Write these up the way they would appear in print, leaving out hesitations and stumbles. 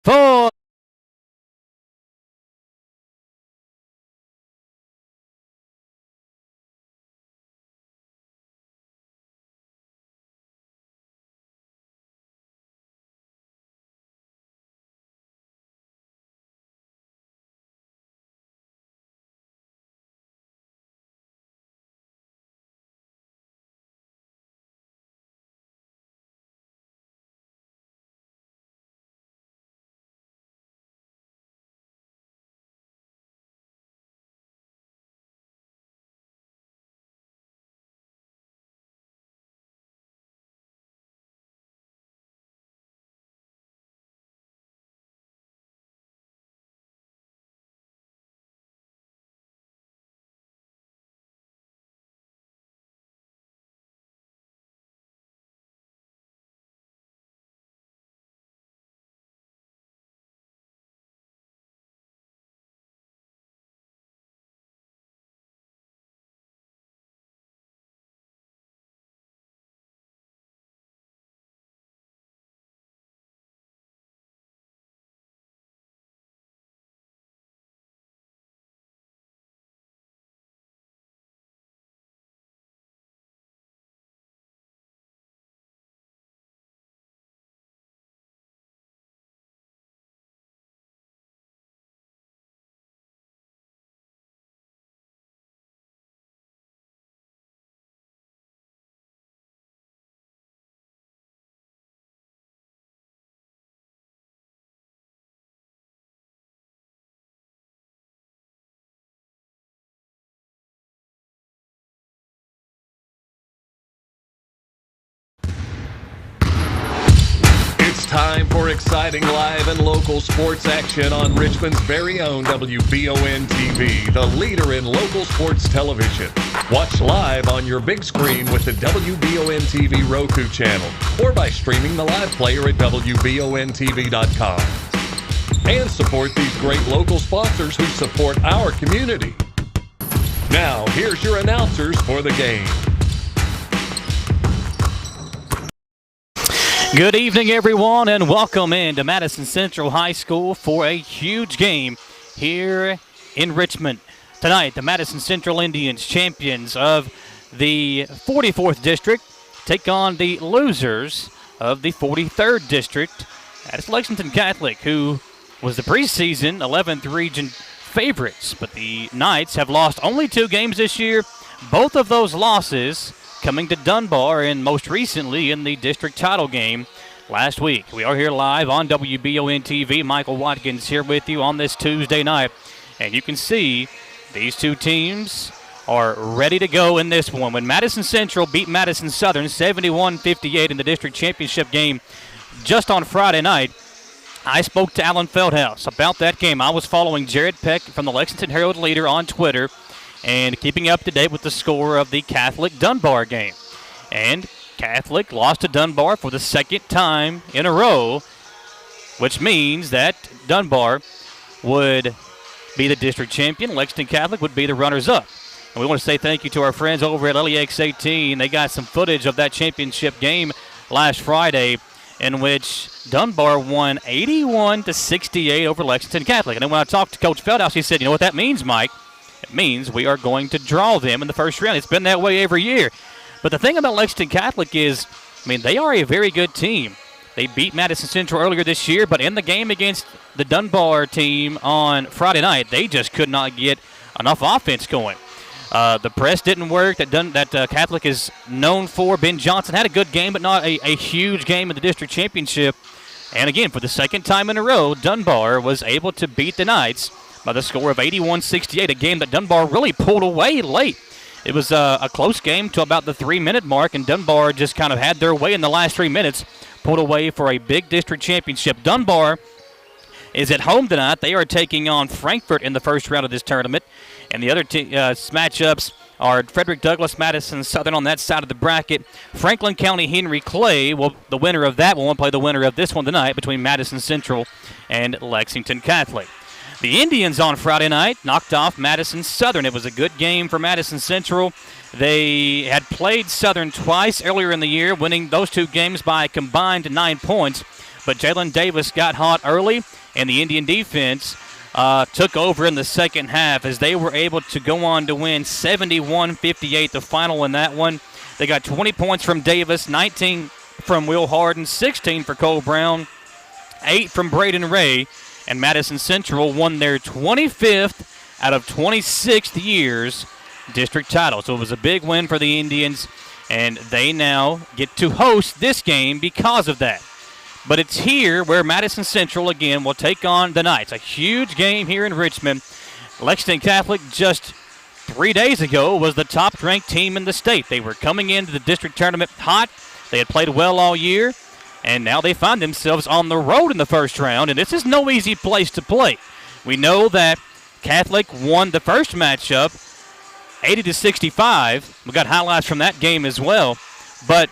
4. It's time for exciting live and local sports action on Richmond's very own WBON TV, the leader in local sports television. Watch live on your big screen with the WBON TV Roku channel or by streaming the live player at WBONTV.com. And support these great local sponsors who support our community. Now, here's your announcers for the game. Good evening, everyone, and welcome into Madison Central High School for a huge game here in Richmond. Tonight, the Madison Central Indians, champions of the 44th District, take on the losers of the 43rd District. That's Lexington Catholic, who was the preseason 11th region favorites, but the Knights have lost only 2 games this year. Both of those losses coming to Dunbar, and most recently in the district title game last week. We are here live on WBON TV. Michael Watkins here with you on this Tuesday night. And you can see these two teams are ready to go in this one. When Madison Central beat Madison Southern 71-58 in the district championship game just on Friday night, I spoke to Alan Feldhouse about that game. I was following Jared Peck from the Lexington Herald Leader on Twitter and keeping up to date with the score of the Catholic Dunbar game. And Catholic lost to Dunbar for the second time in a row, which means that Dunbar would be the district champion. Lexington Catholic would be the runners-up. And we want to say thank you to our friends over at LEX 18. They got some footage of that championship game last Friday in which Dunbar won 81-68 over Lexington Catholic. And then when I talked to Coach Feldhouse, he said, you know what that means, Mike? It means we are going to draw them in the first round. It's been that way every year. But the thing about Lexington Catholic is, they are a very good team. They beat Madison Central earlier this year, but in the game against the Dunbar team on Friday night, they just could not get enough offense going. The press didn't work that Catholic is known for. Ben Johnson had a good game, but not a huge game in the district championship. And again, for the second time in a row, Dunbar was able to beat the Knights by the score of 81-68, a game that Dunbar really pulled away late. It was a close game to about the 3-minute mark, and Dunbar just kind of had their way in the last 3 minutes, pulled away for a big district championship. Dunbar is at home tonight. They are taking on Frankfort in the first round of this tournament, and the other matchups are Frederick Douglass, Madison Southern on that side of the bracket. Franklin County Henry Clay, the winner of that one will play the winner of this one tonight between Madison Central and Lexington Catholic. The Indians on Friday night knocked off Madison Southern. It was a good game for Madison Central. They had played Southern twice earlier in the year, winning those 2 games by a combined 9 points. but Jalen Davis got hot early, and the Indian defense took over in the second half as they were able to go on to win 71-58, the final in that one. They got 20 points from Davis, 19 from Will Harden, 16 for Cole Brown, 8 from Braden Ray, and Madison Central won their 25th out of 26 years district title. So it was a big win for the Indians, and they now get to host this game because of that. But it's here where Madison Central, again, will take on the Knights. A huge game here in Richmond. Lexington Catholic just 3 days ago was the top-ranked team in the state. They were coming into the district tournament hot. They had played well all year, and now they find themselves on the road in the first round, and this is no easy place to play. We know that Catholic won the first matchup 80-65. We got highlights from that game as well, but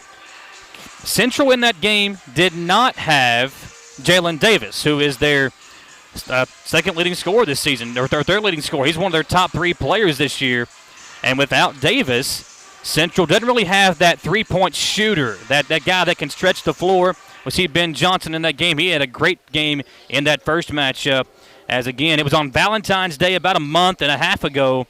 Central in that game did not have Jalen Davis, who is their second leading scorer this season, or third leading scorer. He's one of their top 3 players this year, and without Davis, Central doesn't really have that three-point shooter, that guy that can stretch the floor. We see Ben Johnson in that game. He had a great game in that first matchup, as again, it was on Valentine's Day about a month and a half ago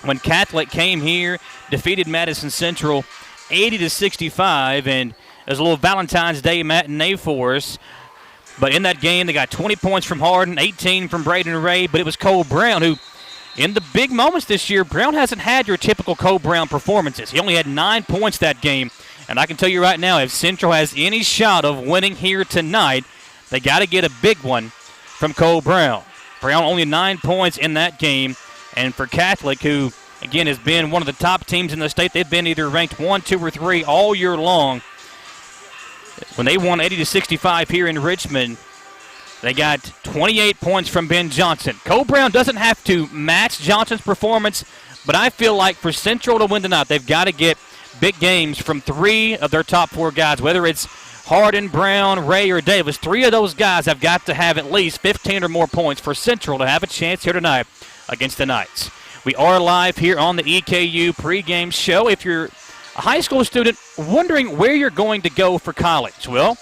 when Catholic came here, defeated Madison Central 80-65, and it was a little Valentine's Day matinee for us. But in that game, they got 20 points from Harden, 18 from Braden Ray, but it was Cole Brown who, in the big moments this year, Brown hasn't had your typical Cole Brown performances. He only had 9 points that game, and I can tell you right now, if Central has any shot of winning here tonight, they got to get a big one from Cole Brown. Brown only 9 points in that game, and for Catholic, who, again, has been one of the top teams in the state, they've been either ranked 1, 2, or 3 all year long. When they won 80-65 here in Richmond, they got 28 points from Ben Johnson. Cole Brown doesn't have to match Johnson's performance, but I feel like for Central to win tonight, they've got to get big games from 3 of their top 4 guys, whether it's Harden, Brown, Ray, or Davis. 3 of those guys have got to have at least 15 or more points for Central to have a chance here tonight against the Knights. We are live here on the EKU pregame show. If you're a high school student wondering where you're going to go for college, well,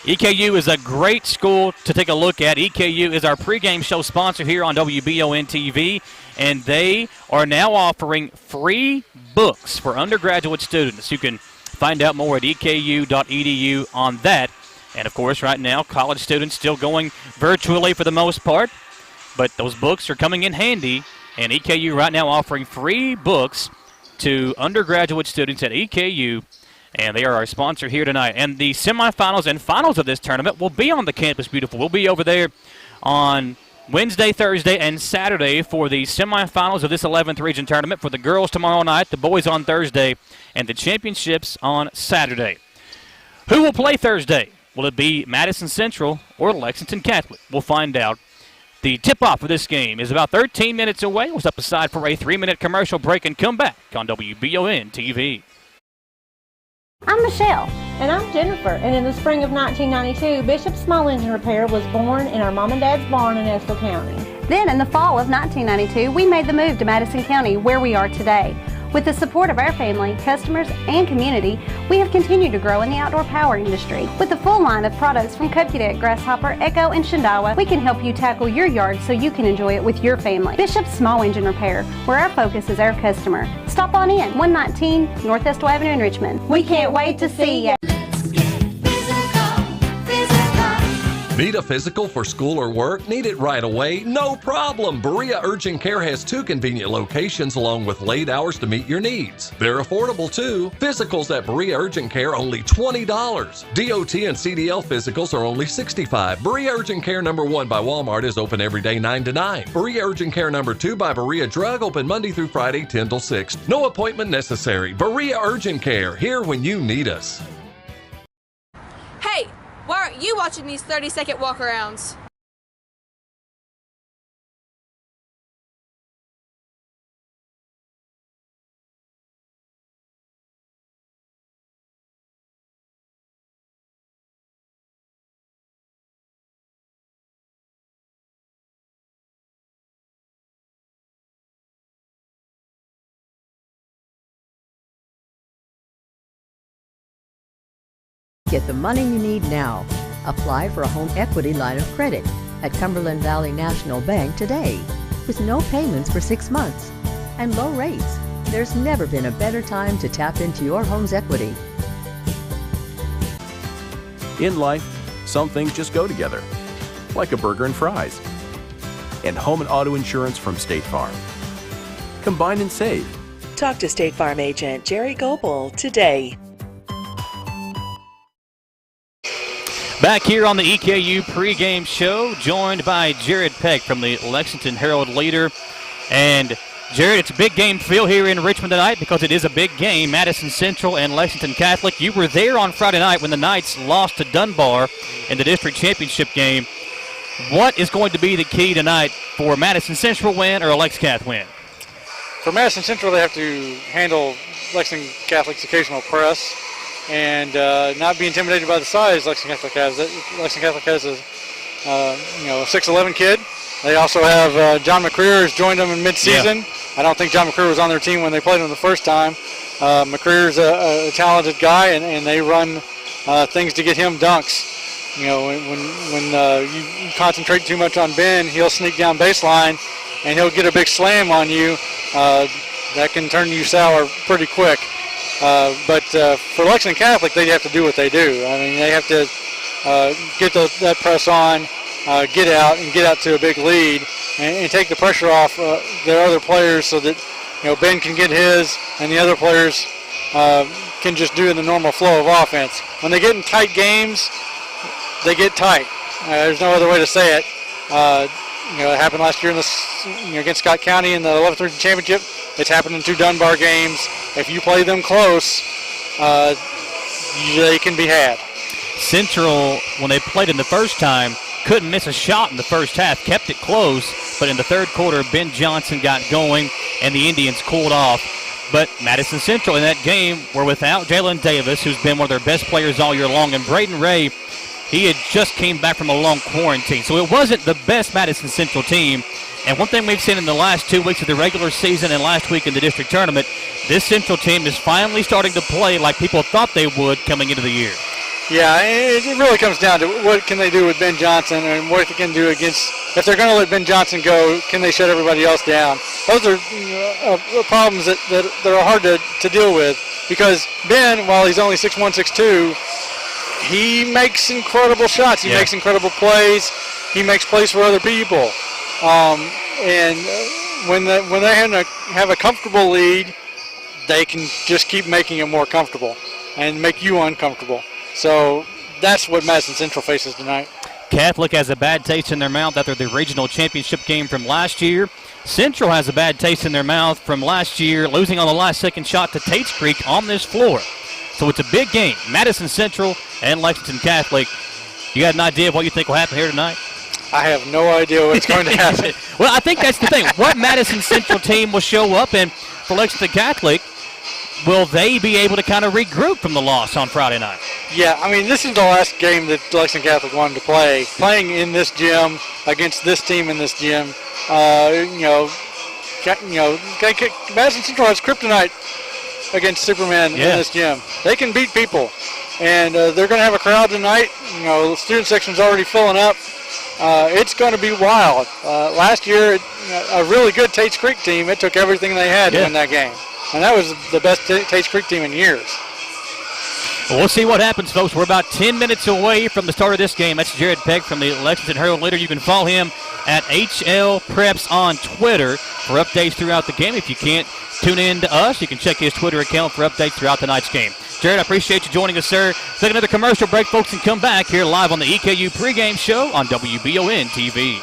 EKU is a great school to take a look at. EKU is our pregame show sponsor here on WBON TV, and they are now offering free books for undergraduate students. You can find out more at eku.edu on that. And, of course, right now, college students still going virtually for the most part, but those books are coming in handy, and EKU right now offering free books to undergraduate students at EKU, and they are our sponsor here tonight. And the semifinals and finals of this tournament will be on the Campus Beautiful. We'll be over there on Wednesday, Thursday, and Saturday for the semifinals of this 11th region tournament. For the girls tomorrow night, the boys on Thursday, and the championships on Saturday. Who will play Thursday? Will it be Madison Central or Lexington Catholic? We'll find out. The tip-off for this game is about 13 minutes away. We'll step aside for a 3-minute commercial break and come back on WBON TV. I'm Michelle. And I'm Jennifer. And in the spring of 1992, Bishop Small Engine Repair was born in our mom and dad's barn in Estill County. Then in the fall of 1992, we made the move to Madison County, where we are today. With the support of our family, customers, and community, we have continued to grow in the outdoor power industry. With a full line of products from Kokudet, Grasshopper, Echo, and Shindawa, we can help you tackle your yard so you can enjoy it with your family. Bishop Small Engine Repair, where our focus is our customer. Stop on in, 119 North Estill Avenue in Richmond. We can't wait to see you. Need a physical for school or work? Need it right away? No problem! Berea Urgent Care has 2 convenient locations along with late hours to meet your needs. They're affordable too. Physicals at Berea Urgent Care only $20. DOT and CDL physicals are only $65. Berea Urgent Care number 1 by Walmart is open every day 9 to 9. Berea Urgent Care number 2 by Berea Drug open Monday through Friday 10 till 6. No appointment necessary. Berea Urgent Care, here when you need us. Hey! Why aren't you watching these 30-second walk-arounds? Get the money you need now. Apply for a home equity line of credit at Cumberland Valley National Bank today with no payments for 6 months and low rates. There's never been a better time to tap into your home's equity. In life, some things just go together, like a burger and fries. And home and auto insurance from State Farm. Combine and save. Talk to State Farm agent Jerry Goebel today. Back here on the EKU pregame show, joined by Jared Peck from the Lexington Herald-Leader. And Jared, it's a big game feel here in Richmond tonight because it is a big game. Madison Central and Lexington Catholic. You were there on Friday night when the Knights lost to Dunbar in the district championship game. What is going to be the key tonight for Madison Central win or a Lex Cath win? For Madison Central, they have to handle Lexington Catholic's occasional press and not be intimidated by the size Lexington Catholic has. Lexington Catholic has a 6'11" kid. They also have John McCreer has joined them in midseason. Yeah. I don't think John McCreer was on their team when they played him the first time. McCreer's a talented guy, and they run things to get him dunks. You know, when you concentrate too much on Ben, he'll sneak down baseline, and he'll get a big slam on you. That can turn you sour pretty quick. But for Lexington Catholic, they have to do what they do. I mean, they have to get that press on, get out to a big lead, and take the pressure off their other players so that Ben can get his, and the other players can just do the normal flow of offense. When they get in tight games, they get tight. There's no other way to say it. It happened last year against Scott County in the 11th Region Championship. It's happened in 2 Dunbar games. If you play them close, they can be had. Central, when they played in the first time, couldn't miss a shot in the first half, kept it close, but in the third quarter, Ben Johnson got going, and the Indians cooled off. But Madison Central in that game were without Jalen Davis, who's been one of their best players all year long, and Braden Ray, he had just came back from a long quarantine. So it wasn't the best Madison Central team. And one thing we've seen in the last 2 weeks of the regular season and last week in the district tournament, this Central team is finally starting to play like people thought they would coming into the year. Yeah, it really comes down to what can they do with Ben Johnson and what they can do against, if they're going to let Ben Johnson go, can they shut everybody else down? Those are problems that are hard to deal with because Ben, while he's only 6'1", 6'2", he makes incredible shots. He makes incredible plays. He makes plays for other people. And when they have a comfortable lead, they can just keep making it more comfortable and make you uncomfortable. So that's what Madison Central faces tonight. Catholic has a bad taste in their mouth after the regional championship game from last year. Central has a bad taste in their mouth from last year, losing on the last-second shot to Tate's Creek on this floor. So it's a big game. Madison Central and Lexington Catholic. You got an idea of what you think will happen here tonight? I have no idea what's going to happen. Well, I think that's the thing. What Madison Central team will show up, and for Lexington Catholic, will they be able to kind of regroup from the loss on Friday night? Yeah, I mean, this is the last game that Lexington Catholic wanted to play. Playing in this gym against this team in this gym, Madison Central has kryptonite against Superman in this gym. They can beat people, and they're going to have a crowd tonight. The student section's already filling up. It's going to be wild. Last year, a really good Tate's Creek team, it took everything they had to win that game. And that was the best Tate's Creek team in years. Well, we'll see what happens, folks. We're about 10 minutes away from the start of this game. That's Jared Peck from the Lexington Herald-Leader. You can follow him at HL Preps on Twitter for updates throughout the game. If you can't tune in to us, you can check his Twitter account for updates throughout tonight's game. Jared, I appreciate you joining us, sir. Take another commercial break, folks, and come back here live on the EKU pregame show on WBON TV.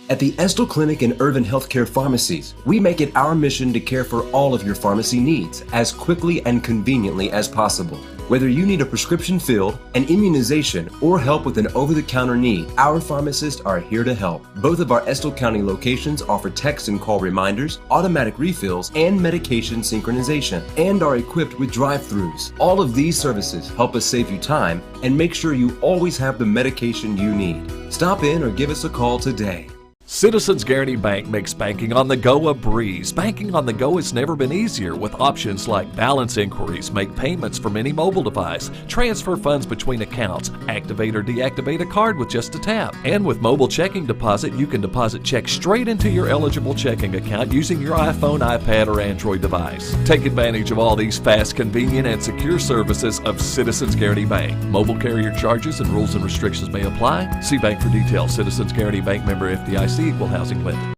At the Estill Clinic and Irvin Healthcare Pharmacies, we make it our mission to care for all of your pharmacy needs as quickly and conveniently as possible. Whether you need a prescription filled, an immunization, or help with an over-the-counter need, our pharmacists are here to help. Both of our Estill County locations offer text and call reminders, automatic refills, and medication synchronization, and are equipped with drive-thrus. All of these services help us save you time and make sure you always have the medication you need. Stop in or give us a call today. Citizens Guaranty Bank makes banking on the go a breeze. Banking on the go has never been easier with options like balance inquiries, make payments from any mobile device, transfer funds between accounts, activate or deactivate a card with just a tap. And with mobile checking deposit, you can deposit checks straight into your eligible checking account using your iPhone, iPad, or Android device. Take advantage of all these fast, convenient, and secure services of Citizens Guaranty Bank. Mobile carrier charges and rules and restrictions may apply. See bank for details. Citizens Guaranty Bank, member FDIC. Equal housing lender.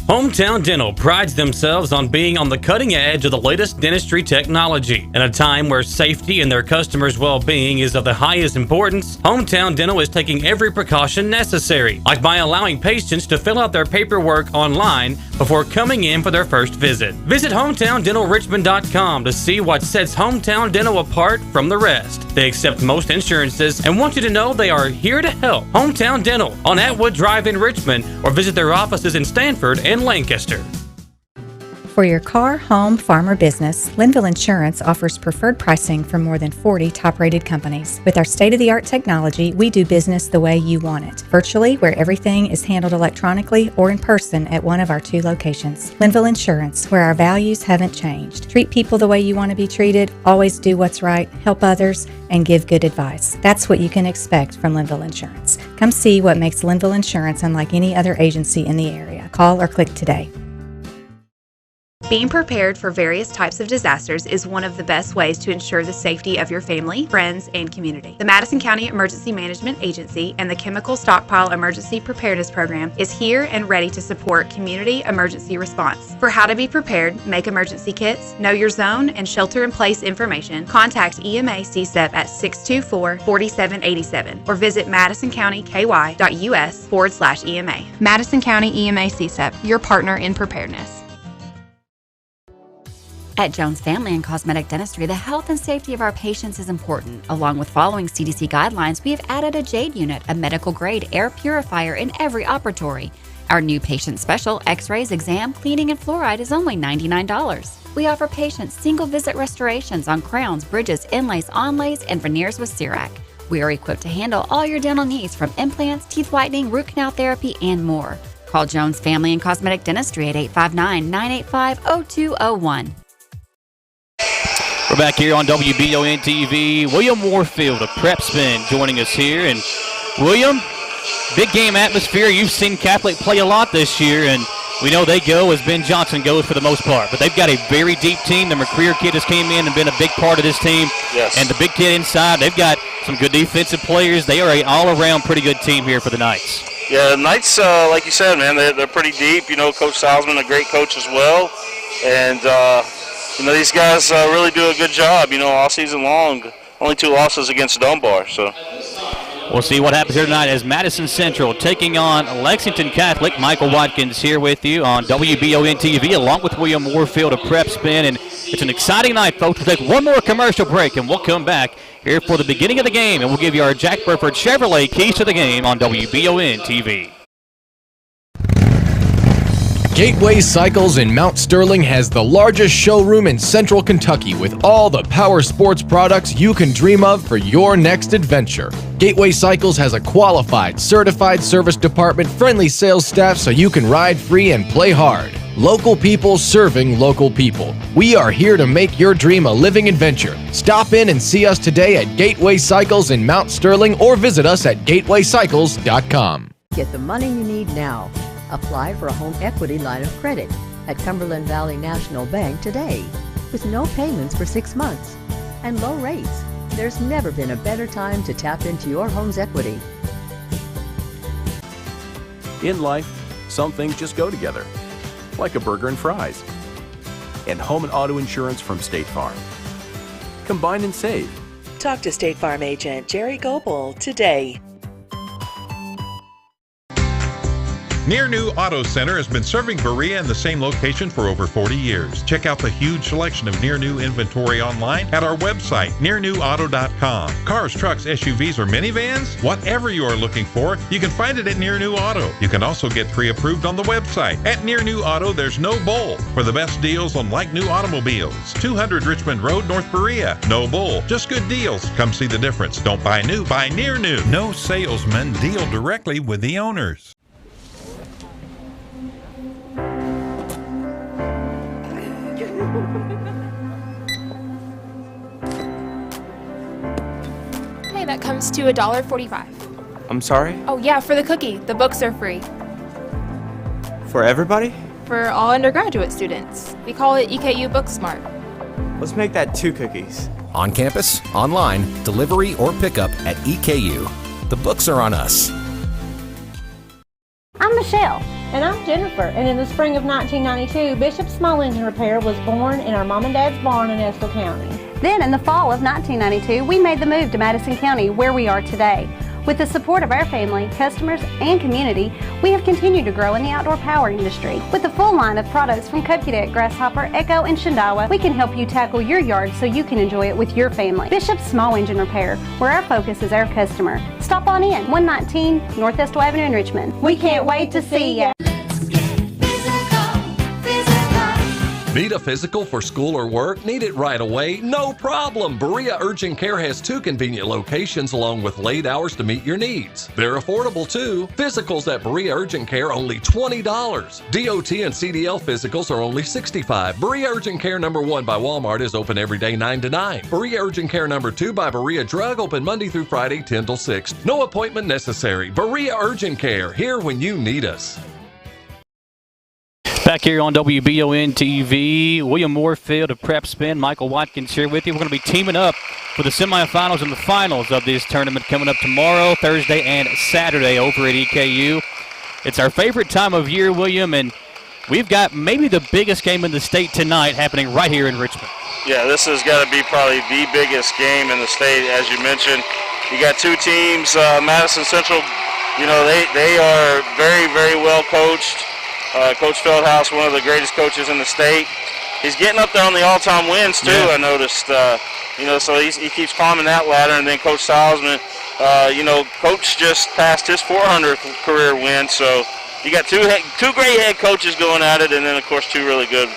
Hometown Dental prides themselves on being on the cutting edge of the latest dentistry technology. In a time where safety and their customers' well-being is of the highest importance, Hometown Dental is taking every precaution necessary, like by allowing patients to fill out their paperwork online before coming in for their first visit. Visit HometownDentalRichmond.com to see what sets Hometown Dental apart from the rest. They accept most insurances and want you to know they are here to help. Hometown Dental on Atwood Drive in Richmond, or visit their offices in Stanford and Lancaster. For your car, home, farm, or business, Linville Insurance offers preferred pricing from more than 40 top-rated companies. With our state-of-the-art technology, we do business the way you want it, virtually, where everything is handled electronically, or in person at one of our 2 locations. Linville Insurance, where our values haven't changed. Treat people the way you want to be treated, always do what's right, help others, and give good advice. That's what you can expect from Linville Insurance. Come see what makes Linville Insurance unlike any other agency in the area. Call or click today. Being prepared for various types of disasters is one of the best ways to ensure the safety of your family, friends, and community. The Madison County Emergency Management Agency and the Chemical Stockpile Emergency Preparedness Program is here and ready to support community emergency response. For how to be prepared, make emergency kits, know your zone, and shelter-in-place information, contact EMA CSEP at 624-4787 or visit madisoncountyky.us/EMA. Madison County EMA CSEP, your partner in preparedness. At Jones Family and Cosmetic Dentistry, the health and safety of our patients is important. Along with following CDC guidelines, we have added a JADE unit, a medical-grade air purifier in every operatory. Our new patient special, x-rays, exam, cleaning, and fluoride is only $99. We offer patients single-visit restorations on crowns, bridges, inlays, onlays, and veneers with CERAC. We are equipped to handle all your dental needs from implants, teeth whitening, root canal therapy, and more. Call Jones Family and Cosmetic Dentistry at 859-985-0201. We're back here on WBON TV. William Warfield of Prep Spin joining us here. And William, big game atmosphere. You've seen Catholic play a lot this year, and we know they go as Ben Johnson goes for the most part. But they've got a very deep team. The McCreer kid has came in and been a big part of this team. Yes. And the big kid inside, they've got some good defensive players. They are an all-around pretty good team here for the Knights. Yeah, the Knights, like you said, man, they're pretty deep. You know, Coach Salzman, a great coach as well. And, you know, these guys really do a good job, you know, all season long. Only 2 losses against Dunbar, so. We'll see what happens here tonight as Madison Central taking on Lexington Catholic. Michael Watkins here with you on WBON TV along with William Warfield of Prep Spin. And it's an exciting night, folks. We'll take one more commercial break, and we'll come back here for the beginning of the game. And we'll give you our Jack Burford Chevrolet keys to the game on WBON TV. Gateway Cycles in Mount Sterling has the largest showroom in Central Kentucky with all the power sports products you can dream of for your next adventure. Gateway Cycles has a qualified, certified service department, friendly sales staff so you can ride free and play hard. Local people serving local people. We are here to make your dream a living adventure. Stop in and see us today at Gateway Cycles in Mount Sterling or visit us at gatewaycycles.com. Get the money you need now. Apply for a home equity line of credit at Cumberland Valley National Bank today with no payments for 6 months and low rates. There's never been a better time to tap into your home's equity. In life, some things just go together, like a burger and fries. And home and auto insurance from State Farm. Combine and save. Talk to State Farm agent Jerry Goebel today. Near New Auto Center has been serving Berea in the same location for over 40 years. Check out the huge selection of Near New inventory online at our website, nearnewauto.com. Cars, trucks, SUVs, or minivans? Whatever you are looking for, you can find it at Near New Auto. You can also get pre-approved on the website. At Near New Auto, there's no bull. For the best deals on like new automobiles. 200 Richmond Road, North Berea. No bull, just good deals. Come see the difference. Don't buy new, buy near new. No salesman, deal directly with the owners. comes to $1.45. I'm sorry? Oh yeah, for the cookie. The books are free. For everybody? For all undergraduate students. We call it EKU Booksmart. Let's make that 2 cookies. On campus, online, delivery, or pickup at EKU. The books are on us. I'm Michelle. And I'm Jennifer. And in the spring of 1992, Bishop Small Engine Repair was born in our mom and dad's barn in Estill County. Then in the fall of 1992, we made the move to Madison County, where we are today. With the support of our family, customers, and community, we have continued to grow in the outdoor power industry. With a full line of products from Cupcadet, Grasshopper, Echo, and Shindawa, we can help you tackle your yard so you can enjoy it with your family. Bishop's Small Engine Repair, where our focus is our customer. Stop on in, 119 North Estill Avenue in Richmond. We can't wait to see ya. Need a physical for school or work? Need it right away? No problem. Berea Urgent Care has 2 convenient locations along with late hours to meet your needs. They're affordable too. Physicals at Berea Urgent Care only $20. DOT and CDL physicals are only $65. Berea Urgent Care number 1 by Walmart is open every day 9 to 9. Berea Urgent Care number 2 by Berea Drug open Monday through Friday 10 till 6. No appointment necessary. Berea Urgent Care, here when you need us. Back here on WBON TV, William Moorfield of Prep Spin, Michael Watkins here with you. We're going to be teaming up for the semifinals and the finals of this tournament coming up tomorrow, Thursday, and Saturday over at EKU. It's our favorite time of year, William, and we've got maybe the biggest game in the state tonight happening right here in Richmond. Yeah, this has got to be probably the biggest game in the state, as you mentioned. You got 2 teams, Madison Central, you know, they are very, very well coached. Coach Feldhouse, one of the greatest coaches in the state. He's getting up there on the all-time wins, too, I noticed. You know, so he keeps climbing that ladder. And then Coach Salzman, you know, Coach just passed his 400th career win. So you got two great head coaches going at it, and then, of course, 2 really good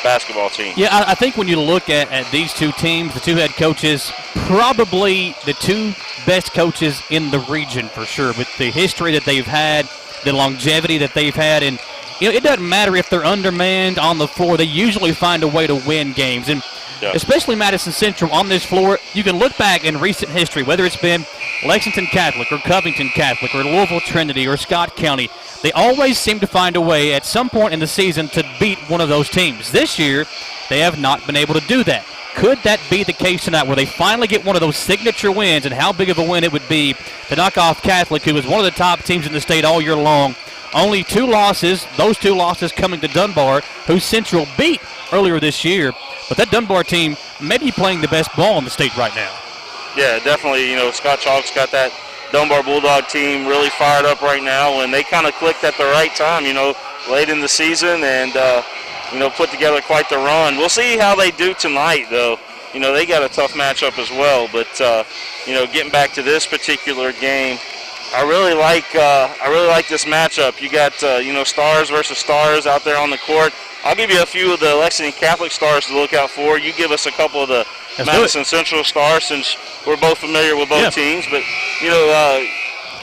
basketball teams. Yeah, I think when you look at these 2 teams, the 2 head coaches, probably the 2 best coaches in the region for sure, with the history that they've had, the longevity that they've had, and you know, it doesn't matter if they're undermanned on the floor. They usually find a way to win games. And especially Madison Central on this floor, you can look back in recent history, whether it's been Lexington Catholic or Covington Catholic or Louisville Trinity or Scott County, they always seem to find a way at some point in the season to beat one of those teams. This year, they have not been able to do that. Could that be the case tonight where they finally get one of those signature wins, and how big of a win it would be to knock off Catholic, who was one of the top teams in the state all year long? Only 2 losses, those 2 losses coming to Dunbar, who Central beat earlier this year. But that Dunbar team may be playing the best ball in the state right now. Yeah, definitely. You know, Scott Chalk's got that Dunbar Bulldog team really fired up right now, and they kind of clicked at the right time, you know, late in the season and, you know, put together quite the run. We'll see how they do tonight, though. You know, they got a tough matchup as well. But, you know, getting back to this particular game, I really like this matchup. You got you know, stars versus stars out there on the court. I'll give you a few of the Lexington Catholic stars to look out for. You give us a couple of the Madison Central stars, since we're both familiar with both teams. But you know,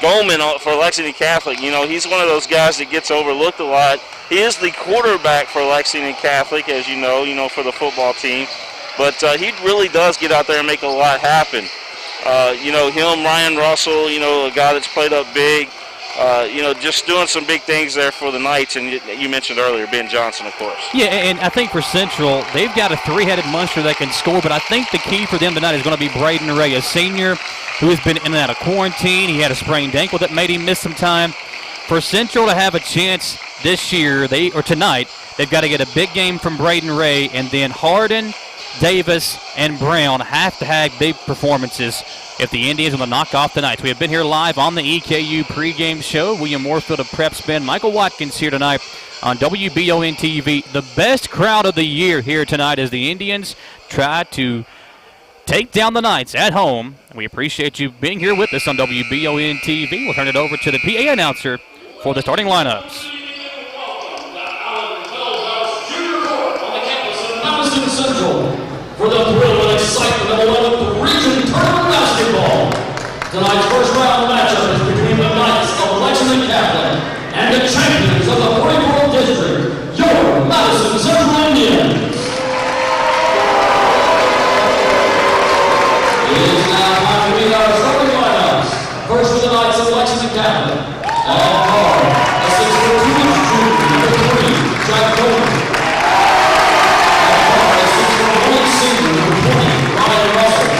Goldman for Lexington Catholic, you know, he's one of those guys that gets overlooked a lot. He is the quarterback for Lexington Catholic, as you know, for the football team. But he really does get out there and make a lot happen. You know, him, Ryan Russell, you know, a guy that's played up big, you know, just doing some big things there for the Knights. And you mentioned earlier Ben Johnson, of course. Yeah, and I think for Central, they've got a 3-headed monster that can score, but I think the key for them tonight is going to be Braden Ray, a senior who has been in and out of quarantine. He had a sprained ankle that made him miss some time. For Central to have a chance this year, tonight, they've got to get a big game from Braden Ray, and then Hardin, Davis, and Brown have to have big performances if the Indians want to knock off the Knights. We have been here live on the EKU pregame show. William Moorfield of Prep Spin, Michael Watkins here tonight on WBON TV. The best crowd of the year here tonight as the Indians try to take down the Knights at home. We appreciate you being here with us on WBON TV. We'll turn it over to the PA announcer for the starting lineups. Madison Central for the thrill and excitement of 11th Region Tournament basketball. Tonight's first round matchup is between the Knights of Lexington Catholic and the champions of the 44th District, your Madison Central Indians. It is now time to meet our starting lineup. Lexington Catholic. And guard, a 6'2" junior, number 3, Jack Coleman. And guard, a 6'1" senior, number 20, Ryan Russell.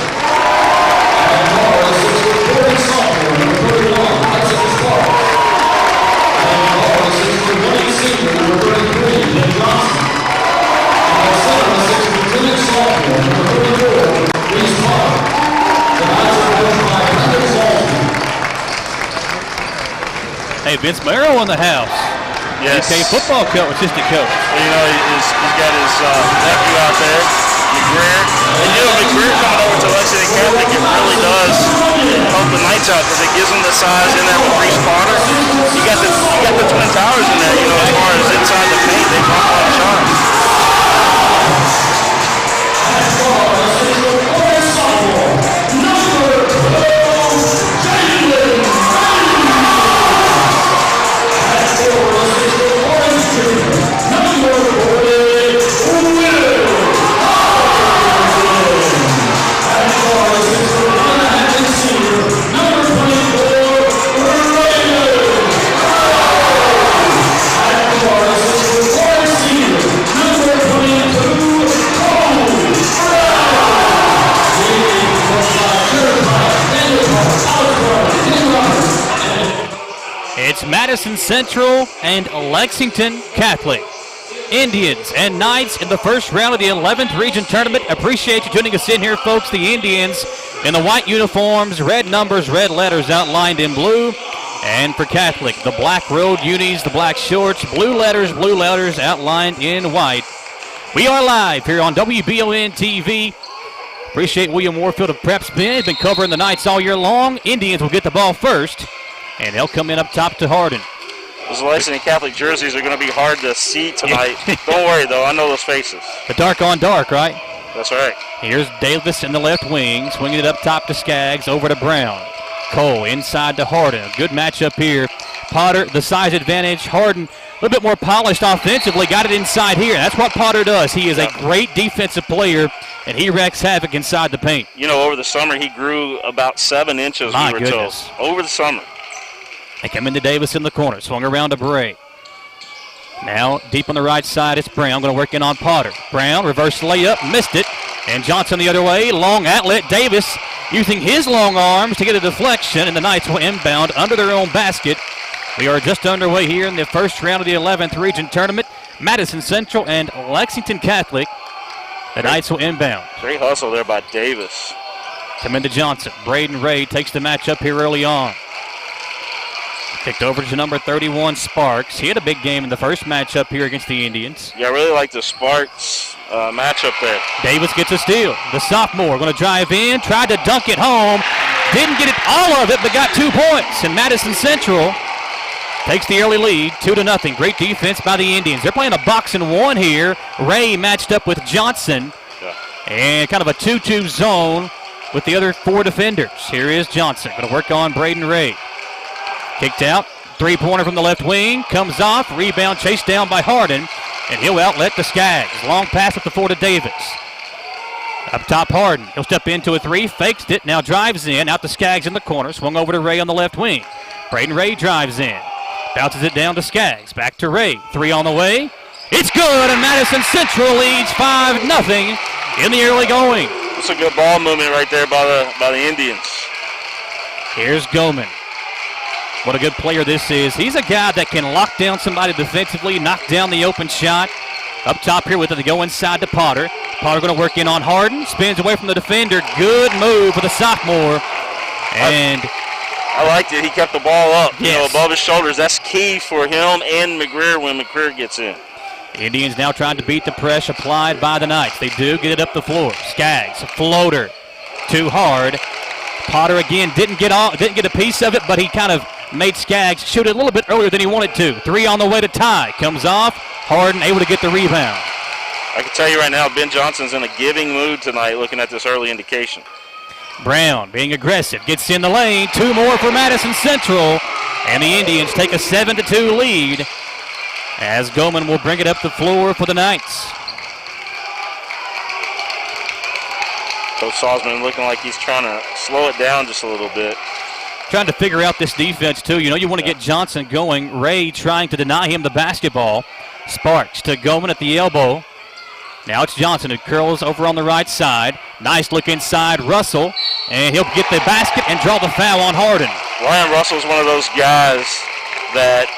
And guard, a 6'4" sophomore, number 31, Hudson Sparks. And guard, a 6'1" senior, number 33, Ben Johnson. And center, a 6'2" sophomore, number 34, Reese Park. The Knights are coached by Brendan Salzman. Hey, Vince Merrill in the house. Yes. UK football coach, assistant coach. Well, you know, he's got his nephew out there, McGreer. And you know, McGreer coming over to Lexington Catholic, it really does help the Knights out because it gives them the size in there with Reese Potter. You got the Twin Towers in there, you know, as far as inside the paint, they pump on shots. It's Madison Central and Lexington Catholic. Indians and Knights in the first round of the 11th region tournament. Appreciate you tuning us in here, folks. The Indians in the white uniforms, red numbers, red letters outlined in blue. And for Catholic, the black road unis, the black shorts, blue letters outlined in white. We are live here on WBON TV. Appreciate William Warfield of Prep Spin. He's been covering the Knights all year long. Indians will get the ball first, and they'll come in up top to Hardin. Those Lexington Catholic jerseys are going to be hard to see tonight. Don't worry, though. I know those faces. The dark on dark, right? That's right. Here's Davis in the left wing, swinging it up top to Skaggs, over to Brown. Cole inside to Hardin. A good matchup here. Potter, the size advantage. Hardin, a little bit more polished offensively. Got it inside here. That's what Potter does. He is a great defensive player, and he wreaks havoc inside the paint. You know, over the summer, he grew about 7 inches, My we were goodness. told. Over the summer. They come into Davis in the corner. Swung around to Bray. Now, deep on the right side, it's Brown going to work in on Potter. Brown, reverse layup, missed it. And Johnson the other way. Long outlet. Davis using his long arms to get a deflection, and the Knights will inbound under their own basket. We are just underway here in the first round of the 11th region tournament. Madison Central and Lexington Catholic. The Knights will inbound. Great hustle there by Davis. Come into Johnson. Braden Ray takes the matchup here early on. Kicked over to number 31, Sparks. He had a big game in the first matchup here against the Indians. Yeah, I really like the Sparks matchup there. Davis gets a steal. The sophomore going to drive in, tried to dunk it home. Didn't get it all of it, but got 2 points. And Madison Central takes the early lead, 2-0. Great defense by the Indians. They're playing a box and one here. Ray matched up with Johnson. Yeah. And kind of a 2-2 zone with the other 4 defenders. Here is Johnson. Going to work on Braden Ray. Kicked out. 3-pointer from the left wing. Comes off. Rebound chased down by Hardin. And he'll outlet to Skaggs. Long pass at the 4 to Davis. Up top, Hardin. He'll step into a 3. Fakes it. Now drives in. Out to Skaggs in the corner. Swung over to Ray on the left wing. Braden Ray drives in. Bounces it down to Skaggs. Back to Ray. 3 on the way. It's good. And Madison Central leads 5-0 in the early going. That's a good ball movement right there by the Indians. Here's Goman. What a good player this is. He's a guy that can lock down somebody defensively, knock down the open shot. Up top here with it to go inside to Potter. Potter going to work in on Hardin. Spins away from the defender. Good move for the sophomore. And I liked it. He kept the ball up, yes, above his shoulders. That's key for him and McGreer when McGreer gets in. The Indians now trying to beat the press applied by the Knights. They do get it up the floor. Skaggs, floater, too hard. Potter again didn't get a piece of it, but he kind of made Skaggs shoot it a little bit earlier than he wanted to. 3 on the way to tie. Comes off. Hardin able to get the rebound. I can tell you right now, Ben Johnson's in a giving mood tonight looking at this early indication. Brown being aggressive. Gets in the lane. 2 more for Madison Central. And the Indians take a 7-2 lead as Goman will bring it up the floor for the Knights. Coach Salzman looking like he's trying to slow it down just a little bit. trying to figure out this defense, too. You know, you want to get Johnson going. Ray trying to deny him the basketball. Sparks to Goman at the elbow. Now it's Johnson who curls over on the right side. Nice look inside. Russell, and he'll get the basket and draw the foul on Harden. Ryan Russell's one of those guys that,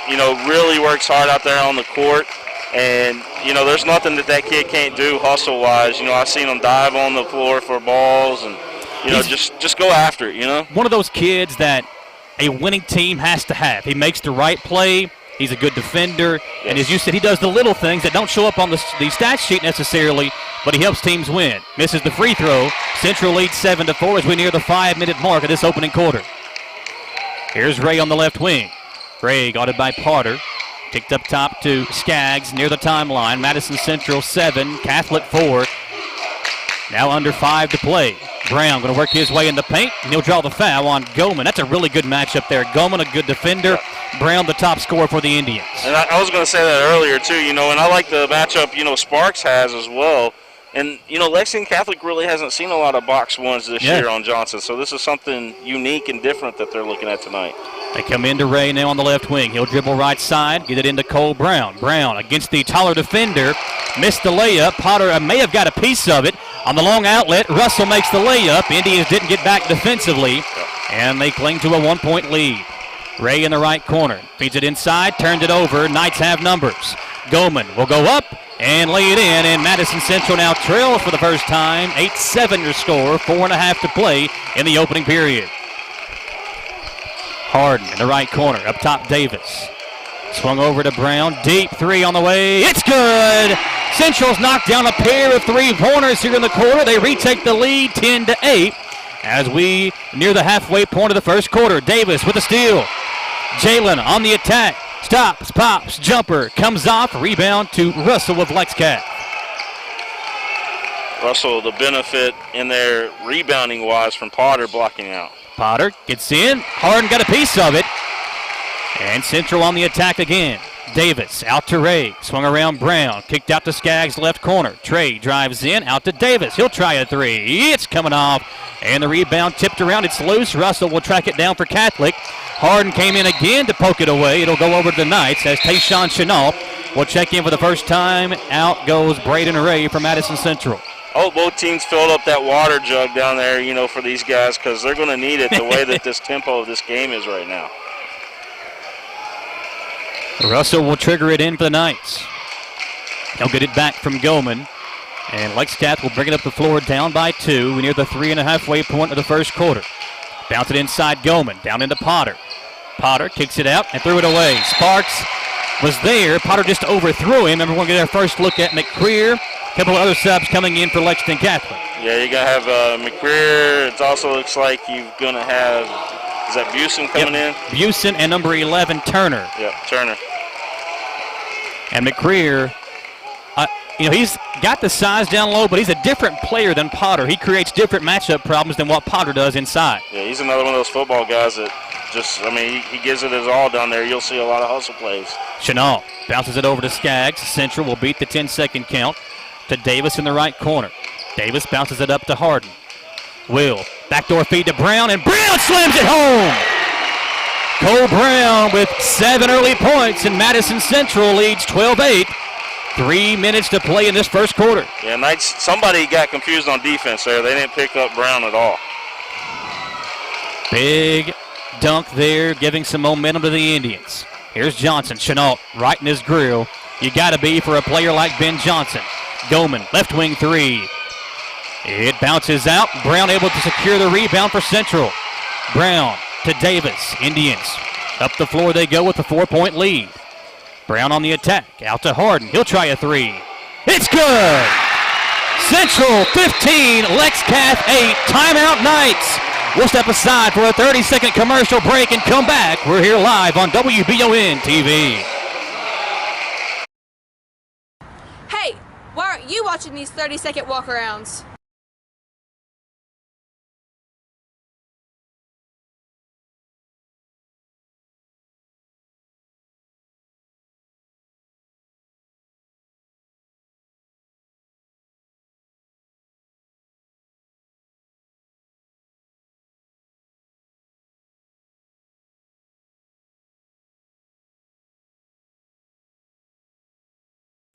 really works hard out there on the court. And, there's nothing that kid can't do hustle-wise. I've seen him dive on the floor for balls and, just go after it, One of those kids that a winning team has to have. He makes the right play. He's a good defender. Yes. And as you said, he does the little things that don't show up on the stat sheet necessarily, but he helps teams win. Misses the free throw. Central leads 7-4 as we near the 5-minute mark of this opening quarter. Here's Ray on the left wing. Ray guarded by Potter. Kicked up top to Skaggs near the timeline. Madison Central 7, Catholic 4. Now under 5 to play. Brown going to work his way in the paint, and he'll draw the foul on Goman. That's a really good matchup there. Goman, a good defender. Brown, the top scorer for the Indians. And I was going to say that earlier, too, and I like the matchup, Sparks has as well. And, Lexington Catholic really hasn't seen a lot of box ones this year on Johnson, so this is something unique and different that they're looking at tonight. They come into Ray now on the left wing. He'll dribble right side, get it into Cole Brown. Brown against the taller defender, missed the layup. Potter may have got a piece of it. On the long outlet, Russell makes the layup. Indians didn't get back defensively, and they cling to a 1-point lead. Ray in the right corner, feeds it inside, turned it over. Knights have numbers. Goman will go up and lay it in, and Madison Central now trails for the first time. 8-7 your score, 4.5 to play in the opening period. Harden in the right corner, up top Davis. Swung over to Brown, deep three on the way. It's good! Central's knocked down a pair of three-pointers here in the quarter. They retake the lead 10-8 as we near the halfway point of the first quarter. Davis with a steal. Jalen on the attack. Stops, pops, jumper, comes off, rebound to Russell of Lexcat. Russell, the benefit in there rebounding-wise from Potter blocking out. Potter gets in. Harden got a piece of it. And Central on the attack again. Davis out to Ray. Swung around Brown. Kicked out to Skaggs left corner. Trey drives in. Out to Davis. He'll try a three. It's coming off. And the rebound tipped around. It's loose. Russell will track it down for Catholic. Harden came in again to poke it away. It'll go over to the Knights as Tayshawn Chenault will check in for the first time. Out goes Braden Ray from Madison Central. Oh, both teams filled up that water jug down there, for these guys because they're going to need it the way that this tempo of this game is right now. Russell will trigger it in for the Knights. He'll get it back from Goman. And Lexcat will bring it up the floor down by 2. We near the 3.5-way point of the first quarter. Bounce it inside Goman, down into Potter. Potter kicks it out and threw it away. Sparks was there. Potter just overthrew him. Everyone get our first look at McCreer. A couple of other subs coming in for Lexington Catholic. Yeah, you're going to have McCreer. It also looks like you're going to have, is that Busen coming in? Busen and number 11, Turner. Yep, Turner. And McCreer, he's got the size down low, but he's a different player than Potter. He creates different matchup problems than what Potter does inside. Yeah, he's another one of those football guys that he gives it his all down there. You'll see a lot of hustle plays. Chenault bounces it over to Skaggs. Central will beat the 10-second count to Davis in the right corner. Davis bounces it up to Harden. Will, backdoor feed to Brown, and Brown slams it home! Cole Brown with 7 early points, and Madison Central leads 12-8. 3 minutes to play in this first quarter. Yeah, Knights, somebody got confused on defense there. They didn't pick up Brown at all. Big dunk there, giving some momentum to the Indians. Here's Johnson. Chenault right in his grill. You got to be for a player like Ben Johnson. Goman, left wing three. It bounces out. Brown able to secure the rebound for Central. Brown to Davis. Indians up the floor they go with a 4-point lead. Brown on the attack. Out to Harden. He'll try a three. It's good! Central 15, Lexcath 8. Timeout Knights. We'll step aside for a 30-second commercial break and come back. We're here live on WBON TV. Hey, why aren't you watching these 30-second walk-arounds?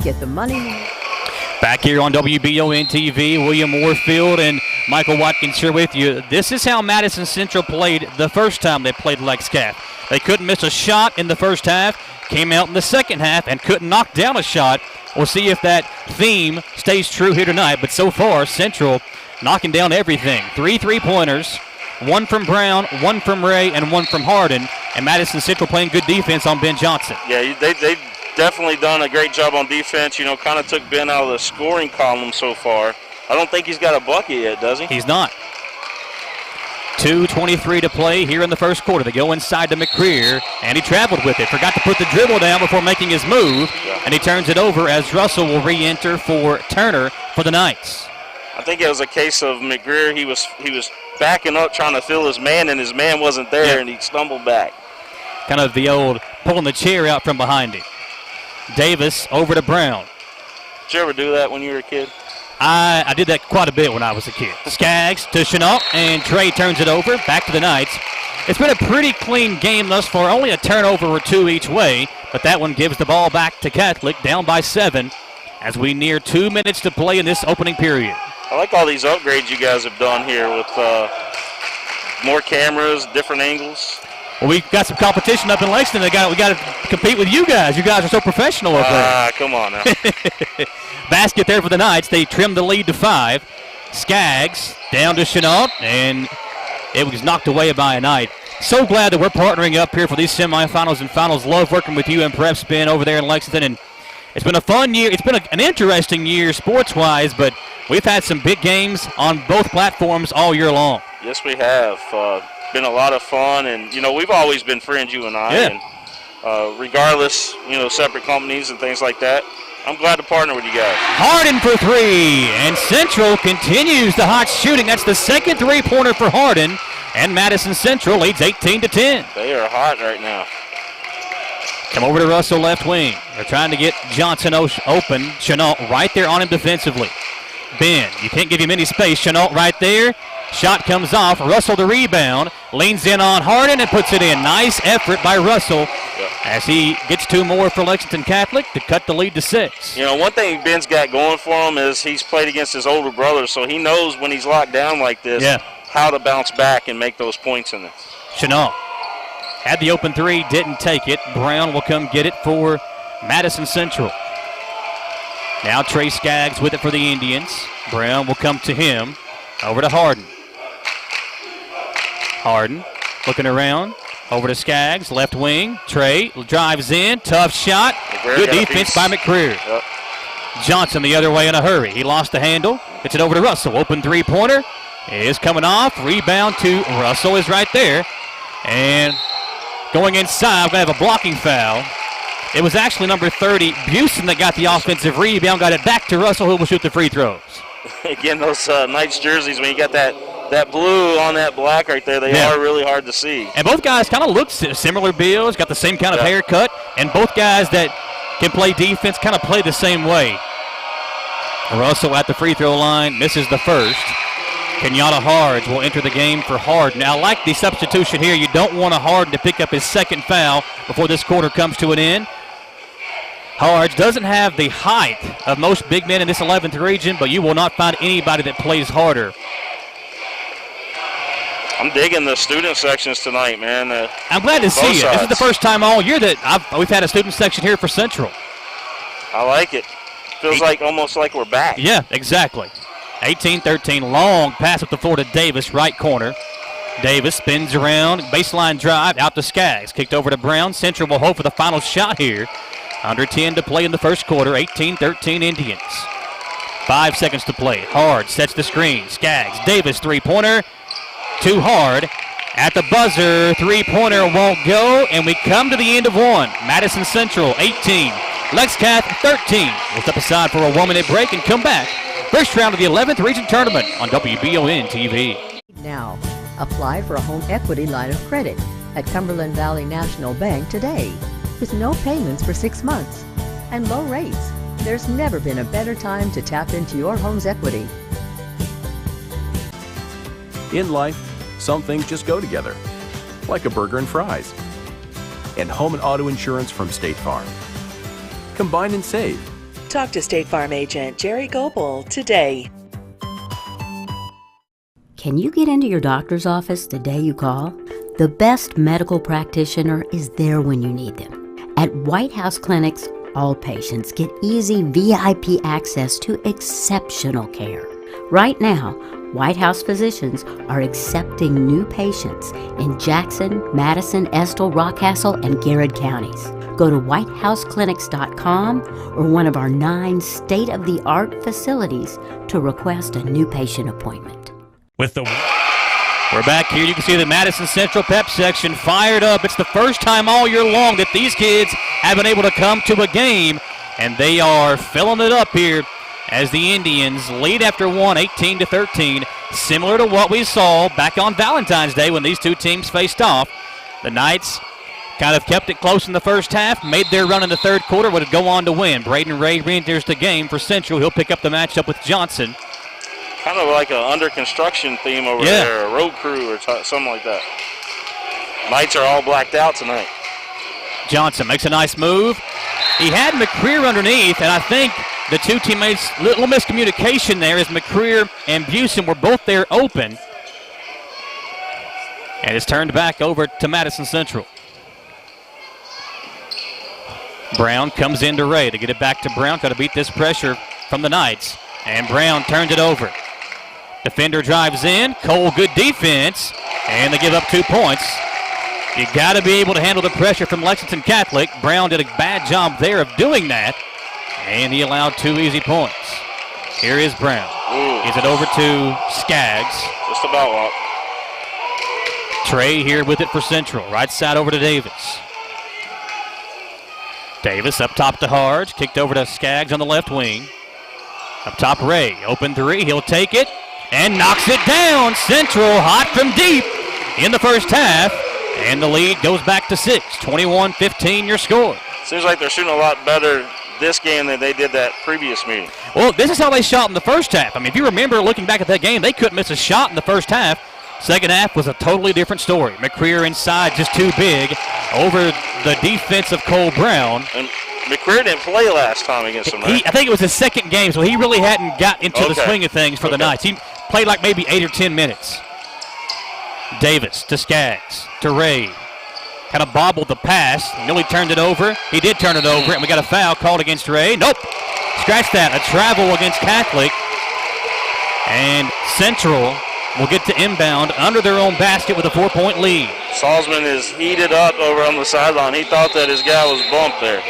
Get the money. Back here on WBON TV, William Warfield and Michael Watkins here with you. This is how Madison Central played the first time they played Lex-Cath. They couldn't miss a shot in the first half, came out in the second half and couldn't knock down a shot. We'll see if that theme stays true here tonight, but so far Central knocking down everything. 3 3-pointers, one from Brown, one from Ray, and one from Hardin, and Madison Central playing good defense on Ben Johnson. Yeah, they've definitely done a great job on defense. You know, kind of took Ben out of the scoring column so far. I don't think he's got a bucket yet, does he? He's not. 2:23 to play here in the first quarter. They go inside to McCreer, and he traveled with it. Forgot to put the dribble down before making his move, and he turns it over as Russell will re-enter for Turner for the Knights. I think it was a case of McGreer. He was backing up trying to fill his man, and his man wasn't there, and he stumbled back. Kind of the old pulling the chair out from behind him. Davis over to Brown. Did you ever do that when you were a kid? I did that quite a bit when I was a kid. Skaggs to Chenault, and Trey turns it over. Back to the Knights. It's been a pretty clean game thus far. Only a turnover or two each way, but that one gives the ball back to Catholic, down by 7 as we near 2 minutes to play in this opening period. I like all these upgrades you guys have done here with more cameras, different angles. Well, we've got some competition up in Lexington. We got to compete with you guys. You guys are so professional up there. Come on now. Basket there for the Knights. They trim the lead to 5. Skaggs down to Chenault, and it was knocked away by a Knight. So glad that we're partnering up here for these semifinals and finals. Love working with you and Prep Spin over there in Lexington, and it's been a fun year. It's been an interesting year sports-wise, but we've had some big games on both platforms all year long. Yes, we have. Been a lot of fun, and, you know, we've always been friends, you and I. Yeah. And regardless, you know, separate companies and things like that, I'm glad to partner with you guys. Hardin for 3, and Central continues the hot shooting. That's the second three-pointer for Hardin, and Madison Central leads 18-10. They are hot right now. Come over to Russell left wing. They're trying to get Johnson open. Chenault right there on him defensively. Ben, you can't give him any space. Chenault right there. Shot comes off. Russell the rebound. Leans in on Hardin and puts it in. Nice effort by Russell as he gets 2 more for Lexington Catholic to cut the lead to 6. You know, one thing Ben's got going for him is he's played against his older brother, so he knows when he's locked down like this how to bounce back and make those points in it. Chenault had the open 3, didn't take it. Brown will come get it for Madison Central. Now Trey Skaggs with it for the Indians. Brown will come to him. Over to Hardin. Hardin looking around. Over to Skaggs, left wing. Trey drives in. Tough shot. Good defense by McCreer. Johnson the other way in a hurry. He lost the handle. Gets it over to Russell. Open three-pointer is coming off. Rebound to Russell is right there. And going inside, we're going to have a blocking foul. It was actually number 30, Busen, that got the offensive rebound. Got it back to Russell, who will shoot the free throws. Again, those Knights jerseys, when you got that blue on that black right there, they are really hard to see. And both guys kind of look similar builds, got the same kind of haircut, and both guys that can play defense kind of play the same way. Russell at the free throw line, misses the first. Kenyatta Hards will enter the game for Hardin. Now, I like the substitution here. You don't want a Hardin to pick up his second foul before this quarter comes to an end. Hards doesn't have the height of most big men in this 11th region, but you will not find anybody that plays harder. I'm digging the student sections tonight, man. I'm glad to see it. This is the first time all year that we've had a student section here for Central. I like it. Feels like almost like we're back. Yeah, exactly. 18-13, long pass up the floor to Davis, right corner. Davis spins around, baseline drive, out to Skaggs. Kicked over to Brown. Central will hope for the final shot here. Under 10 to play in the first quarter, 18-13 Indians. 5 seconds to play. Hard sets the screen. Skaggs, Davis, three-pointer. Too hard. At the buzzer, three-pointer won't go, and we come to the end of one. Madison Central, 18. Lex-Cath, 13. We'll step aside for a 1-minute break and come back. First round of the 11th Region Tournament on WBON TV. Now, apply for a home equity line of credit at Cumberland Valley National Bank today. With no payments for 6 months and low rates, there's never been a better time to tap into your home's equity. In life, some things just go together, like a burger and fries. And home and auto insurance from State Farm. Combine and save. Talk to State Farm agent Jerry Goebel today. Can you get into your doctor's office the day you call? The best medical practitioner is there when you need them. At White House Clinics, all patients get easy VIP access to exceptional care. Right now, White House physicians are accepting new patients in Jackson, Madison, Estill, Rockcastle, and Garrett counties. Go to whitehouseclinics.com or one of our 9 state-of-the-art facilities to request a new patient appointment. We're back here. You can see the Madison Central Pep section fired up. It's the first time all year long that these kids have been able to come to a game, and they are filling it up here as the Indians lead after one, 18-13, similar to what we saw back on Valentine's Day when these two teams faced off. The Knights kind of kept it close in the first half, made their run in the third quarter, would go on to win. Braden Ray re-enters the game for Central. He'll pick up the matchup with Johnson. Kind of like an under construction theme over there, a road crew or something like that. Knights are all blacked out tonight. Johnson makes a nice move. He had McCreer underneath, and I think the two teammates, little miscommunication there as McCreer and Busen were both there open. And it's turned back over to Madison Central. Brown comes into Ray to get it back to Brown. Got to beat this pressure from the Knights. And Brown turned it over. Defender drives in. Cole, good defense. And they give up 2 points. You got to be able to handle the pressure from Lexington Catholic. Brown did a bad job there of doing that. And he allowed 2 easy points. Here is Brown. Gives it over to Skaggs. Just about up. Trey here with it for Central. Right side over to Davis. Davis up top to Harge. Kicked over to Skaggs on the left wing. Up top, Ray. Open 3. He'll take it and knocks it down. Central hot from deep in the first half. And the lead goes back to 6. 21-15 your score. Seems like they're shooting a lot better this game than they did that previous meeting. Well, this is how they shot in the first half. I mean, if you remember looking back at that game, they couldn't miss a shot in the first half. Second half was a totally different story. McCreer inside just too big over the defense of Cole Brown. And McCreer didn't play last time against them, right? I think it was his second game, so he really hadn't got into the swing of things for the Knights. He played like maybe 8 or 10 minutes. Davis to Skaggs to Ray. Kind of bobbled the pass. Nearly turned it over. He did turn it over, and we got a foul called against Ray. Nope. Scratch that. A travel against Catholic. And Central will get to inbound under their own basket with a 4-point lead. Salzman is heated up over on the sideline. He thought that his guy was bumped there.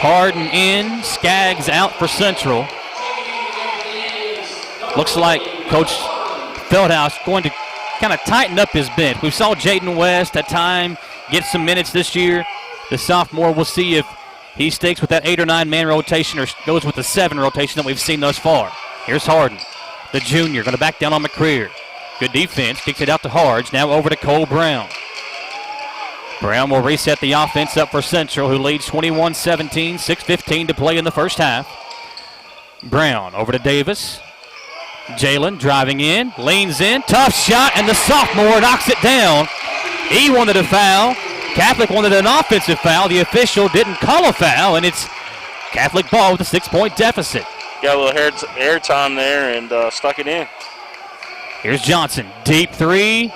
Harden in, Skaggs out for Central. Looks like Coach Feldhouse going to kind of tighten up his bench. We saw Jaden West at time get some minutes this year. The sophomore, we'll see if he sticks with that 8 or 9 man rotation or goes with the 7 rotation that we've seen thus far. Here's Harden, the junior, going to back down on McCreer. Good defense, kicks it out to Harge. Now over to Cole Brown. Brown will reset the offense up for Central, who leads 21-17, 6:15 to play in the first half. Brown over to Davis. Jalen driving in, leans in, tough shot, and the sophomore knocks it down. He wanted a foul. Catholic wanted an offensive foul. The official didn't call a foul, and it's Catholic ball with a 6-point deficit. Got a little air time there and stuck it in. Here's Johnson, deep 3. You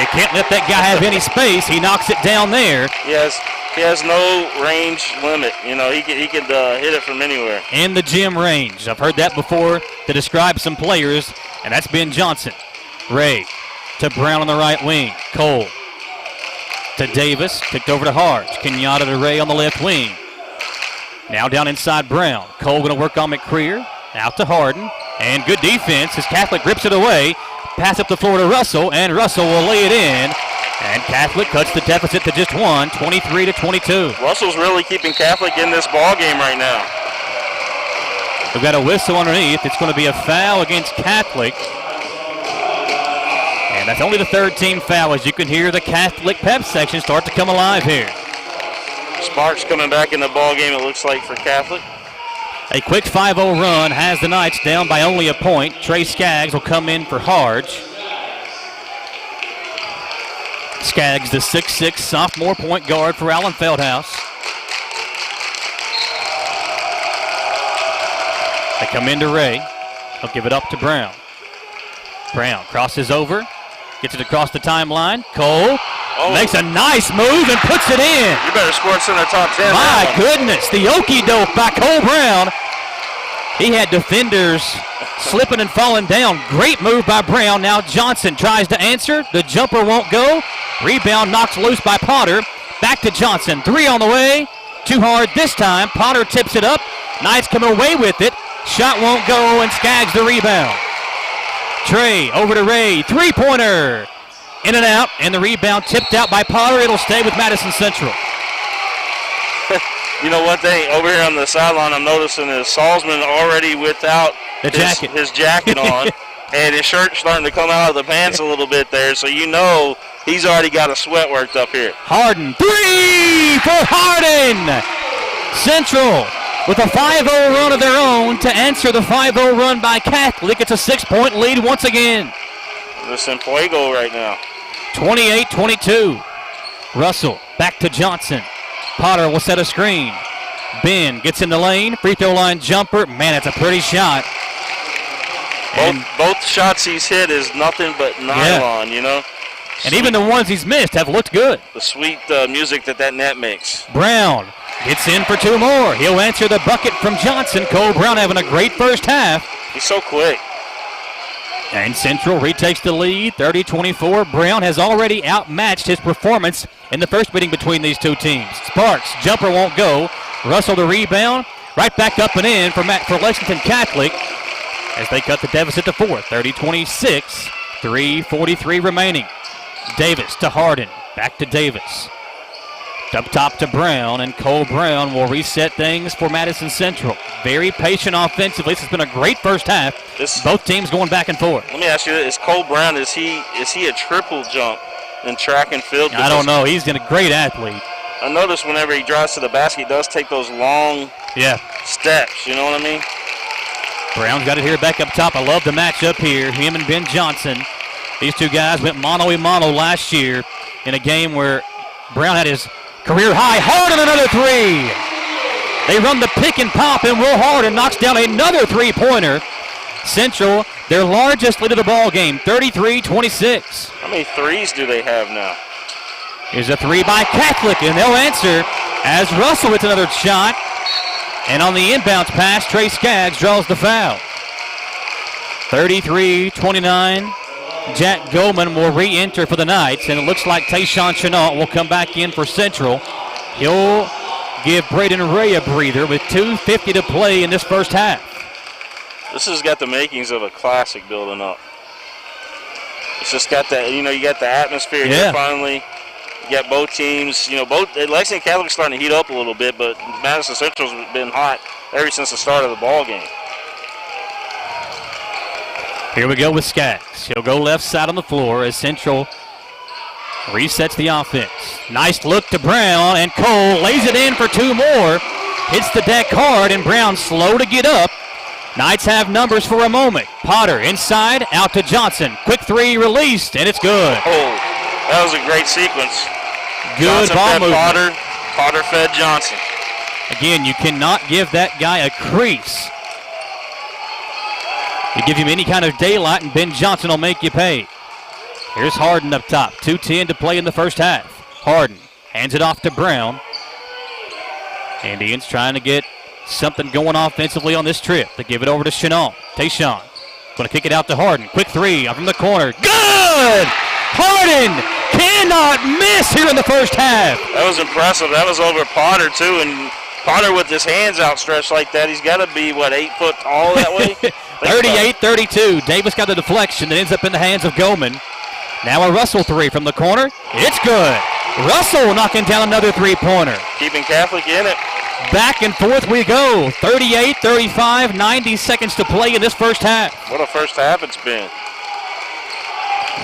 can't let that guy have any space. He knocks it down there. He has no range limit. You know, he can hit it from anywhere. In the gym range. I've heard that before to describe some players, and that's Ben Johnson. Ray to Brown on the right wing. Cole to Davis, kicked over to Harge. Kenyatta to Ray on the left wing. Now down inside Brown. Cole going to work on McCreer. Out to Harden. And good defense as Catholic rips it away. Pass up the floor to Russell, and Russell will lay it in. And Catholic cuts the deficit to just 1, 23-22. Russell's really keeping Catholic in this ball game right now. We've got a whistle underneath. It's going to be a foul against Catholic. And that's only the third team foul, as you can hear the Catholic Pep section start to come alive here. Sparks coming back in the ball game, it looks like, for Catholic. A quick 5-0 run has the Knights down by only a point. Trey Skaggs will come in for Harge. Skaggs, the 6'6" sophomore point guard for Allen Feldhouse. They come into Ray. He'll give it up to Brown. Brown crosses over, gets it across the timeline. Cole makes a nice move and puts it in. You better Sports Center top 10. My goodness, the okey-doke by Cole Brown. He had defenders slipping and falling down. Great move by Brown. Now Johnson tries to answer. The jumper won't go. Rebound knocked loose by Potter. Back to Johnson. 3 on the way. Too hard this time. Potter tips it up. Knights come away with it. Shot won't go, and Skaggs the rebound. Trey over to Ray. 3-pointer. In and out, and the rebound tipped out by Potter. It'll stay with Madison Central. You know, one thing over here on the sideline I'm noticing is Salzman already without his jacket on, and his shirt's starting to come out of the pants a little bit there, so you know he's already got a sweat worked up here. Harden, 3 for Harden! Central with a 5-0 run of their own to answer the 5-0 run by Catholic. It's a 6-point lead once again. This in Fuego right now. 28-22. Russell back to Johnson. Potter will set a screen. Ben gets in the lane. Free throw line jumper. Man, it's a pretty shot. Both shots he's hit is nothing but nylon, you know. And even the ones he's missed have looked good. The sweet music that net makes. Brown gets in for 2 more. He'll answer the bucket from Johnson. Cole Brown having a great first half. He's so quick. And Central retakes the lead, 30-24. Brown has already outmatched his performance in the first meeting between these two teams. Sparks, jumper won't go. Russell the rebound, right back up and in for Lexington Catholic as they cut the deficit to 4, 30-26, 3:43 remaining. Davis to Harden, back to Davis. Up top to Brown, and Cole Brown will reset things for Madison Central. Very patient offensively. This has been a great first half. Both teams going back and forth. Let me ask you this: is Cole Brown, is he a triple jump in track and field? I don't know. He's a great athlete. I notice whenever he drives to the basket, he does take those long steps. You know what I mean? Brown's got it here back up top. I love the matchup here. Him and Ben Johnson. These two guys went mano-a-mano last year in a game where Brown had his career high. Harden another 3. They run the pick and pop, and Will Harden knocks down another 3-pointer. Central, their largest lead of the ball game, 33-26. How many threes do they have now? Here's a 3 by Catholic, and they'll answer as Russell hits another shot. And on the inbounds pass, Trey Skaggs draws the foul. 33-29. Jack Goldman will re-enter for the Knights, and it looks like Tayshawn Chenault will come back in for Central. He'll give Braden Ray a breather with 2:50 to play in this first half. This has got the makings of a classic building up. It's just got that, you got the atmosphere here finally. You got both teams, Lexington Catholic's starting to heat up a little bit, but Madison Central's been hot ever since the start of the ball game. Here we go with Skaggs. He'll go left side on the floor as Central resets the offense. Nice look to Brown, and Cole lays it in for 2 more. Hits the deck hard, and Brown slow to get up. Knights have numbers for a moment. Potter inside, out to Johnson. Quick 3 released, and it's good. Oh, that was a great sequence. Good Johnson ball fed movement. Potter fed Johnson. Again, you cannot give that guy a crease. You give him any kind of daylight, and Ben Johnson will make you pay. Here's Harden up top. 2:10 to play in the first half. Harden hands it off to Brown. Indians trying to get something going offensively on this trip. They give it over to Chenault. Tayshawn going to kick it out to Harden. Quick 3 from the corner. Good! Harden cannot miss here in the first half. That was impressive. That was over Potter, too, and Potter with his hands outstretched like that, he's got to be, 8 foot tall that way? 38-32. Davis got the deflection that ends up in the hands of Goldman. Now a Russell 3 from the corner. It's good. Russell knocking down another 3-pointer. Keeping Catholic in it. Back and forth we go. 38-35, 90 seconds to play in this first half. What a first half it's been.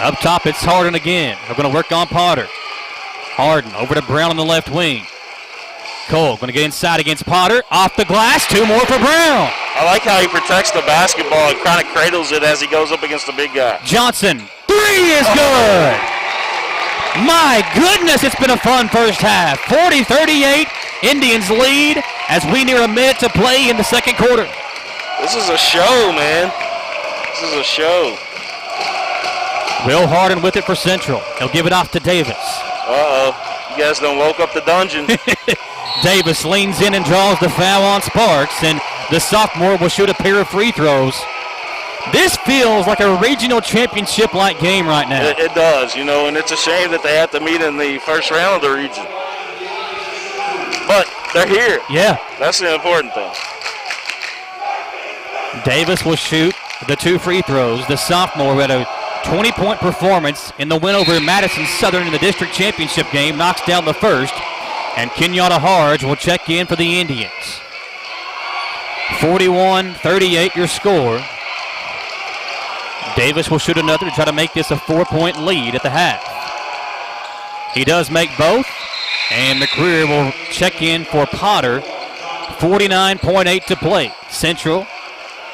Up top, it's Harden again. They're going to work on Potter. Harden over to Brown on the left wing. Cole going to get inside against Potter. Off the glass, 2 more for Brown. I like how he protects the basketball and kind of cradles it as he goes up against the big guy. Johnson, 3 is good. My goodness, it's been a fun first half. 40-38, Indians lead as we near a minute to play in the second quarter. This is a show, man. This is a show. Will Harden with it for Central. He'll give it off to Davis. Uh-oh. You guys done woke up the dungeon. Davis leans in and draws the foul on Sparks, and the sophomore will shoot a pair of free throws. This feels like a regional championship-like game right now. It does, you know, and it's a shame that they have to meet in the first round of the region. But they're here. Yeah. That's the important thing. Davis will shoot the 2 free throws. The sophomore had a 20-point performance in the win over Madison Southern in the district championship game, knocks down the first, and Kenyatta Harge will check in for the Indians. 41-38 your score. Davis will shoot another to try to make this a 4-point lead at the half. He does make both, and McCreary will check in for Potter. 49.8 to play. Central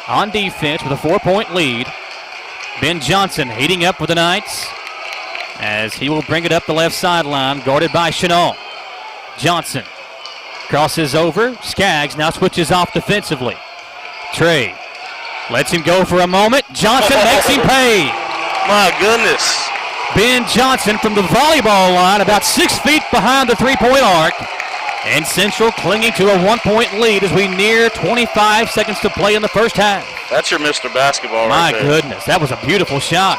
on defense with a 4-point lead. Ben Johnson heating up for the Knights as he will bring it up the left sideline, guarded by Chenal. Johnson crosses over. Skaggs now switches off defensively. Trey lets him go for a moment. Johnson makes him pay. My goodness. Ben Johnson from the volleyball line, about 6 feet behind the three-point arc. And Central clinging to a 1-point lead as we near 25 seconds to play in the first half. That's your Mr. Basketball right there. My goodness, that was a beautiful shot.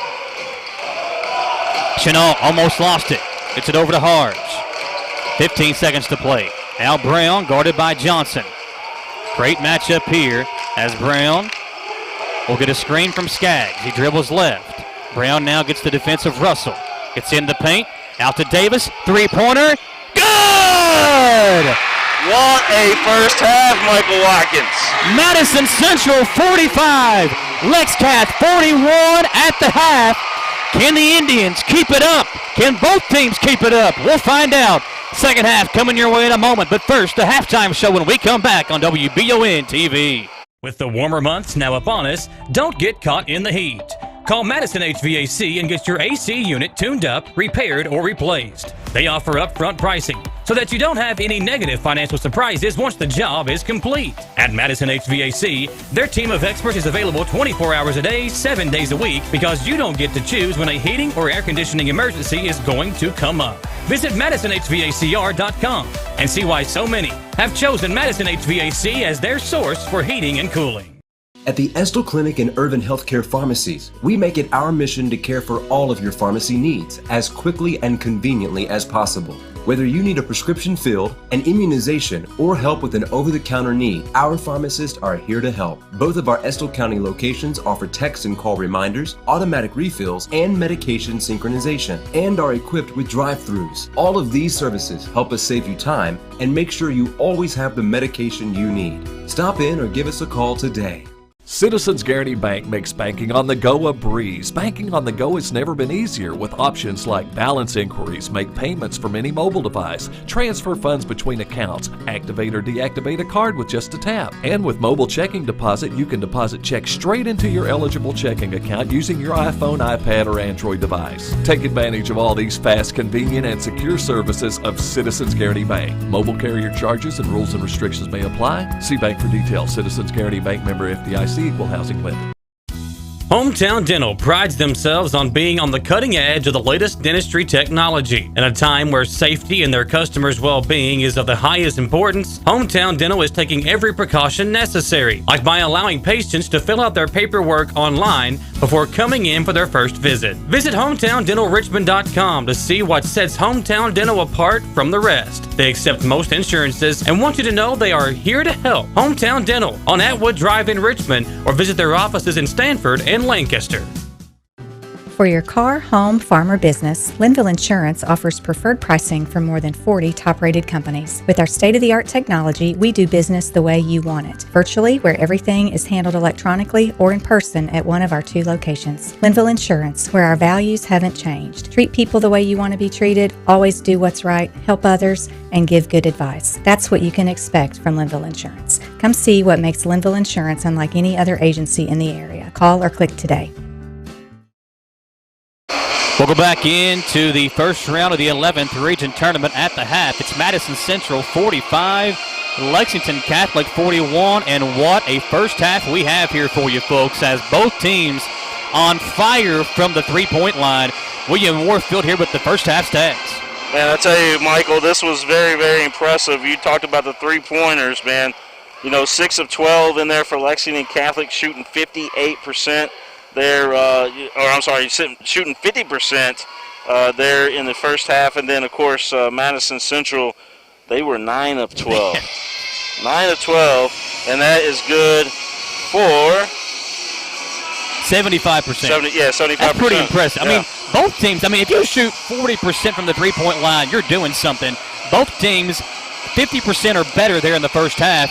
Chenal almost lost it. Gets it over to Harge. 15 seconds to play. Now Brown guarded by Johnson. Great matchup here as Brown will get a screen from Skaggs. He dribbles left. Brown now gets the defensive Russell. Gets in the paint. Out to Davis. Three-pointer. Good! What a first half, Michael Watkins. Madison Central 45. Lexcath 41 at the half. Can the Indians keep it up? Can both teams keep it up? We'll find out. Second half coming your way in a moment. But first, the halftime show when we come back on WBON TV. With the warmer months now upon us, don't get caught in the heat. Call Madison HVAC and get your AC unit tuned up, repaired, or replaced. They offer upfront pricing so that you don't have any negative financial surprises once the job is complete. At Madison HVAC, their team of experts is available 24 hours a day, 7 days a week, because you don't get to choose when a heating or air conditioning emergency is going to come up. Visit MadisonHVACR.com and see why so many have chosen Madison HVAC as their source for heating and cooling. At the Estill Clinic and Urban Healthcare Pharmacies, we make it our mission to care for all of your pharmacy needs as quickly and conveniently as possible. Whether you need a prescription filled, an immunization, or help with an over-the-counter need, our pharmacists are here to help. Both of our Estill County locations offer text and call reminders, automatic refills, and medication synchronization, and are equipped with drive-thrus. All of these services help us save you time and make sure you always have the medication you need. Stop in or give us a call today. Citizens Guaranty Bank makes banking on the go a breeze. Banking on the go has never been easier with options like balance inquiries, make payments from any mobile device, transfer funds between accounts, activate or deactivate a card with just a tap. And with mobile checking deposit, you can deposit checks straight into your eligible checking account using your iPhone, iPad, or Android device. Take advantage of all these fast, convenient, and secure services of Citizens Guaranty Bank. Mobile carrier charges and rules and restrictions may apply. See bank for details. Citizens Guaranty Bank, member FDIC. Equal housing lender. Hometown Dental prides themselves on being on the cutting edge of the latest dentistry technology. In a time where safety and their customers' well-being is of the highest importance, Hometown Dental is taking every precaution necessary, like by allowing patients to fill out their paperwork online before coming in for their first visit. Visit HometownDentalRichmond.com to see what sets Hometown Dental apart from the rest. They accept most insurances and want you to know they are here to help. Hometown Dental on Atwood Drive in Richmond, or visit their offices in Stanford and Lancaster. For your car, home, farm, or business, Linville Insurance offers preferred pricing from more than 40 top-rated companies. With our state-of-the-art technology, we do business the way you want it, virtually, where everything is handled electronically, or in person at one of our 2 locations. Linville Insurance, where our values haven't changed. Treat people the way you want to be treated, always do what's right, help others, and give good advice. That's what you can expect from Linville Insurance. Come see what makes Linville Insurance unlike any other agency in the area. Call or click today. We'll go back into the first round of the 11th region tournament at the half. It's Madison Central 45, Lexington Catholic 41. And what a first half we have here for you folks, as both teams on fire from the three-point line. William Warfield here with the first half stats. Man, I tell you, Michael, this was very, very impressive. You talked about the three-pointers, man. 6 of 12 in there for Lexington Catholic, shooting 58% there, shooting 50% there in the first half. And then, of course, Madison Central, they were 9 of 12. 9 of 12, and that is good for 75%. 75%. That's pretty impressive. Yeah. I mean, both teams, if you shoot 40% from the three-point line, you're doing something. Both teams, 50% or better there in the first half.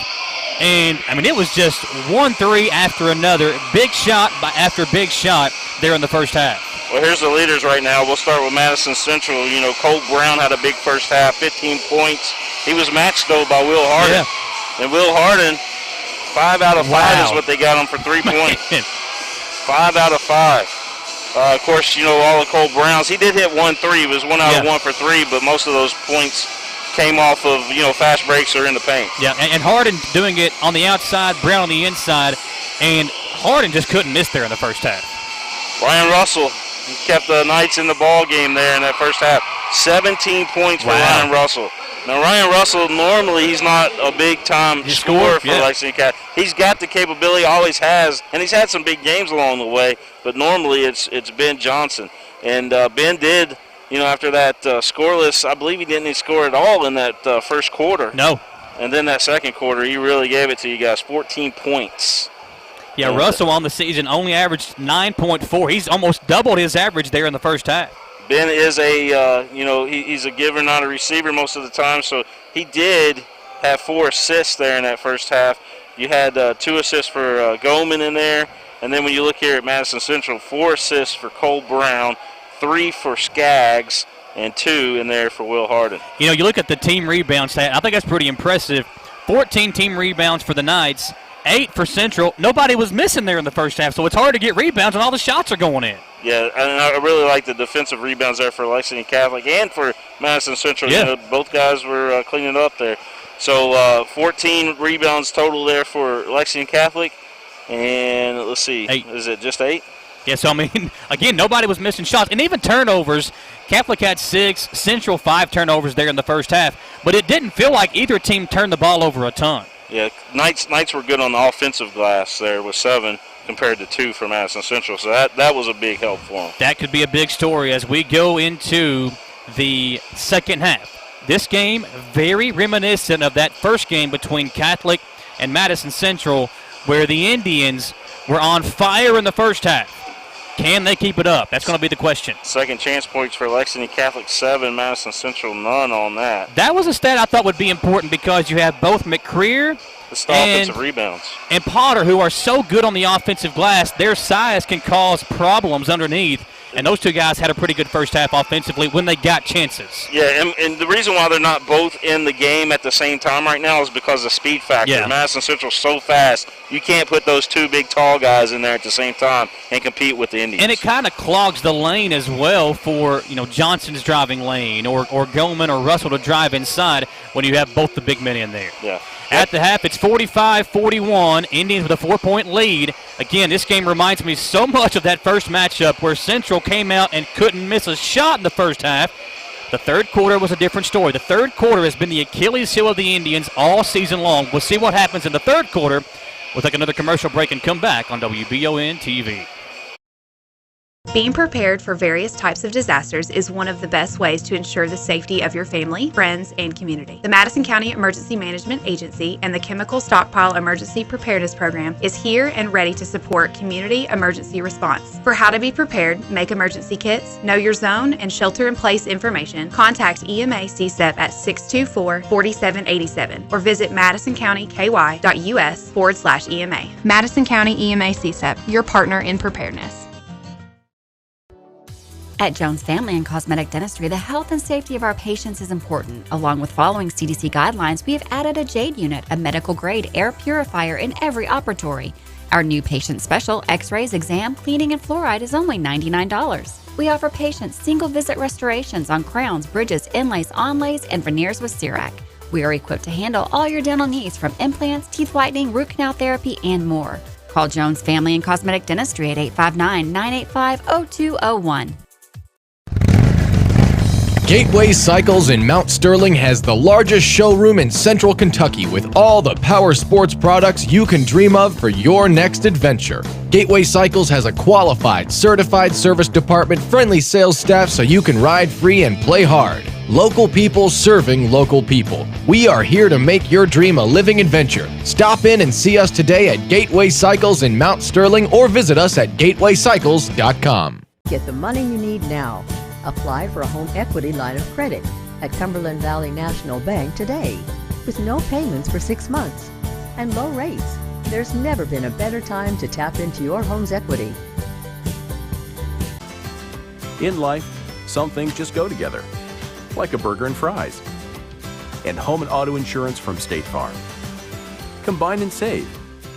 And, it was just 1-3 after another, big shot after big shot there in the first half. Well, here's the leaders right now. We'll start with Madison Central. Colt Brown had a big first half, 15 points. He was matched, though, by Will Harden. Yeah. And Will Harden, 5 out of 5 is what they got him for 3 points. 5 out of 5. Of course, all of Colt Brown's. He did hit 1-3. He was 1 out of 1 for 3, but most of those points came off of, fast breaks or in the paint. Yeah, and Harden doing it on the outside, Brown on the inside, and Harden just couldn't miss there in the first half. Ryan Russell kept the Knights in the ball game there in that first half. 17 points for Ryan Russell. Now, Ryan Russell, normally he's not a big-time scorer for Lexington Catholic. He's got the capability, always has, and he's had some big games along the way, but normally it's Ben Johnson. And Ben did, after that scoreless, I believe he didn't score at all in that first quarter. No. And then that second quarter, he really gave it to you guys, 14 points. Yeah, Russell on the season only averaged 9.4. He's almost doubled his average there in the first half. Ben is a, he's a giver, not a receiver most of the time, so he did have 4 assists there in that first half. You had 2 assists for Goldman in there, and then when you look here at Madison Central, 4 assists for Cole Brown, 3 for Skaggs, and 2 in there for Will Harden. You look at the team rebound stat, I think that's pretty impressive. 14 team rebounds for the Knights, 8 for Central. Nobody was missing there in the first half, so it's hard to get rebounds, and all the shots are going in. Yeah, and I really like the defensive rebounds there for Lexington Catholic and for Madison Central. Yeah. Both guys were cleaning up there. So 14 rebounds total there for Lexington Catholic. And let's see, 8. Is it just 8? Yeah, so again, nobody was missing shots. And even turnovers, Catholic had 6, Central 5 turnovers there in the first half. But it didn't feel like either team turned the ball over a ton. Yeah, Knights were good on the offensive glass there with 7 compared to 2 for Madison Central. So that was a big help for them. That could be a big story as we go into the second half. This game, very reminiscent of that first game between Catholic and Madison Central, where the Indians were on fire in the first half. Can they keep it up? That's going to be the question. Second chance points for Lexington Catholic, 7, Madison Central, none on that. That was a stat I thought would be important because you have both McCreer offensive rebounds and Potter, who are so good on the offensive glass. Their size can cause problems underneath. And those two guys had a pretty good first half offensively when they got chances. Yeah, and the reason why they're not both in the game at the same time right now is because of the speed factor. Yeah. Madison Central's so fast, you can't put those 2 big, tall guys in there at the same time and compete with the Indians. And it kind of clogs the lane as well for, Johnson's driving lane or Goldman or Russell to drive inside when you have both the big men in there. Yeah. At the half, it's 45-41. Indians with a 4-point lead. Again, this game reminds me so much of that first matchup where Central came out and couldn't miss a shot in the first half. The third quarter was a different story. The third quarter has been the Achilles heel of the Indians all season long. We'll see what happens in the third quarter. We'll take another commercial break and come back on WBON TV. Being prepared for various types of disasters is one of the best ways to ensure the safety of your family, friends, and community. The Madison County Emergency Management Agency and the Chemical Stockpile Emergency Preparedness Program is here and ready to support community emergency response. For how to be prepared, make emergency kits, know your zone, and shelter-in-place information, contact EMA CSEP at 624-4787 or visit madisoncountyky.us/EMA. Madison County EMA CSEP, your partner in preparedness. At Jones Family and Cosmetic Dentistry, the health and safety of our patients is important. Along with following CDC guidelines, we have added a JADE unit, a medical-grade air purifier in every operatory. Our new patient special, x-rays, exam, cleaning, and fluoride is only $99. We offer patients single-visit restorations on crowns, bridges, inlays, onlays, and veneers with CERAC. We are equipped to handle all your dental needs from implants, teeth whitening, root canal therapy, and more. Call Jones Family and Cosmetic Dentistry at 859-985-0201. Gateway Cycles in Mount Sterling has the largest showroom in central Kentucky with all the power sports products you can dream of for your next adventure. Gateway Cycles has a qualified, certified service department, friendly sales staff so you can ride free and play hard. Local people serving local people. We are here to make your dream a living adventure. Stop in and see us today at Gateway Cycles in Mount Sterling or visit us at gatewaycycles.com. Get the money you need now. Apply for a home equity line of credit at Cumberland Valley National Bank today with no payments for 6 months and low rates. There's never been a better time to tap into your home's equity. In life, some things just go together, like a burger and fries. And home and auto insurance from State Farm. Combine and save.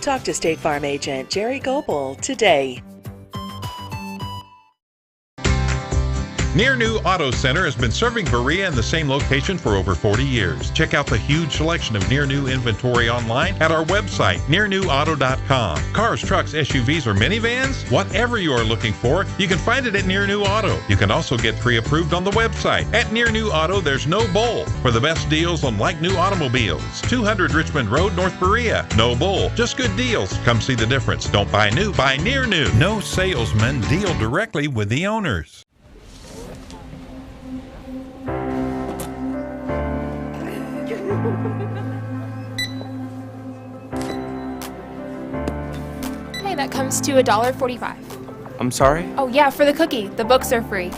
Talk to State Farm agent Jerry Goebel today. Near New Auto Center has been serving Berea in the same location for over 40 years. Check out the huge selection of near new inventory online at our website, nearnewauto.com. Cars, trucks, SUVs, or minivans? Whatever you are looking for, you can find it at Near New Auto. You can also get pre-approved on the website. At Near New Auto, there's no bull. For the best deals on like new automobiles. 200 Richmond Road, North Berea. No bull, just good deals. Come see the difference. Don't buy new, buy near new. No salesman, deal directly with the owners. Hey, that comes to $1.45. I'm sorry? Oh yeah, for the cookie. The books are free.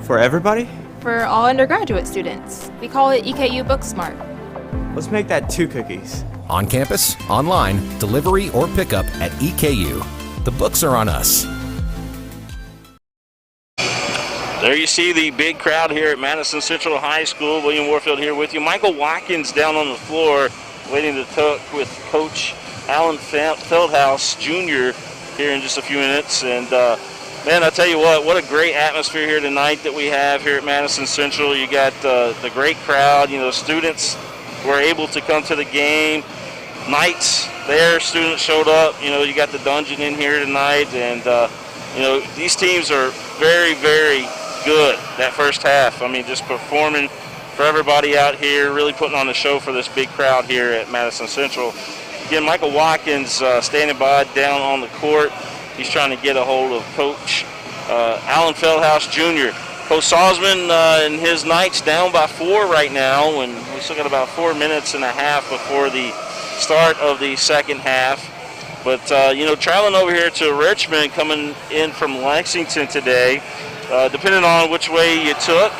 For everybody? For all undergraduate students. We call it EKU Booksmart. Let's make that 2 cookies. On campus, online, delivery, or pickup at EKU. The books are on us. There you see the big crowd here at Madison Central High School. William Warfield here with you. Michael Watkins down on the floor waiting to talk with Coach Alan Feldhaus Jr. here in just a few minutes. And man, I tell you what a great atmosphere here tonight that we have here at Madison Central. You got the great crowd. You know, students were able to come to the game. Nights there, students showed up. You know, you got the dungeon in here tonight. And, you know, these teams are very, very good that first half. I mean, just performing for everybody out here, really putting on a show for this big crowd here at Madison Central. Again, Michael Watkins standing by down on the court. He's trying to get a hold of Coach Alan Feldhaus Jr. Coach Salzman and his Knights down by 4 right now, and we still got about 4 minutes and a half before the start of the second half. But, you know, traveling over here to Richmond, coming in from Lexington today, depending on which way you took,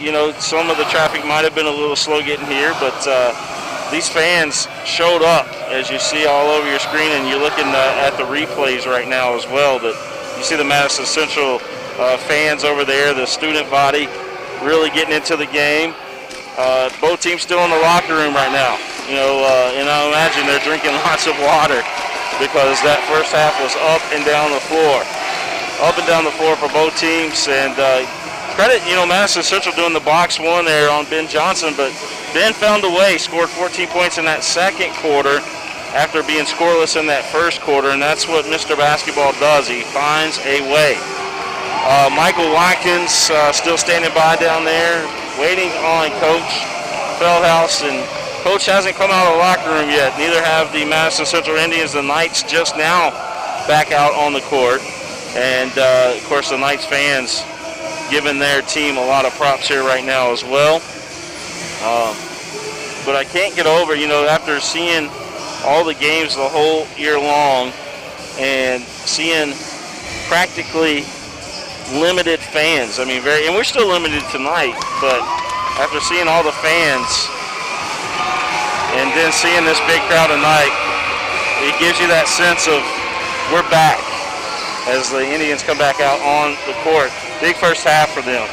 you know, some of the traffic might have been a little slow getting here, but these fans showed up, as you see all over your screen, and you're looking at the replays right now as well. But you see the Madison Central fans over there, the student body really getting into the game. Both teams still in the locker room right now, you know, and I imagine they're drinking lots of water because that first half was up and down the floor. Up and down the floor for both teams, and credit, you know, Madison Central doing the box one there on Ben Johnson, but Ben found a way, scored 14 points in that second quarter after being scoreless in that first quarter, and that's what Mr. Basketball does. He finds a way. Michael Watkins still standing by down there, waiting on Coach Feldhaus, and Coach hasn't come out of the locker room yet. Neither have the Madison Central Indians. The Knights just now back out on the court. And, of course, the Knights fans giving their team a lot of props here right now as well. But I can't get over, you know, after seeing all the games the whole year long and seeing practically limited fans. I mean, and we're still limited tonight, but after seeing all the fans and then seeing this big crowd tonight, it gives you that sense of we're back as the Indians come back out on the court. Big first half for them.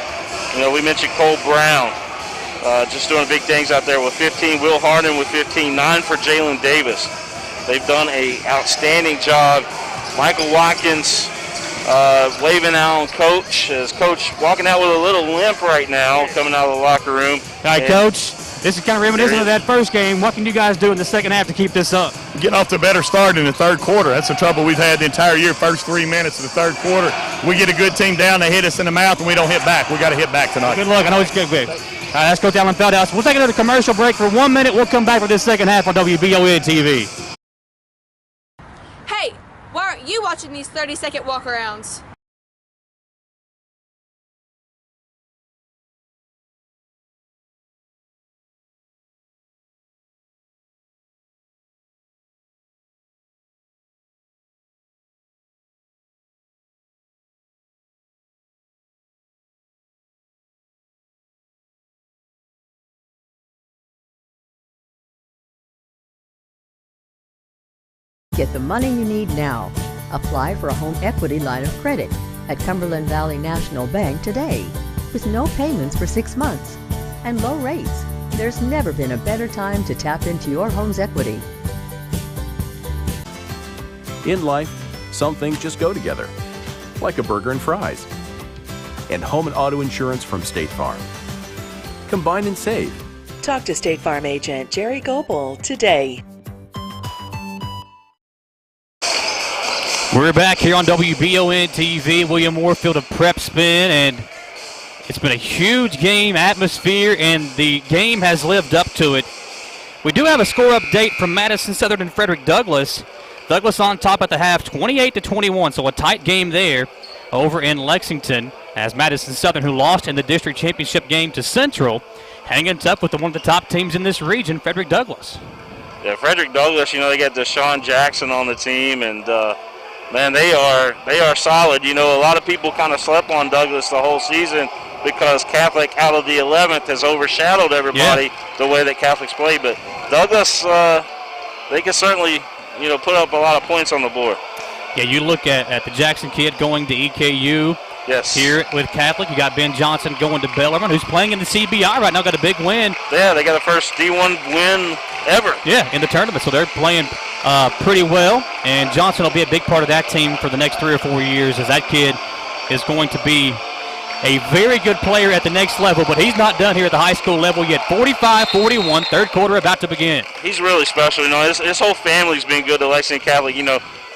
You know, we mentioned Cole Brown just doing big things out there with 15. Will Harden with 15. 9 for Jalen Davis. They've done an outstanding job. Michael Watkins waving out on Coach, as Coach walking out with a little limp right now, coming out of the locker room. All right, Coach, this is kind of reminiscent of that first game. What can you guys do in the second half to keep this up? Get off to a better start in the third quarter. That's the trouble we've had the entire year. First 3 minutes of the third quarter, we get a good team down, they hit us in the mouth, and we don't hit back. We got to hit back tonight. Good luck. I know it's good. All right, that's Coach Alan Feldhouse. We'll take another commercial break for 1 minute. We'll come back for this second half on WBON TV. Hey, why aren't you watching these 30-second walk-arounds? Get the money you need now. Apply for a home equity line of credit at Cumberland Valley National Bank today. With no payments for 6 months and low rates, there's never been a better time to tap into your home's equity. In life, some things just go together, like a burger and fries. And home and auto insurance from State Farm. Combine and save. Talk to State Farm agent Jerry Goebel today. We're back here on WBON TV. William Moore Field of Prep Spin, and it's been a huge game atmosphere, and the game has lived up to it. We do have a score update from Madison Southern and Frederick Douglass. Douglass on top at the half, 28-21, so a tight game there over in Lexington, as Madison Southern, who lost in the district championship game to Central, hanging tough with one of the top teams in this region, Frederick Douglass. Yeah, Frederick Douglass, they got Deshaun Jackson on the team, and man, they are solid. A lot of people kind of slept on Douglass the whole season because Catholic out of the 11th has overshadowed everybody the way that Catholics play. But Douglass, they can certainly, put up a lot of points on the board. Yeah, you look at the Jackson kid going to EKU. Yes. Here with Catholic, you got Ben Johnson going to Bellarmine, who's playing in the CBI right now, got a big win. Yeah, they got the first D1 win ever. Yeah, in the tournament, so they're playing pretty well, and Johnson will be a big part of that team for the next 3 or 4 years, as that kid is going to be a very good player at the next level, but he's not done here at the high school level yet. 45-41, third quarter about to begin. He's really special. His whole family's been good to Lexington Catholic.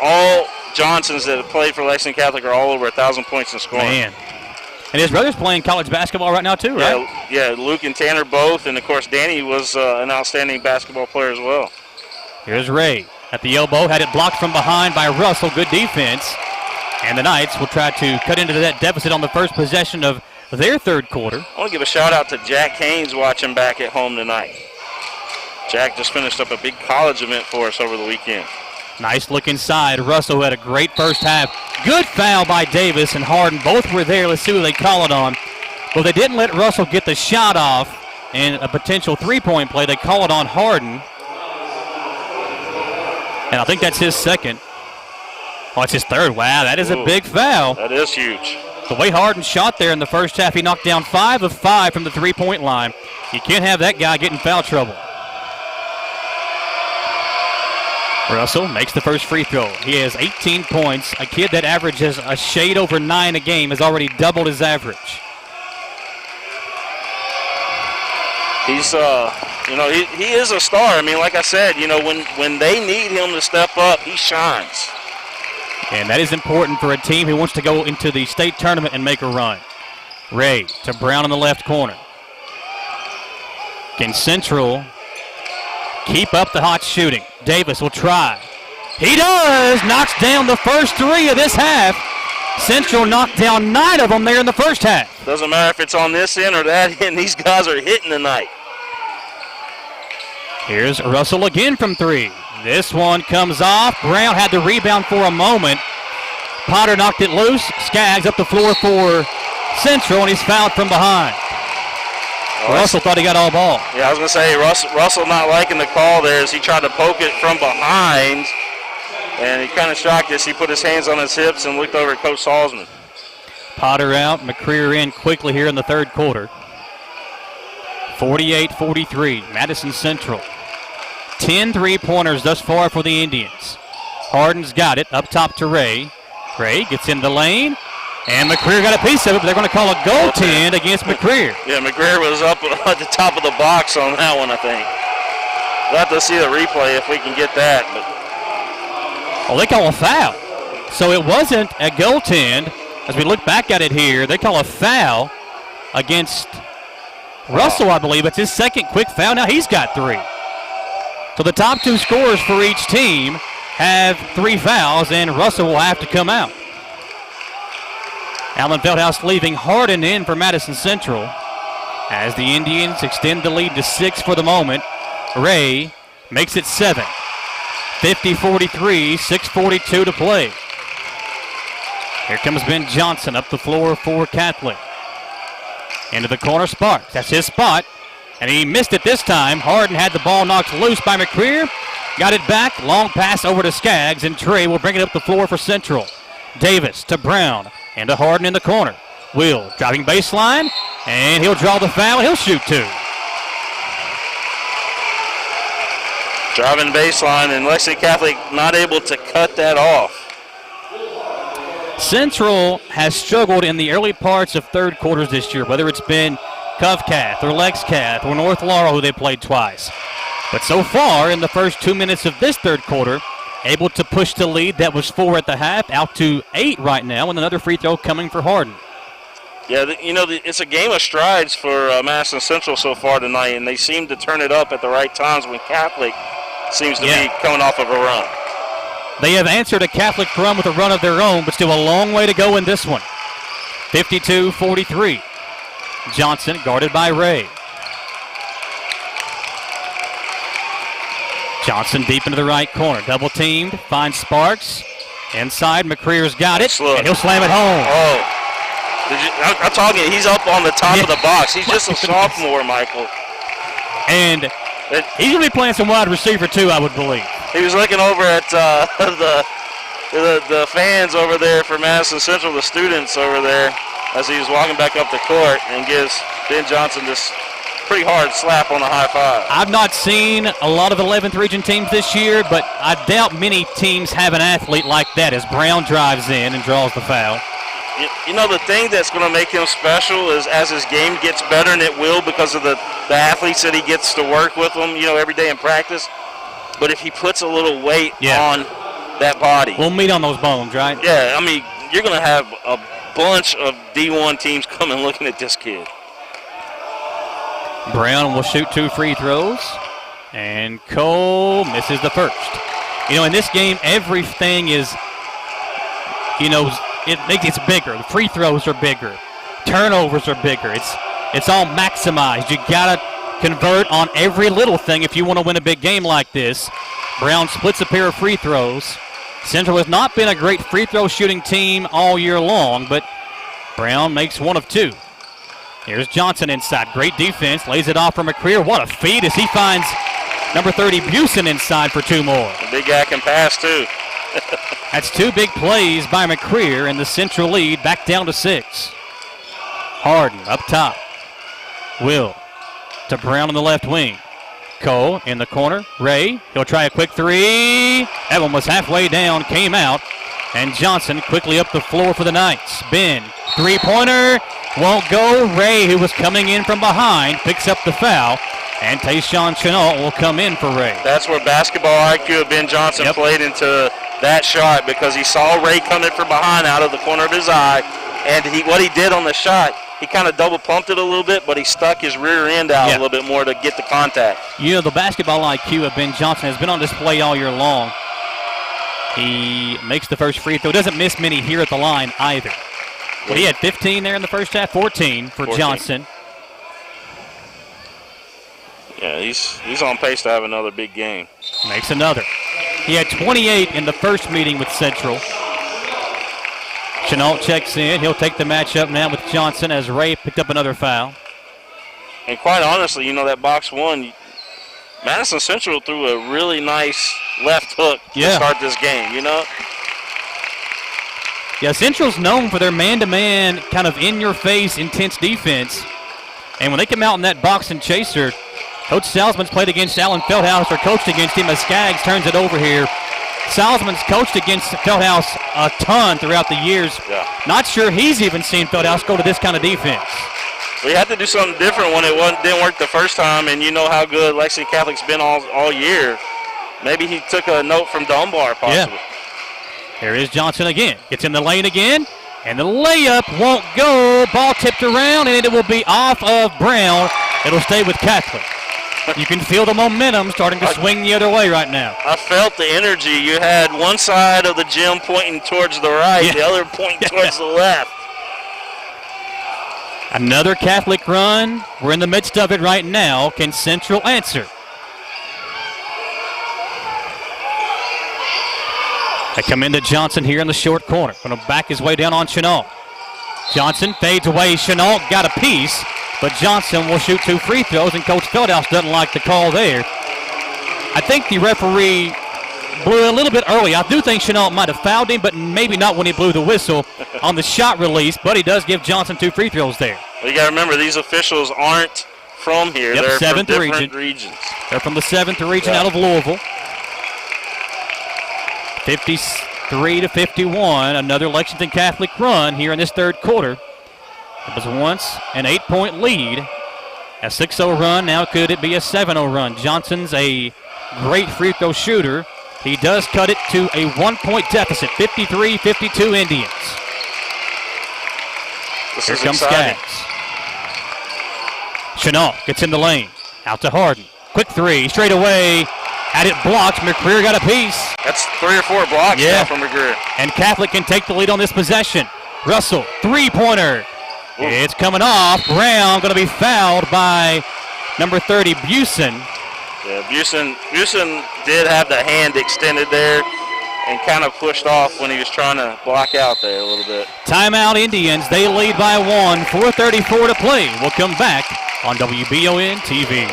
All Johnsons that have played for Lexington Catholic are all over 1,000 points in scoring. Man. And his brother's playing college basketball right now too, right? Yeah, Luke and Tanner both, and of course Danny was an outstanding basketball player as well. Here's Ray at the elbow, had it blocked from behind by Russell, good defense. And the Knights will try to cut into that deficit on the first possession of their third quarter. I want to give a shout out to Jack Haynes watching back at home tonight. Jack just finished up a big college event for us over the weekend. Nice look inside. Russell had a great first half. Good foul by Davis and Harden. Both were there. Let's see who they call it on. Well, they didn't let Russell get the shot off and a potential three-point play. They call it on Harden. And I think that's his second. Oh, it's his third. Wow, that is a big foul. That is huge. The way Harden shot there in the first half, he knocked down 5 of 5 from the three-point line. You can't have that guy get in foul trouble. Russell makes the first free throw. He has 18 points. A kid that averages a shade over 9 a game has already doubled his average. He's, he is a star. I mean, like I said, when they need him to step up, he shines. And that is important for a team who wants to go into the state tournament and make a run. Ray to Brown in the left corner. Can Central keep up the hot shooting? Davis will try. He does! Knocks down the first 3 of this half. Central knocked down 9 of them there in the first half. Doesn't matter if it's on this end or that end. These guys are hitting tonight. Here's Russell again from 3. This one comes off. Brown had the rebound for a moment. Potter knocked it loose. Skaggs up the floor for Central, and he's fouled from behind. Russell thought he got all ball. Yeah, I was going to say, Russell not liking the call there as he tried to poke it from behind. And he kind of shocked us. He put his hands on his hips and looked over at Coach Salzman. Potter out, McCreer in quickly here in the third quarter. 48-43, Madison Central. 10 3-pointers thus far for the Indians. Harden's got it, up top to Ray. Ray gets in the lane, and McCreer got a piece of it, but they're going to call a goaltend against McCreer. Yeah, McCreer was up at the top of the box on that one, I think. We'll have to see the replay if we can get that. But Well, they call a foul. So it wasn't a goaltend. As we look back at it here, they call a foul against Russell, I believe. It's his second quick foul. Now he's got 3. So the top 2 scorers for each team have 3 fouls, and Russell will have to come out. Allen Feldhouse leaving Hardin in for Madison Central as the Indians extend the lead to 6 for the moment. Ray makes it 7. 50-43, 6:42 to play. Here comes Ben Johnson up the floor for Catholic. Into the corner, Sparks. That's his spot, and he missed it this time. Hardin had the ball knocked loose by McCreer. Got it back, long pass over to Skaggs, and Trey will bring it up the floor for Central. Davis to Brown, and to Hardin in the corner. Will driving baseline, and he'll draw the foul. He'll shoot 2. driving baseline, and Lexington Catholic not able to cut that off. Central has struggled in the early parts of third quarters this year, whether it's been Covcath or Lexcath or North Laurel, who they played twice. But so far, in the first 2 minutes of this third quarter, able to push the lead that was 4 at the half out to 8 right now, and another free throw coming for Hardin. Yeah, it's a game of strides for Madison Central so far tonight, and they seem to turn it up at the right times when Catholic seems to be coming off of a run. They have answered a Catholic run with a run of their own, but still a long way to go in this one. 52-43. Johnson guarded by Ray. Johnson deep into the right corner. Double teamed. Finds Sparks. Inside. McCreer's got it. And he'll slam it home. Oh. I'm talking, he's up on the top of the box. He's just a sophomore, Michael. And he's going to be playing some wide receiver, too, I would believe. He was looking over at the fans over there for Madison Central, the students over there, as he was walking back up the court, and gives Ben Johnson this pretty hard slap on the high five. I've not seen a lot of 11th region teams this year, but I doubt many teams have an athlete like that as Brown drives in and draws the foul. You know, the thing that's going to make him special is as his game gets better, and it will because of the athletes that he gets to work with them, every day in practice. But if he puts a little weight on that body. We'll meet on those bones, right? Yeah, I mean, you're going to have a bunch of D1 teams coming looking at this kid. Brown will shoot 2 free throws, and Cole misses the first. In this game, everything is, it's bigger. The free throws are bigger. Turnovers are bigger. It's all maximized. You got to convert on every little thing if you want to win a big game like this. Brown splits a pair of free throws. Central has not been a great free throw shooting team all year long, but Brown makes 1 of 2. Here's Johnson inside. Great defense. Lays it off for McCreer. What a feed as he finds number 30 Busen inside for 2 more. The big guy can pass, too. That's 2 big plays by McCreer, and the Central lead back down to 6. Hardin up top. Will to Brown on the left wing. Cole in the corner. Ray, he'll try a quick 3. That one was halfway down, came out. And Johnson quickly up the floor for the Knights. Ben, 3-pointer, won't go. Ray, who was coming in from behind, picks up the foul. And Tayshawn Chenault will come in for Ray. That's where basketball IQ of Ben Johnson played into that shot, because he saw Ray coming from behind out of the corner of his eye. And what he did on the shot, he kind of double pumped it a little bit, but he stuck his rear end out a little bit more to get the contact. The basketball IQ of Ben Johnson has been on display all year long. He makes the first free throw. Doesn't miss many here at the line either. But he had 15 there in the first half, 14 for Johnson. Yeah, he's on pace to have another big game. Makes another. He had 28 in the first meeting with Central. Chenault checks in. He'll take the matchup now with Johnson as Ray picked up another foul. And quite honestly, that box one, Madison Central threw a really nice left hook to start this game, Yeah, Central's known for their man-to-man, kind of in-your-face, intense defense. And when they come out in that box and chaser, Coach Salzman's played against Allen Feldhouse, or coached against him as Skaggs turns it over here. Salzman's coached against Feldhouse a ton throughout the years. Yeah. Not sure he's even seen Fieldhouse go to this kind of defense. We had to do something different when didn't work the first time, and you know how good Lexington Catholic's been all year. Maybe he took a note from Dunbar, possibly. Yeah. Here is Johnson again. Gets in the lane again, and the layup won't go. Ball tipped around, and it will be off of Brown. It'll stay with Catholic. You can feel the momentum starting to swing the other way right now. I felt the energy. You had one side of the gym pointing towards the right, the other pointing towards the left. Another Catholic run. We're in the midst of it right now. Can Central answer? They come into Johnson here in the short corner. Going to back his way down on Chenault. Johnson fades away. Chenault got a piece, but Johnson will shoot 2 free throws, and Coach Feldhouse doesn't like the call there. I think the referee blew a little bit early. I do think Chenault might have fouled him, but maybe not when he blew the whistle on the shot release, but he does give Johnson 2 free throws there. Well, you got to remember, these officials aren't from here. Yep, They're from 7th different regions. They're from the 7th region out of Louisville. 53-51, another Lexington Catholic run here in this third quarter. It was once an 8-point lead. A 6-0 run, now could it be a 7-0 run? Johnson's a great free throw shooter. He does cut it to a 1-point deficit, 53-52 Indians. Here comes Skaggs. Chenault gets in the lane, out to Harden. Quick 3, straight away. Had it blocked. McCreer got a piece. That's 3 or 4 blocks now from McCreer. And Catholic can take the lead on this possession. Russell, 3-pointer. It's coming off. Brown going to be fouled by number 30, Busen. Yeah, Busen did have the hand extended there and kind of pushed off when he was trying to block out there a little bit. Timeout Indians. They lead by 1. 4:34 to play. We'll come back on WBON TV.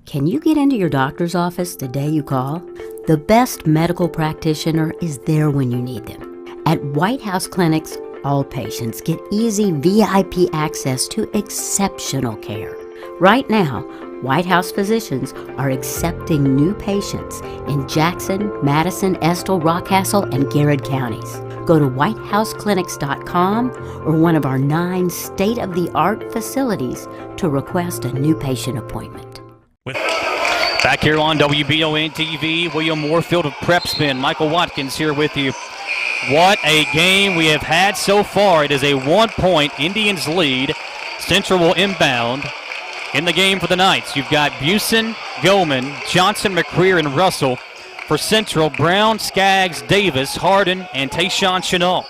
Can you get into your doctor's office the day you call? The best medical practitioner is there when you need them. At White House Clinics, all patients get easy VIP access to exceptional care. Right now, White House physicians are accepting new patients in Jackson, Madison, Estill, Rockcastle, and Garrett counties. Go to whitehouseclinics.com or one of our 9 state-of-the-art facilities to request a new patient appointment. Back here on WBON TV, William Warfield of Prep Spin. Michael Watkins here with you. What a game we have had so far. It is a 1-point Indians lead. Central will inbound in the game for the Knights. You've got Busen, Goldman, Johnson, McCreer, and Russell. For Central, Brown, Skaggs, Davis, Harden, and Tayshawn Chenault.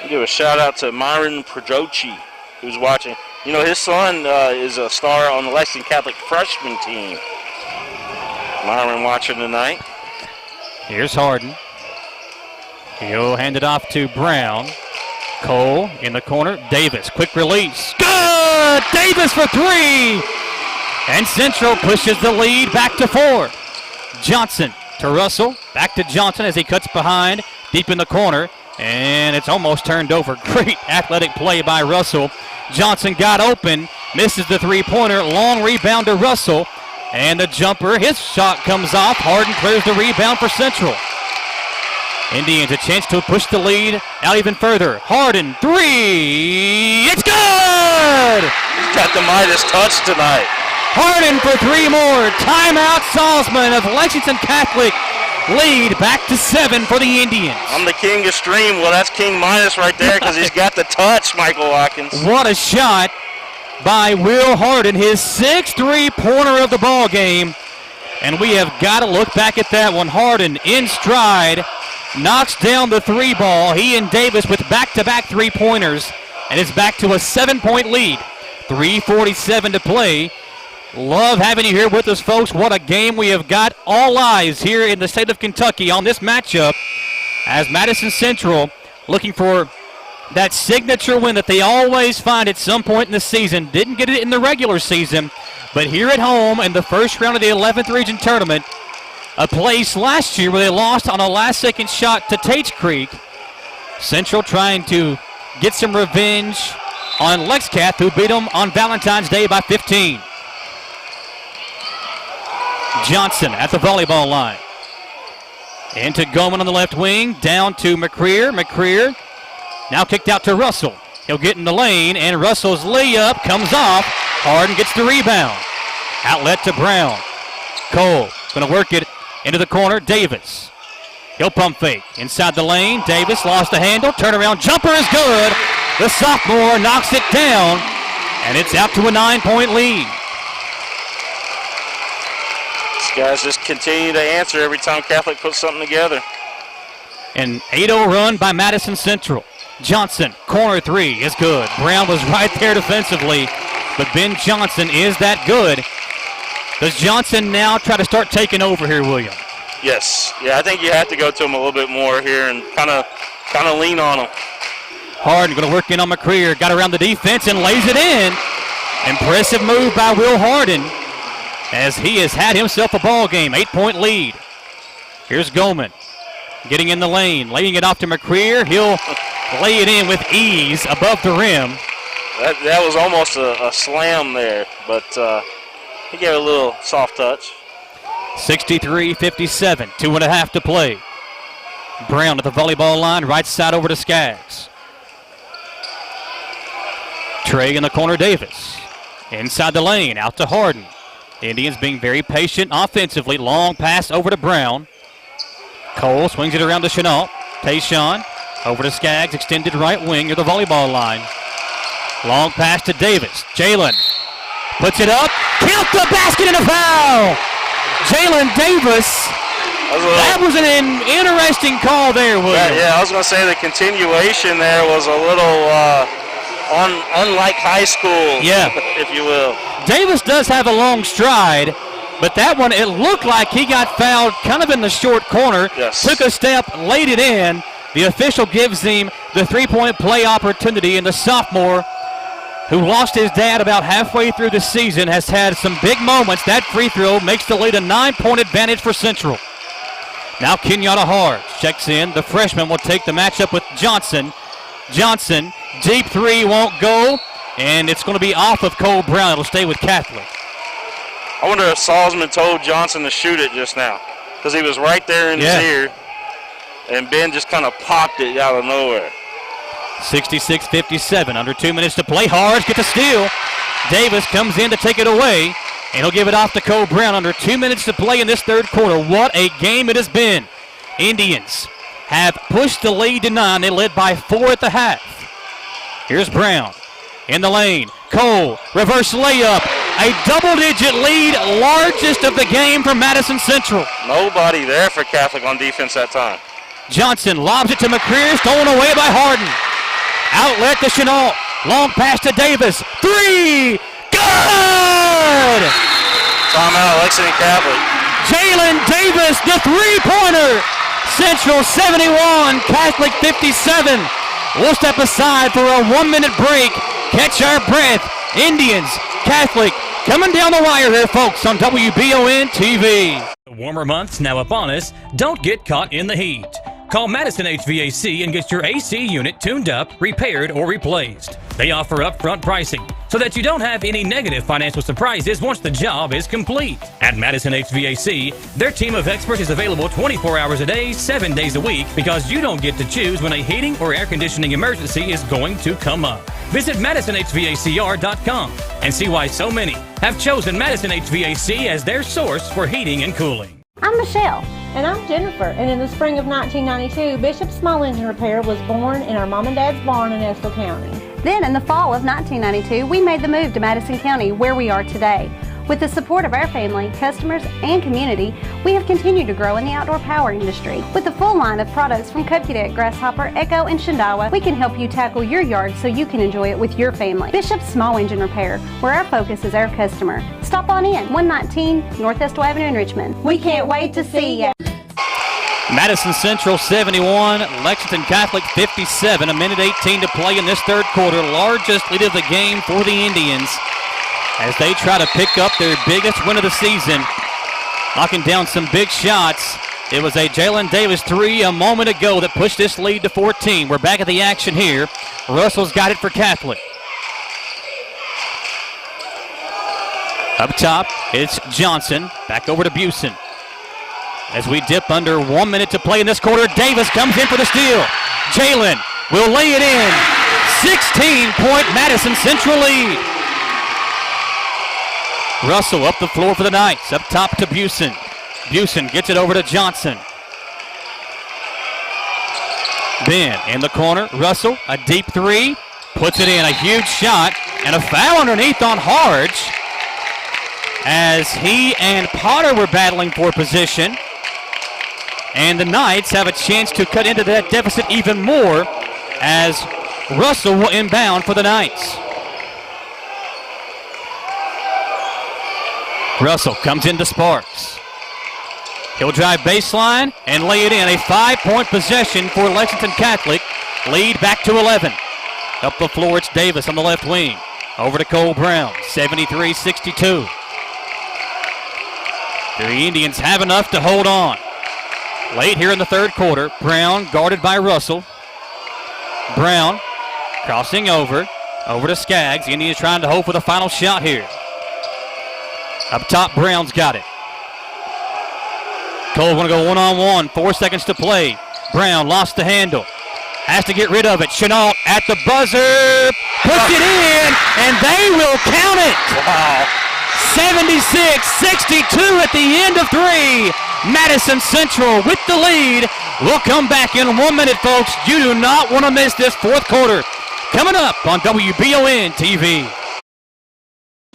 I'll give a shout out to Myron Projochi, who's watching. You know, his son is a star on the Lexington Catholic freshman team. Myron watching tonight. Here's Harden. He'll hand it off to Brown. Cole in the corner. Davis, quick release. Good! Davis for 3! And Central pushes the lead back to 4. Johnson to Russell. Back to Johnson as he cuts behind. Deep in the corner. And it's almost turned over. Great athletic play by Russell. Johnson got open. Misses the 3-pointer. Long rebound to Russell. And the jumper. His shot comes off. Harden clears the rebound for Central. Indians a chance to push the lead out even further. Harden, 3. It's good! He's got the Midas touch tonight. Harden for 3 more. Timeout Salzman of Lexington Catholic. Lead back to 7 for the Indians. I'm the king of stream. Well, that's King Midas right there because he's got the touch, Michael Watkins. What a shot by Will Harden, his 6th 3-pointer of the ball game. And we have got to look back at that one. Harden in stride, knocks down the 3 ball. He and Davis with back-to-back 3-pointers. And it's back to a 7-point lead. 3:47 to play. Love having you here with us, folks. What a game we have got. All eyes here in the state of Kentucky on this matchup as Madison Central looking for that signature win that they always find at some point in the season. Didn't get it in the regular season, but here at home in the first round of the 11th region tournament, a place last year where they lost on a last-second shot to Tates Creek. Central trying to get some revenge on Lexcath, who beat them on Valentine's Day by 15. Johnson at the volleyball line. Into Goman on the left wing, down to McCreer. McCreer now kicked out to Russell. He'll get in the lane, and Russell's layup comes off. Harden gets the rebound. Outlet to Brown. Cole going to work it into the corner. Davis. He'll pump fake. Inside the lane, Davis lost the handle. Turnaround jumper is good. The sophomore knocks it down, and it's out to a 9-point lead. These guys just continue to answer every time Catholic puts something together. An 8-0 run by Madison Central. Johnson, corner three is good. Brown was right there defensively, but Ben Johnson is that good. Does Johnson now try to start taking over here, William? Yes. Yeah, I think you have to go to him a little bit more here and kind of lean on him. Harden going to work in on McCreer. Got around the defense and lays it in. Impressive move by Will Harden as he has had himself a ball game. 8-point lead. Here's Goman getting in the lane, laying it off to McCreer. He'll lay it in with ease above the rim. That was almost a slam there, but he gave it a little soft touch. 63-57, 2.5 to play. Brown at the volleyball line, right side over to Skaggs. Trey in the corner, Davis. Inside the lane, out to Harden. Indians being very patient offensively. Long pass over to Brown. Cole swings it around to Chenault. Tayshawn over to Skaggs, extended right wing near the volleyball line. Long pass to Davis. Jalen puts it up. Count the basket and a foul! Jalen Davis. That was an interesting call there, William. Yeah, I was going to say the continuation there was a little unlike high school, if you will. Davis does have a long stride, but that one, it looked like he got fouled kind of in the short corner. Yes. Took a step, laid it in. The official gives him the three-point play opportunity, and the sophomore, who lost his dad about halfway through the season, has had some big moments. That free throw makes the lead a 9-point advantage for Central. Now Kenyatta Hard checks in. The freshman will take the matchup with Johnson. Johnson, deep three won't go, and it's going to be off of Cole Brown. It'll stay with Catholic. I wonder if Salzman told Johnson to shoot it just now, because he was right there in his ear, and Ben just kind of popped it out of nowhere. 66-57, under 2 minutes to play. Hards gets a steal. Davis comes in to take it away, and he'll give it off to Cole Brown. Under 2 minutes to play in this third quarter. What a game it has been. Indians have pushed the lead to 9. They led by 4 at the half. Here's Brown in the lane. Cole, reverse layup. A double-digit lead, largest of the game for Madison Central. Nobody there for Catholic on defense that time. Johnson lobs it to McCreer, stolen away by Harden. Outlet to Chenault. Long pass to Davis. Three. Good! Timeout, Lexington Catholic. Jalen Davis, the three-pointer. Central 71, Catholic 57. We'll step aside for a 1-minute break. Catch our breath. Indians, Catholic, coming down the wire here, folks, on WBON TV. The warmer months now upon us. Don't get caught in the heat. Call Madison HVAC and get your AC unit tuned up, repaired, or replaced. They offer upfront pricing so that you don't have any negative financial surprises once the job is complete. At Madison HVAC, their team of experts is available 24 hours a day, 7 days a week, because you don't get to choose when a heating or air conditioning emergency is going to come up. Visit MadisonHVACR.com and see why so many have chosen Madison HVAC as their source for heating and cooling. I'm Michelle. And I'm Jennifer. And in the spring of 1992, Bishop Small Engine Repair was born in our mom and dad's barn in Estill County. Then in the fall of 1992, we made the move to Madison County, where we are today. With the support of our family, customers, and community, we have continued to grow in the outdoor power industry. With a full line of products from Cupcadet, Grasshopper, Echo, and Shindawa, we can help you tackle your yard so you can enjoy it with your family. Bishop Small Engine Repair, where our focus is our customer. Stop on in, 119 North Estill Avenue in Richmond. We can't wait to see you. Madison Central 71, Lexington Catholic 57. 1:18 to play in this third quarter. Largest lead of the game for the Indians as they try to pick up their biggest win of the season. Knocking down some big shots. It was a Jalen Davis three a moment ago that pushed this lead to 14. We're back at the action here. Russell's got it for Catholic. Up top, it's Johnson. Back over to Busen. as we dip under 1 minute to play in this quarter. Davis comes in for the steal. Jalen will lay it in. 16-point Madison Central lead. Russell up the floor for the Knights. Up top to Busen. Busen gets it over to Johnson. Then in the corner, Russell, a deep three. Puts it in, a huge shot. And a foul underneath on Harge, as he and Potter were battling for position. And the Knights have a chance to cut into that deficit even more, as Russell will inbound for the Knights. Russell comes into Sparks. He'll drive baseline and lay it in. A 5-point possession for Lexington Catholic. Lead back to 11. Up the floor, it's Davis on the left wing. Over to Cole Brown, 73-62. The Indians have enough to hold on. Late here in the third quarter, Brown guarded by Russell. Brown crossing over to Skaggs. The Indians trying to hold for the final shot here. Up top, Brown's got it. Cole going to go one-on-one, 4 seconds to play. Brown lost the handle. Has to get rid of it. Chenault at the buzzer. Puts it in, and they will count it. Wow. 76-62 at the end of 3. Madison Central with the lead. We'll come back in 1 minute, folks. You do not want to miss this fourth quarter. Coming up on WBON TV.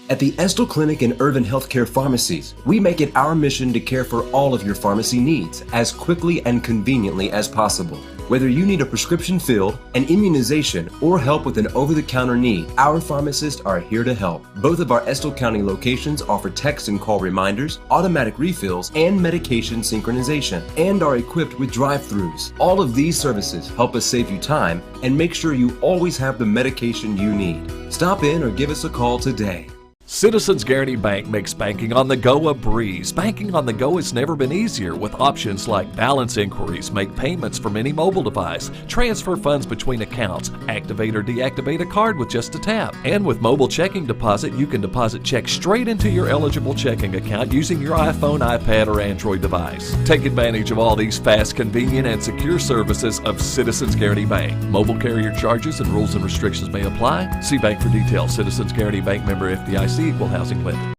At the Estill Clinic and Irvin Healthcare Pharmacies, we make it our mission to care for all of your pharmacy needs as quickly and conveniently as possible. Whether you need a prescription filled, an immunization, or help with an over-the-counter need, our pharmacists are here to help. Both of our Estill County locations offer text and call reminders, automatic refills, and medication synchronization, and are equipped with drive-thrus. All of these services help us save you time and make sure you always have the medication you need. Stop in or give us a call today. Citizens Guaranty Bank makes banking on the go a breeze. Banking on the go has never been easier with options like balance inquiries, make payments from any mobile device, transfer funds between accounts, activate or deactivate a card with just a tap. And with mobile checking deposit, you can deposit checks straight into your eligible checking account using your iPhone, iPad, or Android device. Take advantage of all these fast, convenient, and secure services of Citizens Guaranty Bank. Mobile carrier charges and rules and restrictions may apply. See bank for details. Citizens Guaranty Bank, member FDIC. Equal housing lender.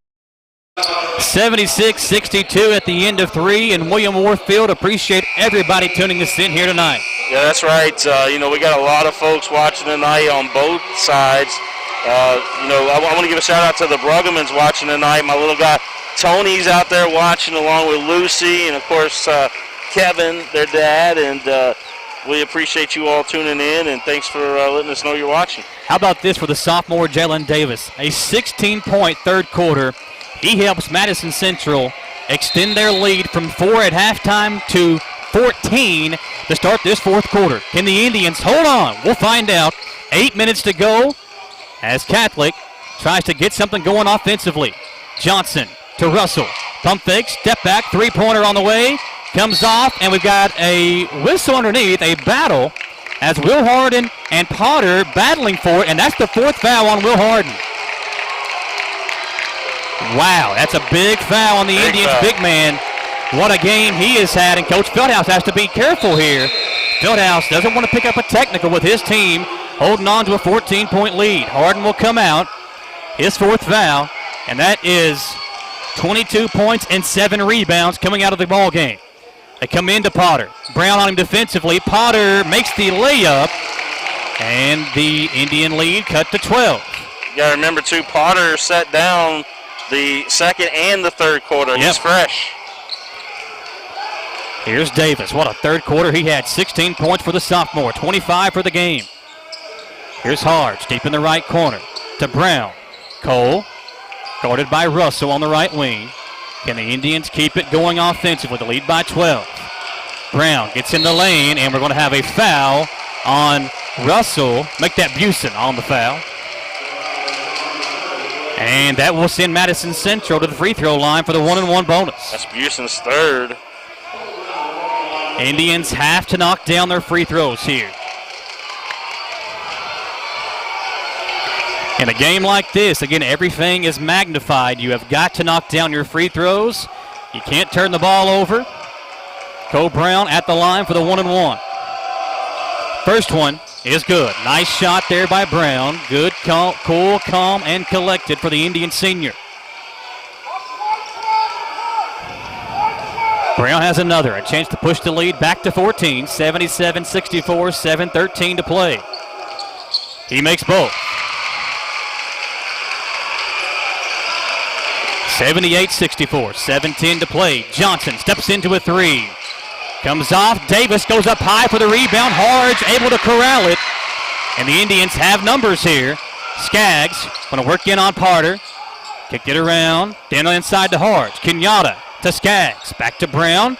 76-62 at the end of 3, and William Warfield, appreciate everybody tuning us in here tonight. Yeah, that's right. We got a lot of folks watching tonight on both sides. I want to give a shout out to the Brueggemans watching tonight. My little guy Tony's out there watching along with Lucy, and of course Kevin, their dad, and we appreciate you all tuning in, and thanks for letting us know you're watching. How about this for the sophomore Jalen Davis? A 16-point third quarter. He helps Madison Central extend their lead from 4 at halftime to 14 to start this fourth quarter. Can the Indians hold on? We'll find out. 8 minutes to go as Catholic tries to get something going offensively. Johnson to Russell. Pump fake, step back, three-pointer on the way. Comes off, and we've got a whistle underneath, a battle, as Will Harden and Potter battling for it, and that's the fourth foul on Will Harden. Wow, that's a big foul on the Indians' big man. What a game he has had, and Coach Feldhouse has to be careful here. Feldhouse doesn't want to pick up a technical with his team holding on to a 14-point lead. Harden will come out, his fourth foul, and that is 22 points and 7 rebounds coming out of the ball game. They come into Potter. Brown on him defensively. Potter makes the layup, and the Indian lead cut to 12. You got to remember, too, Potter set down the second and the third quarter. Yep. He's fresh. Here's Davis. What a third quarter he had. 16 points for the sophomore, 25 for the game. Here's Harge, deep in the right corner to Brown. Cole, guarded by Russell on the right wing. Can the Indians keep it going offensively? The lead by 12. Brown gets in the lane, and we're going to have a foul on Russell. Make that Busen on the foul. And that will send Madison Central to the free throw line for the 1-and-1 bonus. That's Busen's third. Indians have to knock down their free throws here. In a game like this, again, everything is magnified. You have got to knock down your free throws. You can't turn the ball over. Cole Brown at the line for the 1-and-1. First one is good. Nice shot there by Brown. Good, cool, calm, and collected for the Indian senior. Brown has another. A chance to push the lead back to 14. 77-64, 7:13 to play. He makes both. 78-64, 7:10 to play. Johnson steps into a three. Comes off. Davis goes up high for the rebound. Harge able to corral it. And the Indians have numbers here. Skaggs going to work in on Parter. Kicked it around. Down inside to Harge. Kenyatta to Skaggs. Back to Brown.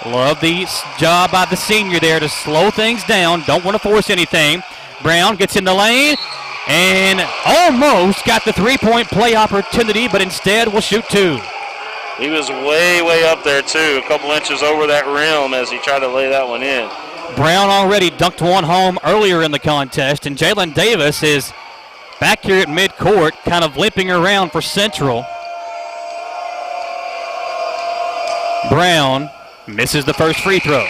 Love the job by the senior there to slow things down. Don't want to force anything. Brown gets in the lane and almost got the three-point play opportunity, but instead will shoot two. He was way, way up there, too, a couple inches over that rim as he tried to lay that one in. Brown already dunked one home earlier in the contest, and Jalen Davis is back here at midcourt, kind of limping around for Central. Brown misses the first free throw.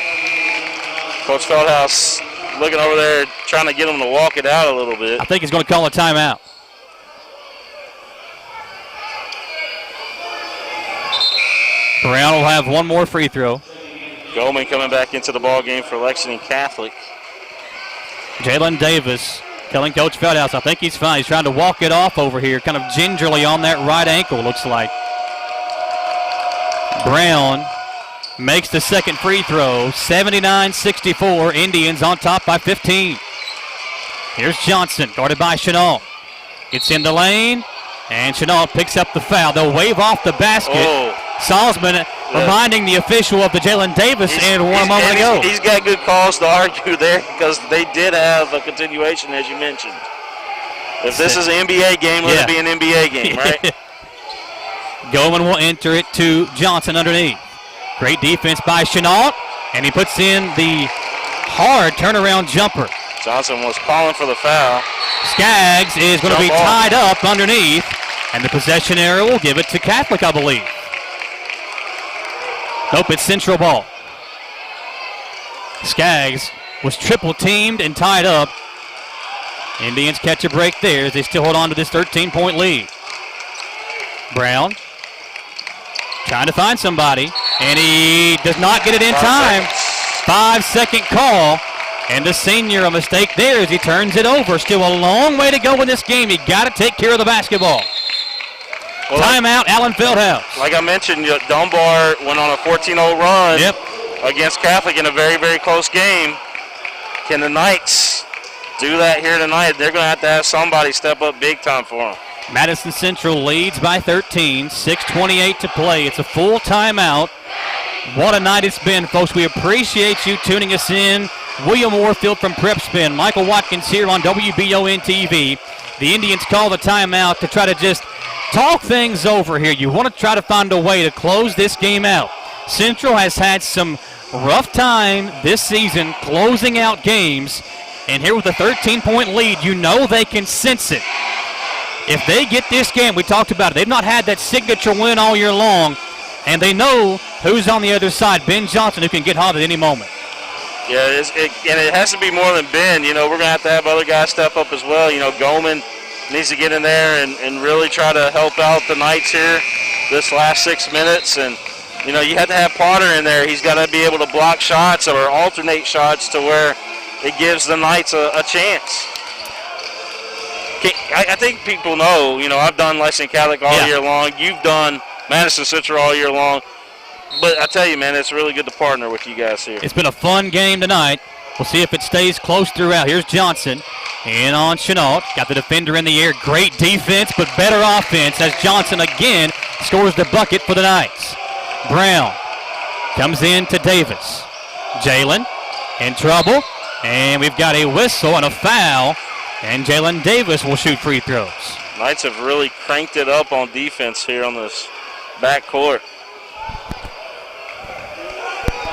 Coach Feldhouse looking over there, trying to get him to walk it out a little bit. I think he's going to call a timeout. Brown will have one more free throw. Goldman coming back into the ball game for Lexington Catholic. Jalen Davis telling Coach Feldhouse, I think he's fine. He's trying to walk it off over here, kind of gingerly on that right ankle, looks like. Brown makes the second free throw. 79-64, Indians on top by 15. Here's Johnson, guarded by Chenault. Gets in the lane, and Chenault picks up the foul. They'll wave off the basket. Oh. Salzman reminding the official of the Jalen Davis and one moment ago. He's got good cause to argue there because they did have a continuation, as you mentioned. If this is an NBA game, let it be an NBA game, right? Goldman will enter it to Johnson underneath. Great defense by Chenault, and he puts in the hard turnaround jumper. Johnson was calling for the foul. Skaggs is going to be tied up underneath, and the possession error will give it to Catholic, I believe. Nope, it's Central ball. Skaggs was triple teamed and tied up. Indians catch a break there as they still hold on to this 13-point lead. Brown trying to find somebody, and he does not get it in time. 5-second call, and the senior, a mistake there as he turns it over. Still a long way to go in this game. You got to take care of the basketball. Well, timeout, Allen Feldhouse. Like I mentioned, Dunbar went on a 14-0 run against Catholic in a very, very close game. Can the Knights do that here tonight? They're going to have somebody step up big time for them. Madison Central leads by 13, 6:28 to play. It's a full timeout. What a night it's been, folks. We appreciate you tuning us in. William Warfield from Prep Spin. Michael Watkins here on WBON TV. The Indians call the timeout to try to just talk things over here. You want to try to find a way to close this game out. Central has had some rough time this season closing out games, and here with a 13-point lead, you know they can sense it. If they get this game, we talked about it, they've not had that signature win all year long, and they know who's on the other side, Ben Johnson, who can get hot at any moment. Yeah, and it has to be more than Ben. You know, we're going to have other guys step up as well. You know, Goldman needs to get in there and really try to help out the Knights here this last 6 minutes. And, you know, you have to have Potter in there. He's got to be able to block shots or alternate shots to where it gives the Knights a chance. I think people know, you know, I've done Lexington Catholic all year long. You've done Madison Central all year long. But I tell you, man, it's really good to partner with you guys here. It's been a fun game tonight. We'll see if it stays close throughout. Here's Johnson in on Chenault. Got the defender in the air. Great defense, but better offense as Johnson again scores the bucket for the Knights. Brown comes in to Davis. Jalen in trouble, and we've got a whistle and a foul, and Jalen Davis will shoot free throws. Knights have really cranked it up on defense here on this backcourt.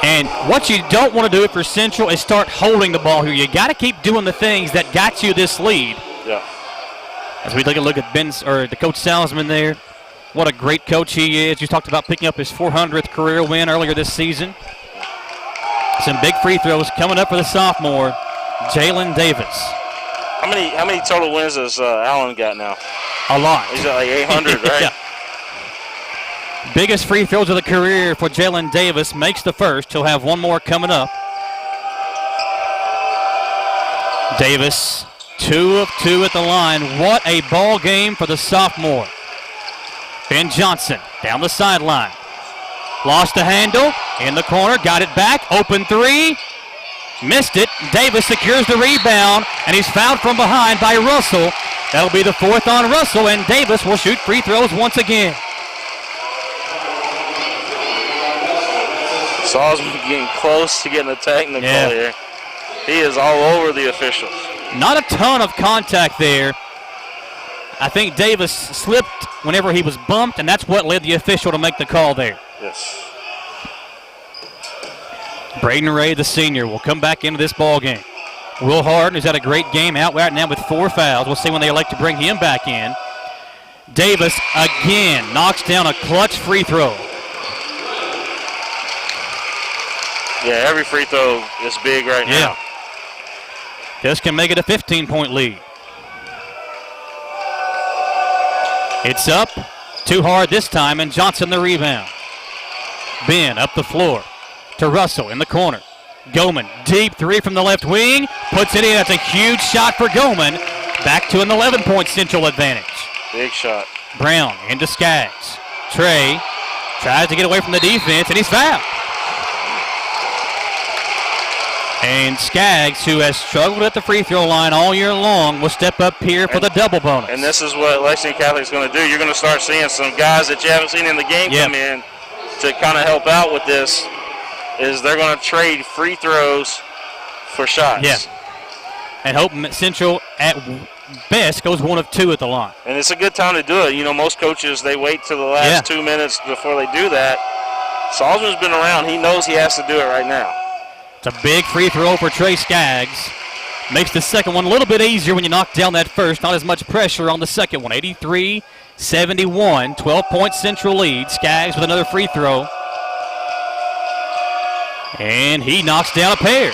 And what you don't want to do for Central is start holding the ball here. You got to keep doing the things that got you this lead. Yeah. As we take a look at the Coach Salzman there, what a great coach he is. You talked about picking up his 400th career win earlier this season. Some big free throws coming up for the sophomore, Jalen Davis. How many total wins has Allen got now? A lot. He's at like 800, right? Yeah. Biggest free throws of the career for Jalen Davis. Makes the first. He'll have one more coming up. Davis, 2 of 2 at the line. What a ball game for the sophomore. Ben Johnson down the sideline. Lost the handle. In the corner. Got it back. Open 3. Missed it. Davis secures the rebound, and he's fouled from behind by Russell. That'll be the 4th on Russell, and Davis will shoot free throws once again. Salzman getting close to getting a technical here. He is all over the officials. Not a ton of contact there. I think Davis slipped whenever he was bumped, and that's what led the official to make the call there. Yes. Braden Ray, the senior, will come back into this ball game. Will Harden, who's had a great game, out right now with 4 fouls. We'll see when they elect to bring him back in. Davis again knocks down a clutch free throw. Yeah, every free throw is big right now. This can make it a 15-point lead. It's up. Too hard this time, and Johnson the rebound. Ben up the floor to Russell in the corner. Goman, deep 3 from the left wing. Puts it in. That's a huge shot for Goman. Back to an 11-point Central advantage. Big shot. Brown into Skaggs. Trey tries to get away from the defense, and he's fouled. And Skaggs, who has struggled at the free throw line all year long, will step up here for the double bonus. And this is what Lexington Catholic is going to do. You're going to start seeing some guys that you haven't seen in the game come in to kind of help out with this. Is they're going to trade free throws for shots. Yeah. And Hope Central at best goes 1 of 2 at the line. And it's a good time to do it. You know, most coaches, they wait till the last 2 minutes before they do that. Salzman's been around. He knows he has to do it right now. It's a big free throw for Trey Skaggs. Makes the second one a little bit easier when you knock down that first. Not as much pressure on the second one. 83-71, 12-point Central lead. Skaggs with another free throw. And he knocks down a pair.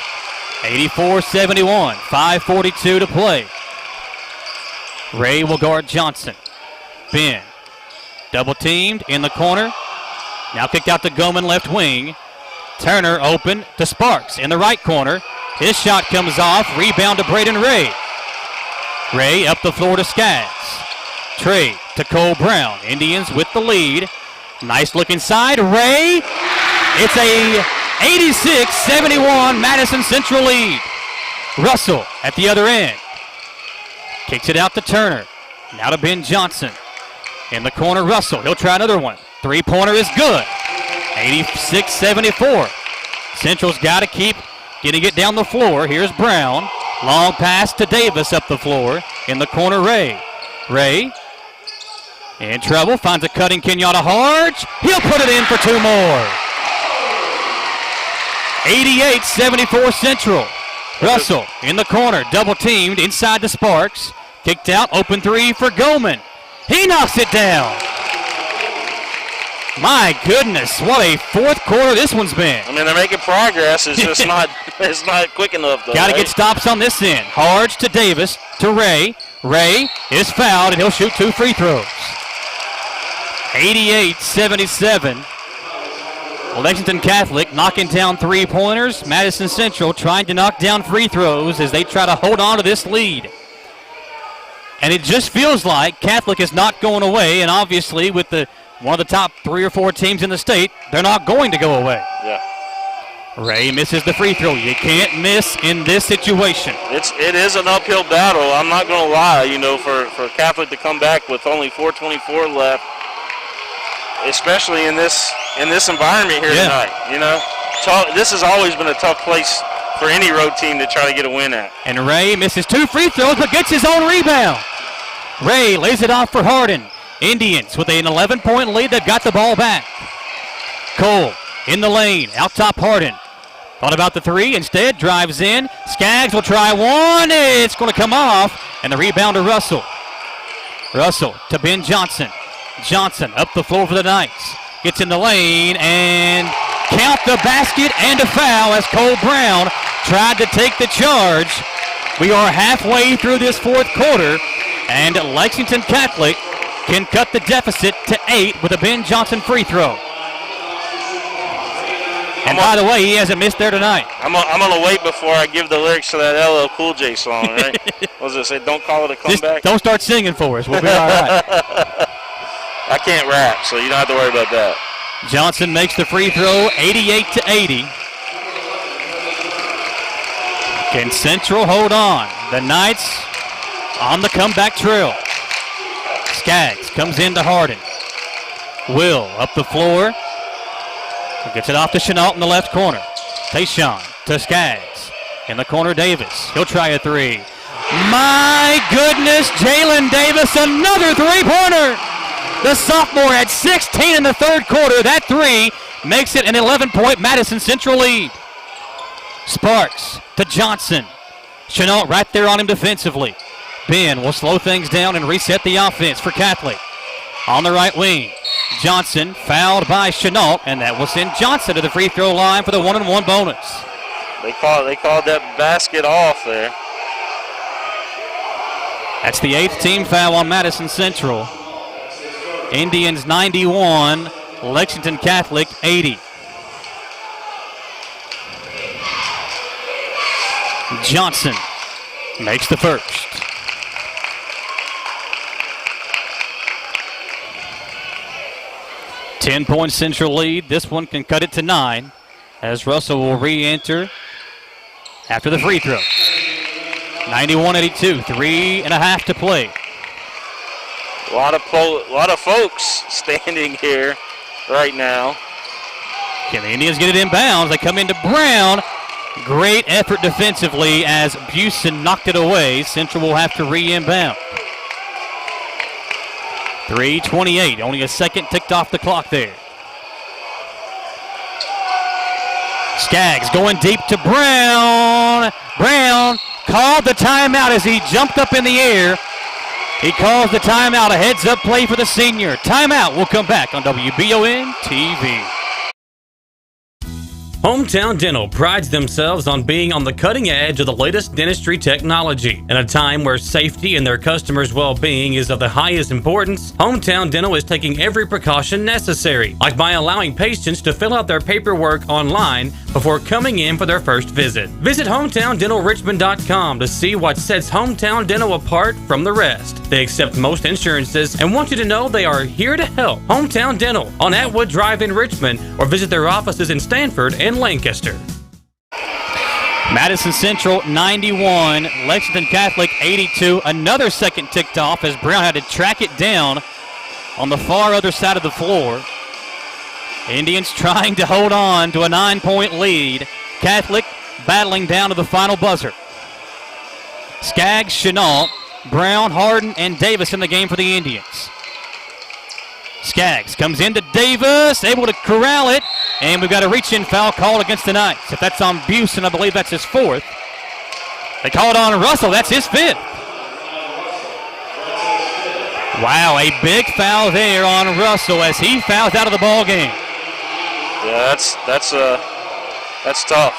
84-71, 5:42 to play. Ray will guard Johnson. Ben, double teamed in the corner. Now kicked out to Goman left wing. Turner open to Sparks in the right corner. His shot comes off. Rebound to Braden Ray. Ray up the floor to Skaggs. Trey to Cole Brown. Indians with the lead. Nice look inside. Ray. It's a 86-71 Madison Central lead. Russell at the other end. Kicks it out to Turner. Now to Ben Johnson. In the corner, Russell. He'll try another one. 3-pointer is good. 86-74. Central's got to keep getting it down the floor. Here's Brown. Long pass to Davis up the floor. In the corner, Ray. Ray in trouble. Finds a cutting Kenyatta Harge. He'll put it in for 2 more. 88-74 Central. Russell in the corner. Double teamed inside the Sparks. Kicked out. Open 3 for Goman. He knocks it down. My goodness, what a 4th quarter this one's been. I mean, they're making progress. It's just not quick enough, though. Got to get stops on this end. Harge to Davis to Ray. Ray is fouled, and he'll shoot 2 free throws. 88-77. Lexington Catholic knocking down 3-pointers. Madison Central trying to knock down free throws as they try to hold on to this lead. And it just feels like Catholic is not going away, and obviously with one of the top 3 or 4 teams in the state, they're not going to go away. Yeah. Ray misses the free throw. You can't miss in this situation. It is an uphill battle. I'm not going to lie. You know, for Catholic to come back with only 4:24 left, especially in this environment here tonight. You know, this has always been a tough place for any road team to try to get a win at. And Ray misses 2 free throws, but gets his own rebound. Ray lays it off for Harden. Indians with an 11-point lead. They've got the ball back. Cole in the lane. Out top Harden. Thought about the 3. Instead, drives in. Skaggs will try one. It's going to come off. And the rebound to Russell. Russell to Ben Johnson. Johnson up the floor for the Knights. Gets in the lane and count the basket and a foul as Cole Brown tried to take the charge. We are halfway through this fourth quarter, and Lexington Catholic can cut the deficit to 8 with a Ben Johnson free throw. And by the way, he hasn't missed there tonight. I'm gonna wait before I give the lyrics to that LL Cool J song, right? What does it say? Don't call it a comeback? Just don't start singing for us. We'll be all right. I can't rap, so you don't have to worry about that. Johnson makes the free throw, 88-80. Can Central hold on? The Knights on the comeback trail. Skaggs comes into Harden. Will up the floor. Gets it off to Chenault in the left corner. Tayshawn to Skaggs. In the corner, Davis. He'll try a three. My goodness, Jalen Davis, another three-pointer. The sophomore had 16 in the third quarter. That three makes it an 11-point Madison Central lead. Sparks to Johnson. Chenault right there on him defensively. Ben will slow things down and reset the offense for Catholic. On the right wing, Johnson fouled by Chenault, and that will send Johnson to the free throw line for the 1-and-1 bonus. They called that basket off there. That's the 8th team foul on Madison Central. Indians 91, Lexington Catholic 80. Johnson makes the first. Ten-point Central lead. This one can cut it to 9 as Russell will re-enter after the free throw. 91-82, 3.5 to play. A lot of folks standing here right now. Can the Indians get it inbounds? They come into Brown. Great effort defensively as Busen knocked it away. Central will have to re-inbound. 3:28, only a second ticked off the clock there. Skaggs going deep to Brown. Brown called the timeout as he jumped up in the air. He calls the timeout, a heads-up play for the senior. Timeout, we'll come back on WBON TV. Hometown Dental prides themselves on being on the cutting edge of the latest dentistry technology. In a time where safety and their customers' well-being is of the highest importance, Hometown Dental is taking every precaution necessary, like by allowing patients to fill out their paperwork online before coming in for their first visit. Visit HometownDentalRichmond.com to see what sets Hometown Dental apart from the rest. They accept most insurances and want you to know they are here to help. Hometown Dental on Atwood Drive in Richmond, or visit their offices in Stanford and Lancaster. Madison Central 91, Lexington Catholic 82. Another second ticked off as Brown had to track it down on the far other side of the floor. Indians trying to hold on to a 9-point lead. Catholic battling down to the final buzzer. Skaggs, Chenault, Brown, Harden, and Davis in the game for the Indians. Skaggs comes into Davis, able to corral it, and we've got a reach-in foul called against the Knights. If that's on Busen, I believe that's his 4th. They call it on Russell, that's his 5th. Wow, a big foul there on Russell as he fouls out of the ball game. Yeah, that's tough.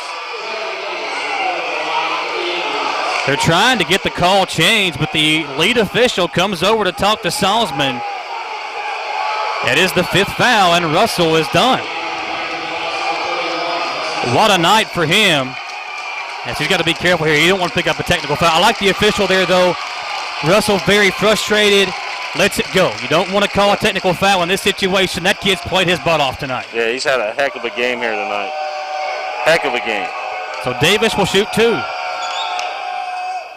They're trying to get the call changed, but the lead official comes over to talk to Salzman. It is the 5th foul, and Russell is done. What a night for him. As he's got to be careful here. You don't want to pick up a technical foul. I like the official there, though. Russell very frustrated. Lets it go. You don't want to call a technical foul in this situation. That kid's played his butt off tonight. Yeah, he's had a heck of a game here tonight. Heck of a game. So Davis will shoot 2.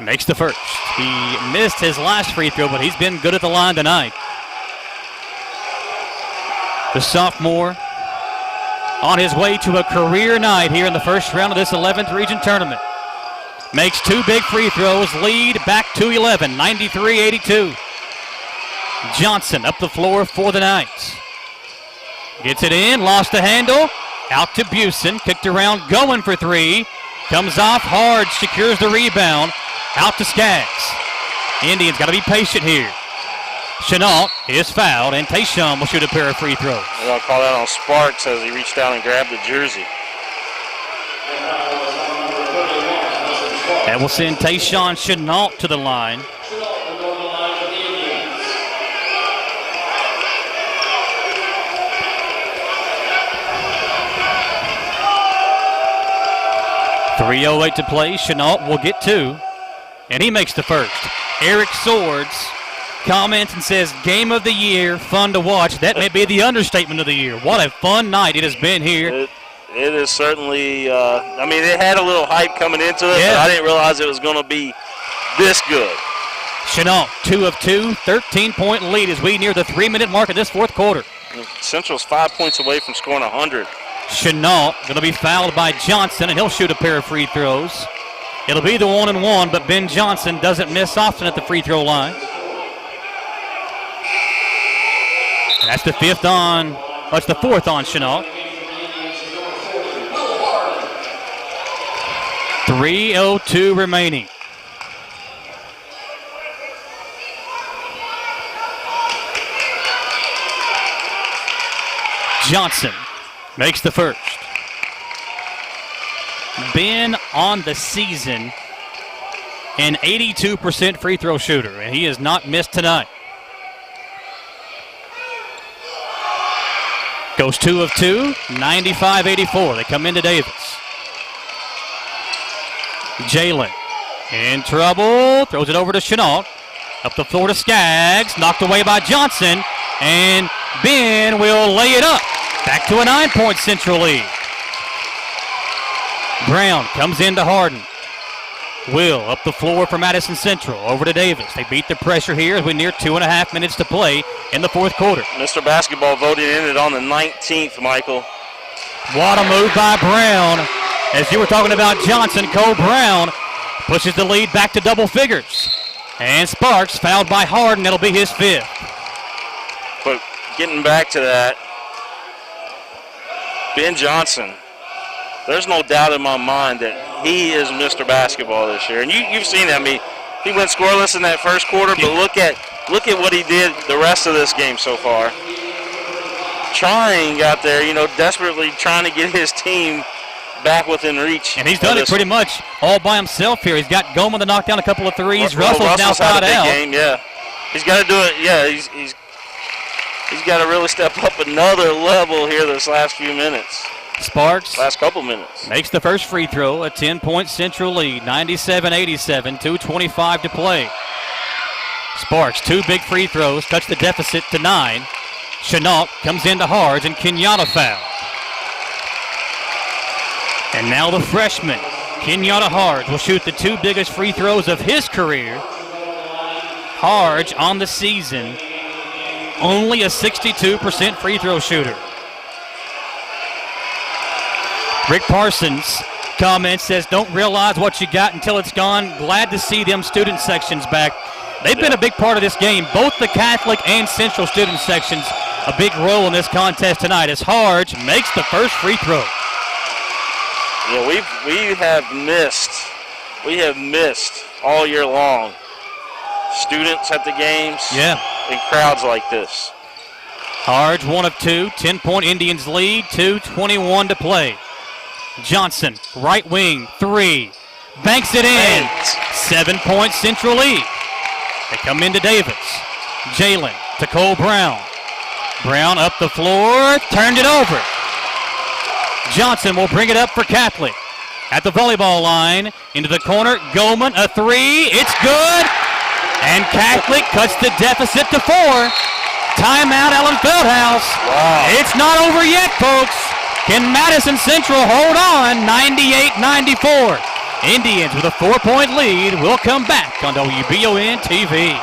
Makes the first. He missed his last free throw, but he's been good at the line tonight. The sophomore on his way to a career night here in the first round of this 11th region tournament. Makes 2 big free throws, lead back to 11, 93-82. Johnson up the floor for the Knights. Gets it in, lost the handle, out to Busen, kicked around, going for 3. Comes off hard, secures the rebound, out to Skaggs. Indians got to be patient here. Chenault is fouled, and Tayshawn will shoot a pair of free throws. We're going to call that on Sparks as he reached down and grabbed the jersey. That will send Tayshawn Chenault to the line. .308 to play. Chenault will get 2, and he makes the first. Eric Swords comments and says, game of the year, fun to watch. That may be the understatement of the year. What a fun night it has been here. It is certainly, it had a little hype coming into it, but I didn't realize it was going to be this good. Chenault, 2 of 2, 13-point lead as we near the 3-minute mark of this fourth quarter. Central's 5 points away from scoring 100. Chenault going to be fouled by Johnson, and he'll shoot a pair of free throws. It'll be the 1-and-1, but Ben Johnson doesn't miss often at the free throw line. And that's the fourth on Chenault. 3:02 remaining. Johnson makes the first. Ben on the season an 82% free throw shooter, and he has not missed tonight. Goes 2 of 2, 95-84. They come into Davis. Jalen in trouble, throws it over to Chenault. Up the floor to Skaggs, knocked away by Johnson, and Ben will lay it up. Back to a 9-point Central lead. Brown comes into Harden. Will up the floor for Madison Central, over to Davis. They beat the pressure here as we near 2.5 minutes to play in the fourth quarter. Mr. Basketball voted in it on the 19th, Michael. What a move by Brown. As you were talking about Johnson, Cole Brown pushes the lead back to double figures. And Sparks fouled by Harden. That'll be his 5th. But getting back to that, Ben Johnson, there's no doubt in my mind that he is Mr. Basketball this year. And you've seen that. I mean, he went scoreless in that first quarter, but look at what he did the rest of this game so far. Trying out there, desperately trying to get his team back within reach. And he's done it pretty much all by himself here. He's got Goldman to knock down a couple of threes. Russell's now had a big out. Game, yeah. He's got to do it. Yeah, he's got to really step up another level here this last few minutes. Sparks last couple minutes makes the first free throw. A 10-point Central lead, 97-87, 2:25 to play. Sparks 2 big free throws, cuts the deficit to 9. Chenault comes into Hards, and Kenyatta foul. And now the freshman, Kenyatta Hards, will shoot the 2 biggest free throws of his career. Hards on the season, only a 62% free throw shooter. Rick Parsons comments, says, don't realize what you got until it's gone. Glad to see them student sections back. They've been a big part of this game. Both the Catholic and Central student sections a big role in this contest tonight as Hards makes the first free throw. Yeah, we have missed all year long students at the games. Yeah. And crowds like this. Hards 1 of 2, 10-point Indians lead, 2:21 to play. Johnson, right wing, 3. Banks it in. 7-point Central lead. They come into Davis. Jalen to Cole Brown. Brown up the floor, turned it over. Johnson will bring it up for Catholic. At the volleyball line, into the corner, Goldman, a 3. It's good. And Catholic cuts the deficit to 4. Timeout, Ellen Feldhouse. Wow. It's not over yet, folks. Can Madison Central hold on? 98-94. Indians with a 4-point lead will come back on WBON TV.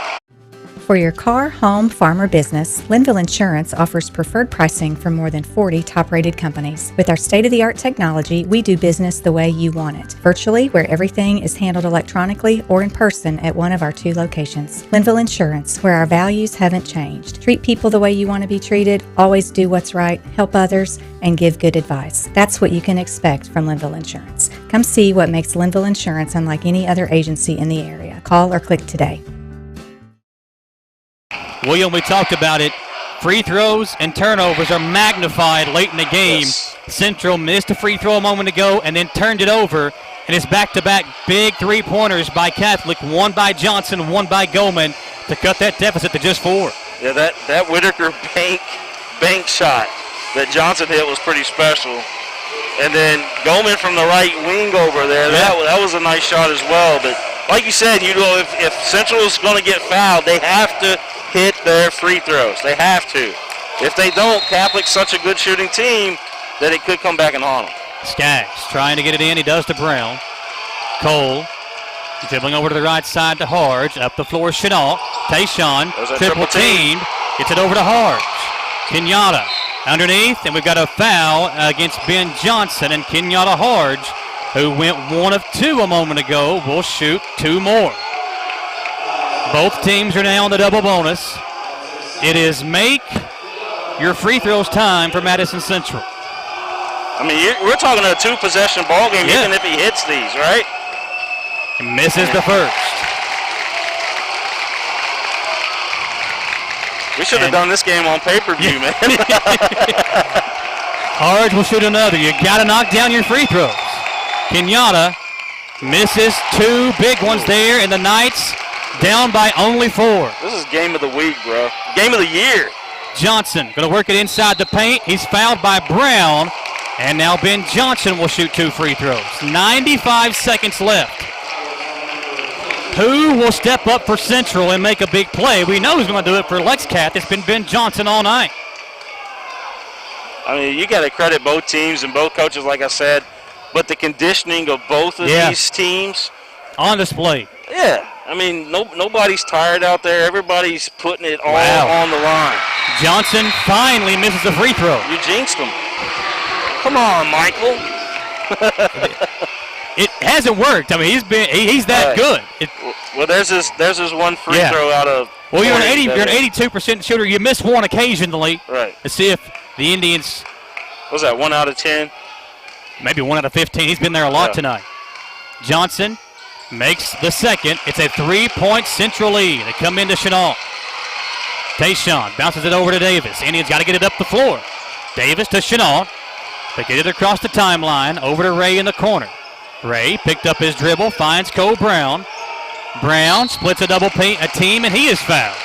For your car, home, farm, or business, Linville Insurance offers preferred pricing from more than 40 top-rated companies. With our state-of-the-art technology, we do business the way you want it. Virtually, where everything is handled electronically or in person at one of our 2 locations. Linville Insurance, where our values haven't changed. Treat people the way you want to be treated, always do what's right, help others, and give good advice. That's what you can expect from Linville Insurance. Come see what makes Linville Insurance unlike any other agency in the area. Call or click today. William, we talked about it. Free throws and turnovers are magnified late in the game. Yes. Central missed a free throw a moment ago and then turned it over. And it's back-to-back big three-pointers by Catholic, one by Johnson, one by Goldman, to cut that deficit to just 4. Yeah, that Whitaker bank shot that Johnson hit was pretty special. And then Goldman from the right wing over there, that was a nice shot as well. But like you said, if Central is going to get fouled, they have to hit their free throws. They have to. If they don't, Catholic's such a good shooting team that it could come back and haunt them. Skaggs trying to get it in. He does to Brown. Cole dribbling over to the right side to Harge. Up the floor, Chenault. Tayshawn, triple teamed. Gets it over to Harge. Kenyatta underneath, and we've got a foul against Ben Johnson, and Kenyatta Harge, who went 1 of 2 a moment ago, will shoot 2 more. Both teams are now on the double bonus. It is make your free throws time for Madison Central. I mean, we're talking a 2-possession ball game, even if he hits these, right? He misses the first. We should have done this game on pay-per-view, man. Harge will shoot another. You got to knock down your free throws. Kenyatta misses 2 big ones there, and the Knights down by only 4. This is game of the week, bro. Game of the year. Johnson going to work it inside the paint. He's fouled by Brown, and now Ben Johnson will shoot 2 free throws. 95 seconds left. Who will step up for Central and make a big play? We know who's going to do it for LexCath. It's been Ben Johnson all night. I mean, you got to credit both teams and both coaches, like I said, but the conditioning of both of these teams. On display. Yeah. I mean, nobody's tired out there. Everybody's putting it all on the line. Johnson finally misses a free throw. You jinxed him. Come on, Michael. It hasn't worked. I mean, he's that good. Well, there's his one free throw out of. Well, you're an 82% shooter. You miss one occasionally. Right. Let's see if the Indians. What was that, 1 out of 10? Maybe 1 out of 15. He's been there a lot tonight. Johnson makes the second. It's a 3-point Central lead. They come into Chenault. Tayshawn bounces it over to Davis. Indians got to get it up the floor. Davis to Chenault. They get it across the timeline. Over to Ray in the corner. Ray picked up his dribble, finds Cole Brown. Brown splits a double team, and he is fouled.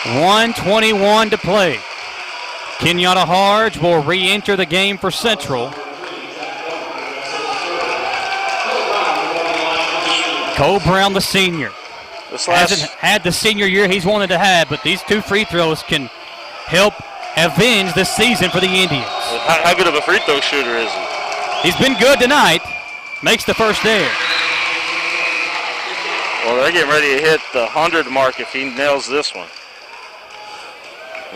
1:21 to play. Kenyatta Harge will re-enter the game for Central. Cole Brown, the senior. Hasn't had the senior year he's wanted to have, but these 2 free throws can help avenge this season for the Indians. How good of a free throw shooter is he? He's been good tonight. Makes the first there. Well, they're getting ready to hit the 100 mark if he nails this one.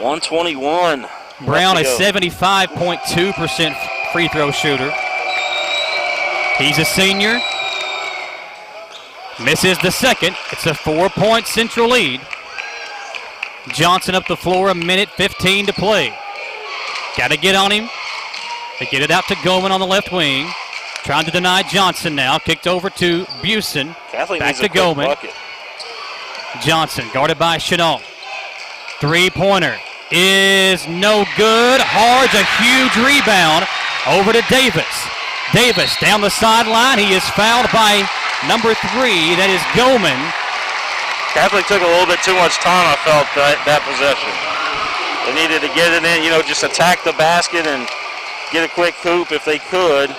121. Brown, a 75.2% free throw shooter. He's a senior. Misses the second. It's a 4-point Central lead. Johnson up the floor, 1:15 to play. Got to get on him. They get it out to Goldman on the left wing. Trying to deny Johnson now. Kicked over to Busen. Catholic back needs to a quick Goldman. bucket. Johnson guarded by Chenault. 3-pointer is no good. Harge, a huge rebound over to Davis. Davis down the sideline. He is fouled by number 3. That is Goldman. Catholic took a little bit too much time, I felt, that possession. They needed to get it in, just attack the basket and get a quick hoop if they could.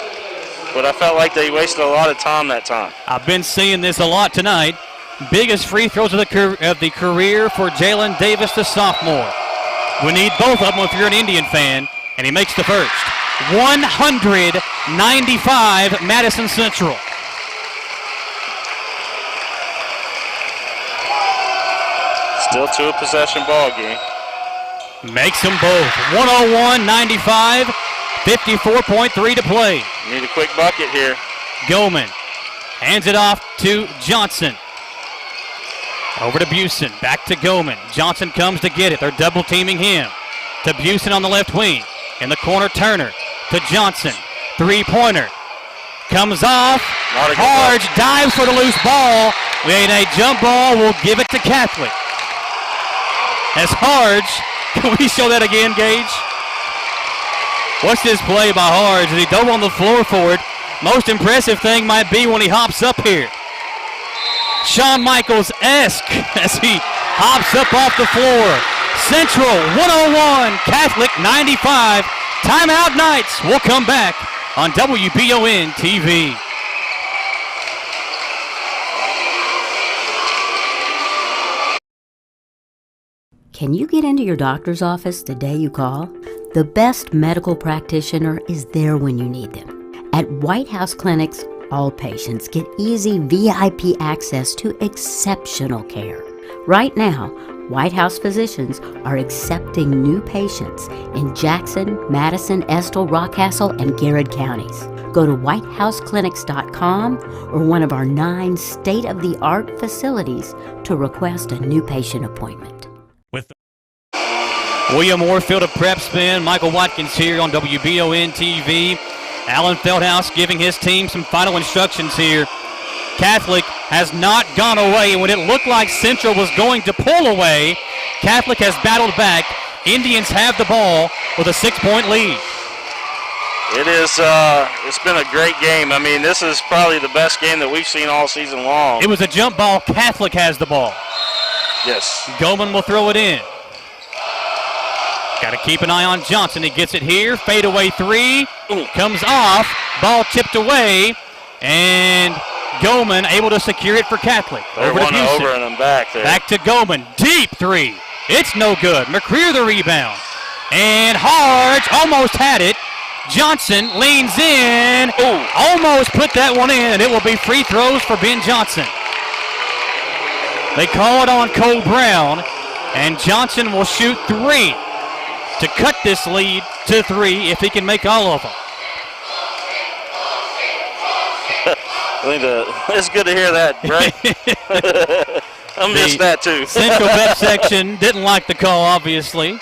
But I felt like they wasted a lot of time that time. I've been seeing this a lot tonight. Biggest free throws of the career for Jalen Davis, the sophomore. We need both of them if you're an Indian fan, and he makes the first. 195 Madison Central. Still 2-possession ball game. Makes them both. 101-95, 54.3 to play. Need a quick bucket here. Goldman hands it off to Johnson. Over to Busen, back to Goldman. Johnson comes to get it. They're double teaming him. To Busen on the left wing. In the corner, Turner to Johnson. 3-pointer. Comes off. Harge dives for the loose ball. We had a jump ball. We'll give it to Catholic. as Harge, can we show that again, Gage? Watch this play by Harge as he dove on the floor for it. Most impressive thing might be when he hops up here. Shawn Michaels-esque as he hops up off the floor. Central 101, Catholic 95. Timeout Knights will come back on WBON TV. Can you get into your doctor's office the day you call? The best medical practitioner is there when you need them. At White House Clinics, all patients get easy VIP access to exceptional care. Right now, White House physicians are accepting new patients in Jackson, Madison, Estill, Rockcastle, and Garrett counties. Go to whitehouseclinics.com or one of our 9 state-of-the-art facilities to request a new patient appointment. With William Warfield of Prep Spin, Michael Watkins here on WBON TV. Alan Feldhouse giving his team some final instructions here. Catholic has not gone away, and when it looked like Central was going to pull away, Catholic has battled back. Indians have the ball with a 6-point lead. It is, it's been a great game. I mean, this is probably the best game that we've seen all season long. It was a jump ball. Catholic has the ball. Yes. Goldman will throw it in. Got to keep an eye on Johnson. He gets it here. Fadeaway three. Comes off. Ball tipped away. And Goldman able to secure it for Catholic. They're over to Houston. Over and I'm back there. Back to Goldman. Deep three. It's no good. McCreer the rebound. And Harge almost had it. Johnson leans in. Ooh. Almost put that one in. And it will be free throws for Ben Johnson. They call it on Cole Brown. And Johnson will shoot 3 to cut this lead to 3 if he can make all of them. It's good to hear that, right? I missed that too. Central Bet section didn't like the call, obviously.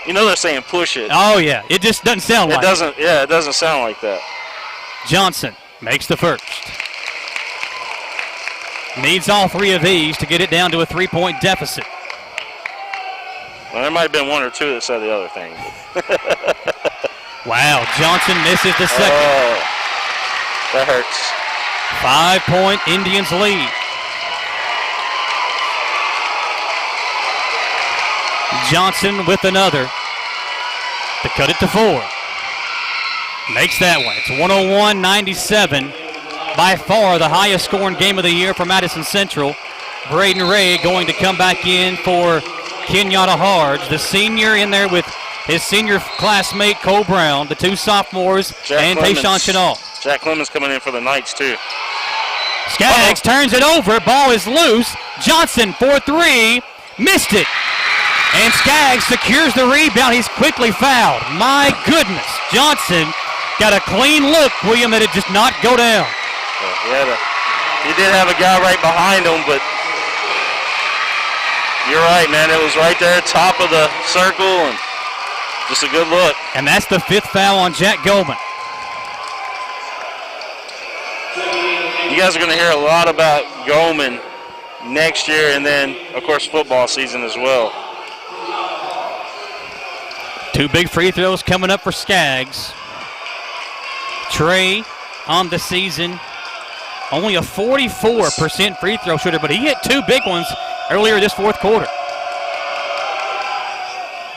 You know they're saying push it. Oh yeah, it just doesn't sound like it. Yeah, it doesn't sound like that. Johnson makes the first. Needs all 3 of these to get it down to a 3-point deficit. Well, there might have been 1 or 2 that said the other thing. Wow, Johnson misses the second. Oh, that hurts. 5-point Indians lead. Johnson with another to cut it to 4. Makes that one. It's 101-97. By far the highest scoring game of the year for Madison Central. Braden Ray going to come back in for Kenyatta Harge, the senior in there with his senior classmate Cole Brown, the 2 sophomores, and Tayshawn Chenal. Jack Clemens coming in for the Knights too. Skaggs turns it over. Ball is loose. Johnson for 3. Missed it. And Skaggs secures the rebound. He's quickly fouled. My goodness. Johnson got a clean look, William, that it just not go down. He did have a guy right behind him, but you're right, man. It was right there, top of the circle, and just a good look. And that's the 5th foul on Jack Goldman. You guys are going to hear a lot about Goldman next year, and then, of course, football season as well. 2 big free throws coming up for Skaggs. Trey on the season, only a 44% free throw shooter, but he hit 2 big ones earlier this 4th quarter.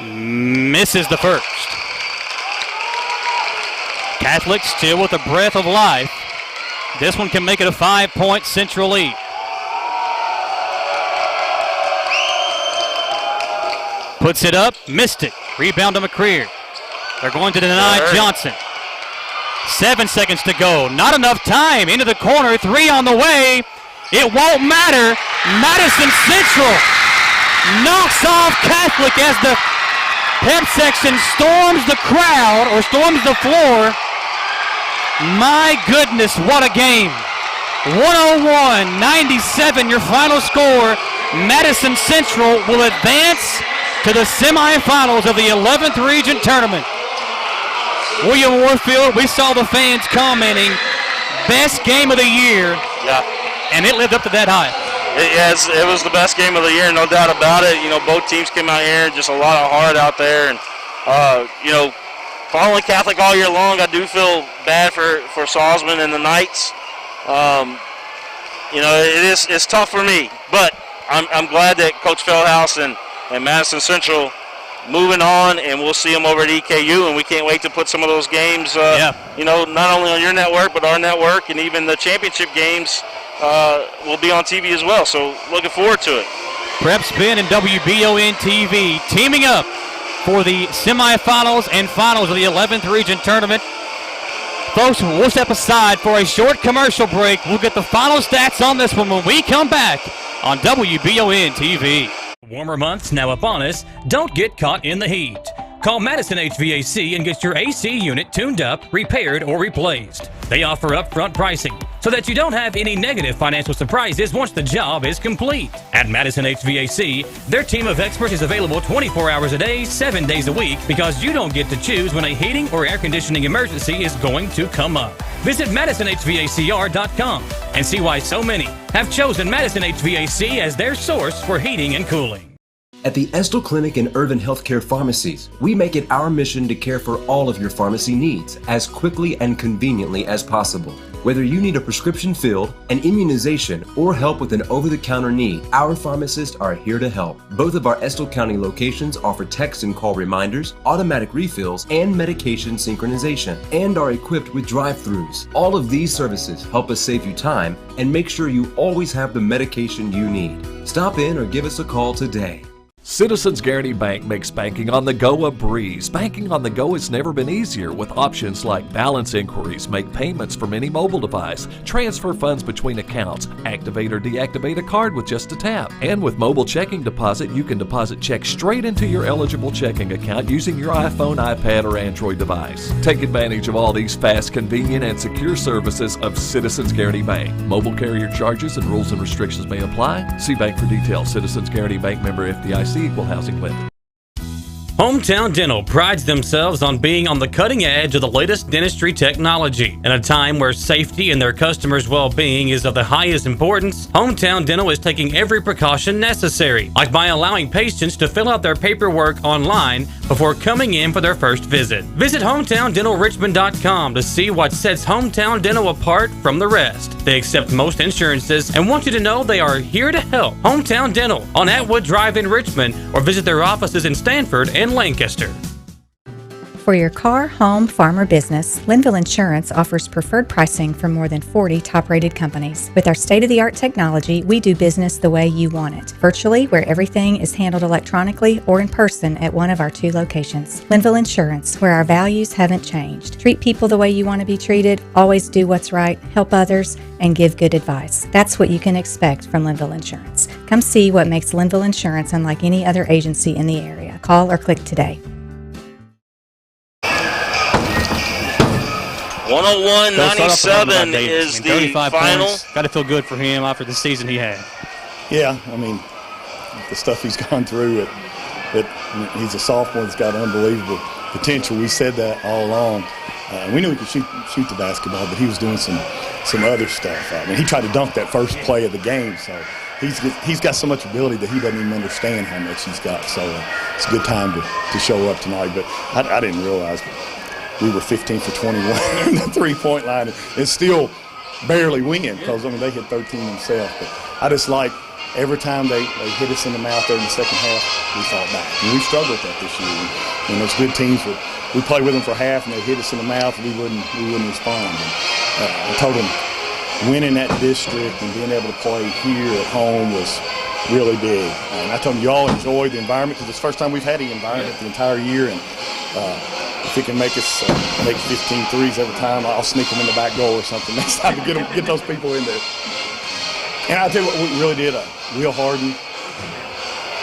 Misses the first. Catholic still with a breath of life. This one can make it a 5-point Central lead. Puts it up, missed it. Rebound to McCreer. They're going to deny Johnson. 7 seconds to go. Not enough time. Into the corner. 3 on the way. It won't matter. Madison Central knocks off Catholic as the Pep section storms the crowd or storms the floor. My goodness, what a game. 101-97, your final score. Madison Central will advance to the semifinals of the 11th Region Tournament. William Warfield, we saw the fans commenting, best game of the year. Yeah. And it lived up to that hype. It was the best game of the year, no doubt about it. You know, both teams came out here, just a lot of heart out there. And, you know, following Catholic all year long, I do feel bad for Salzman and the Knights. You know, it's tough for me, but I'm glad that Coach Feldhouse and Madison Central moving on, and we'll see them over at EKU, and we can't wait to put some of those games, you know, not only on your network, but our network, and even the championship games will be on TV as well, so looking forward to it. Prep Spin and WBON TV teaming up for the semifinals and finals of the 11th Region Tournament. Folks, we'll step aside for a short commercial break. We'll get the final stats on this one when we come back on WBON TV. Warmer months now upon us. Don't get caught in the heat. Call Madison HVAC and get your AC unit tuned up, repaired, or replaced. They offer upfront pricing so that you don't have any negative financial surprises once the job is complete. At Madison HVAC, their team of experts is available 24 hours a day, 7 days a week, because you don't get to choose when a heating or air conditioning emergency is going to come up. Visit MadisonHVACR.com and see why so many have chosen Madison HVAC as their source for heating and cooling. At the Estill Clinic and Irvin Healthcare Pharmacies, we make it our mission to care for all of your pharmacy needs as quickly and conveniently as possible. Whether you need a prescription filled, an immunization, or help with an over-the-counter need, our pharmacists are here to help. Both of our Estill County locations offer text and call reminders, automatic refills, and medication synchronization, and are equipped with drive-thrus. All of these services help us save you time and make sure you always have the medication you need. Stop in or give us a call today. Citizens Guaranty Bank makes banking on the go a breeze. Banking on the go has never been easier with options like balance inquiries, make payments from any mobile device, transfer funds between accounts, activate or deactivate a card with just a tap. And with mobile checking deposit, you can deposit checks straight into your eligible checking account using your iPhone, iPad, or Android device. Take advantage of all these fast, convenient, and secure services of Citizens Guaranty Bank. Mobile carrier charges and rules and restrictions may apply. See bank for details. Citizens Guaranty Bank, member FDIC. Equal housing lender. Hometown Dental prides themselves on being on the cutting edge of the latest dentistry technology. In a time where safety and their customers' well-being is of the highest importance, Hometown Dental is taking every precaution necessary, like by allowing patients to fill out their paperwork online before coming in for their first visit. Visit HometownDentalRichmond.com to see what sets Hometown Dental apart from the rest. They accept most insurances and want you to know they are here to help. Hometown Dental on Atwood Drive in Richmond, or visit their offices in Stanford and Lancaster. For your car, home, farm, or business, Linville Insurance offers preferred pricing from more than 40 top-rated companies. With our state-of-the-art technology, we do business the way you want it, virtually, where everything is handled electronically, or in person at one of our 2 locations. Linville Insurance, where our values haven't changed. Treat people the way you want to be treated, always do what's right, help others, and give good advice. That's what you can expect from Linville Insurance. Come see what makes Linville Insurance unlike any other agency in the area. Call or click today. 101-97 is the 35 final. Points. Got to feel good for him after the season he had. Yeah, I mean, the stuff he's gone through, he's a sophomore that's got unbelievable potential. We said that all along. We knew he could shoot the basketball, but he was doing some other stuff. I mean, he tried to dunk that first play of the game, so he's got so much ability that he doesn't even understand how much he's got. So it's a good time to show up tonight. But I didn't realize we were 15 for 21 in the three-point line and still barely win because, I mean, they hit 13 themselves. But I just like every time they hit us in the mouth there in the second half, we fought back. And we struggled with that this year. When those good teams we played with them for half and they hit us in the mouth, we wouldn't respond. And, I told them winning that district and being able to play here at home was really big. And I told them, y'all enjoy the environment because it's the first time we've had the environment the entire year. And if it can make us make 15 threes every time, I'll sneak them in the back door or something next time to get those people in there. And I'll tell you what we really did, Will Harden,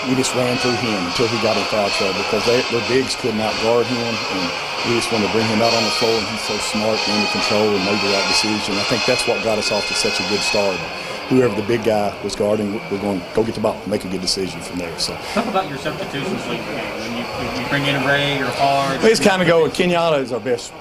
we just ran through him until he got in foul trouble because their bigs could not guard him, and we just wanted to bring him out on the floor, and he's so smart and under control and made the right decision. I think that's what got us off to such a good start. Whoever the big guy was guarding, we're going to go get the ball and make a good decision from there. So talk about your substitutions late in the game. When you bring in Ray or Hard. Let's kind of go with Kenyatta is our best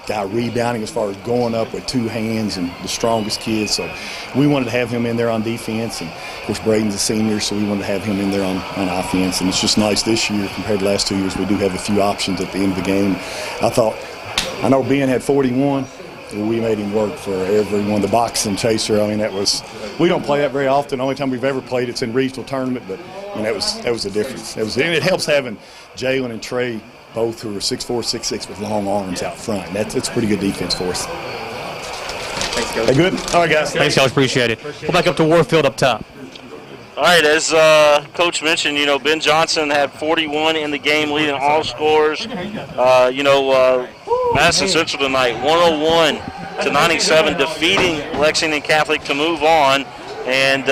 guy rebounding as far as going up with two hands and the strongest kid. So we wanted to have him in there on defense. And, of course, Braden's a senior, so we wanted to have him in there on offense. And it's just nice this year compared to last 2 years. We do have a few options at the end of the game. I know Ben had 41. We made him work for everyone. The boxing chaser, I mean, we don't play that very often. The only time we've ever played, it's in regional tournament, but I mean, that was the difference. And it helps having Jalen and Trey, both who are 6'4", 6'6", with long arms out front. That's pretty good defense for us. Thanks, Coach. Hey, good? All right, guys. Thanks, Coach. Appreciate it. Go back up to Warfield up top. All right, as Coach mentioned, Ben Johnson had 41 in the game, leading all scorers. Madison Central tonight, 101-97, defeating Lexington Catholic to move on. And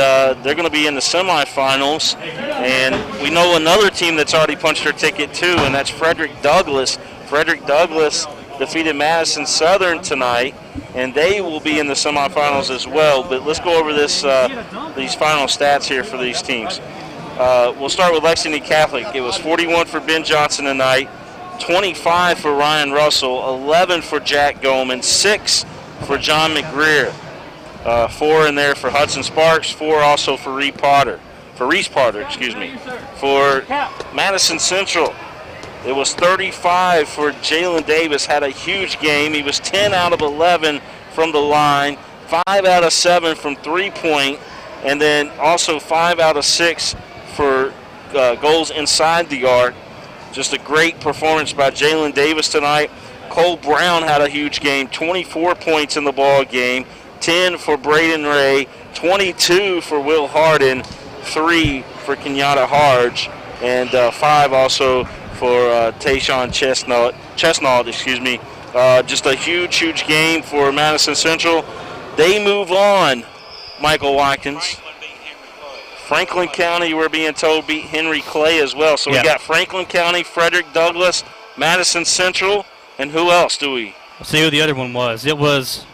they're going to be in the semifinals. And we know another team that's already punched their ticket too, and that's Frederick Douglass. Frederick Douglass defeated Madison Southern tonight, and they will be in the semifinals as well. But let's go over these final stats here for these teams. We'll start with Lexington Catholic. It was 41 for Ben Johnson tonight, 25 for Ryan Russell, 11 for Jack Goldman, 6 for John McGreer. 4 in there for Hudson Sparks, 4 also for Reese Potter. For Madison Central, it was 35 for Jalen Davis, had a huge game. He was 10 out of 11 from the line, 5 out of 7 from three-point, and then also 5 out of 6 for goals inside the arc. Just a great performance by Jalen Davis tonight. Cole Brown had a huge game, 24 points in the ball game. 10 for Braden Ray, 22 for Will Harden, 3 for Kenyatta Harge, and 5 also for Tayshawn Chestnut. Just a huge game for Madison Central. They move on, Michael Watkins. Franklin County, we're being told, beat Henry Clay as well. So we got Franklin County, Frederick Douglass, Madison Central, and who else do we? Let's see who the other one was. It was...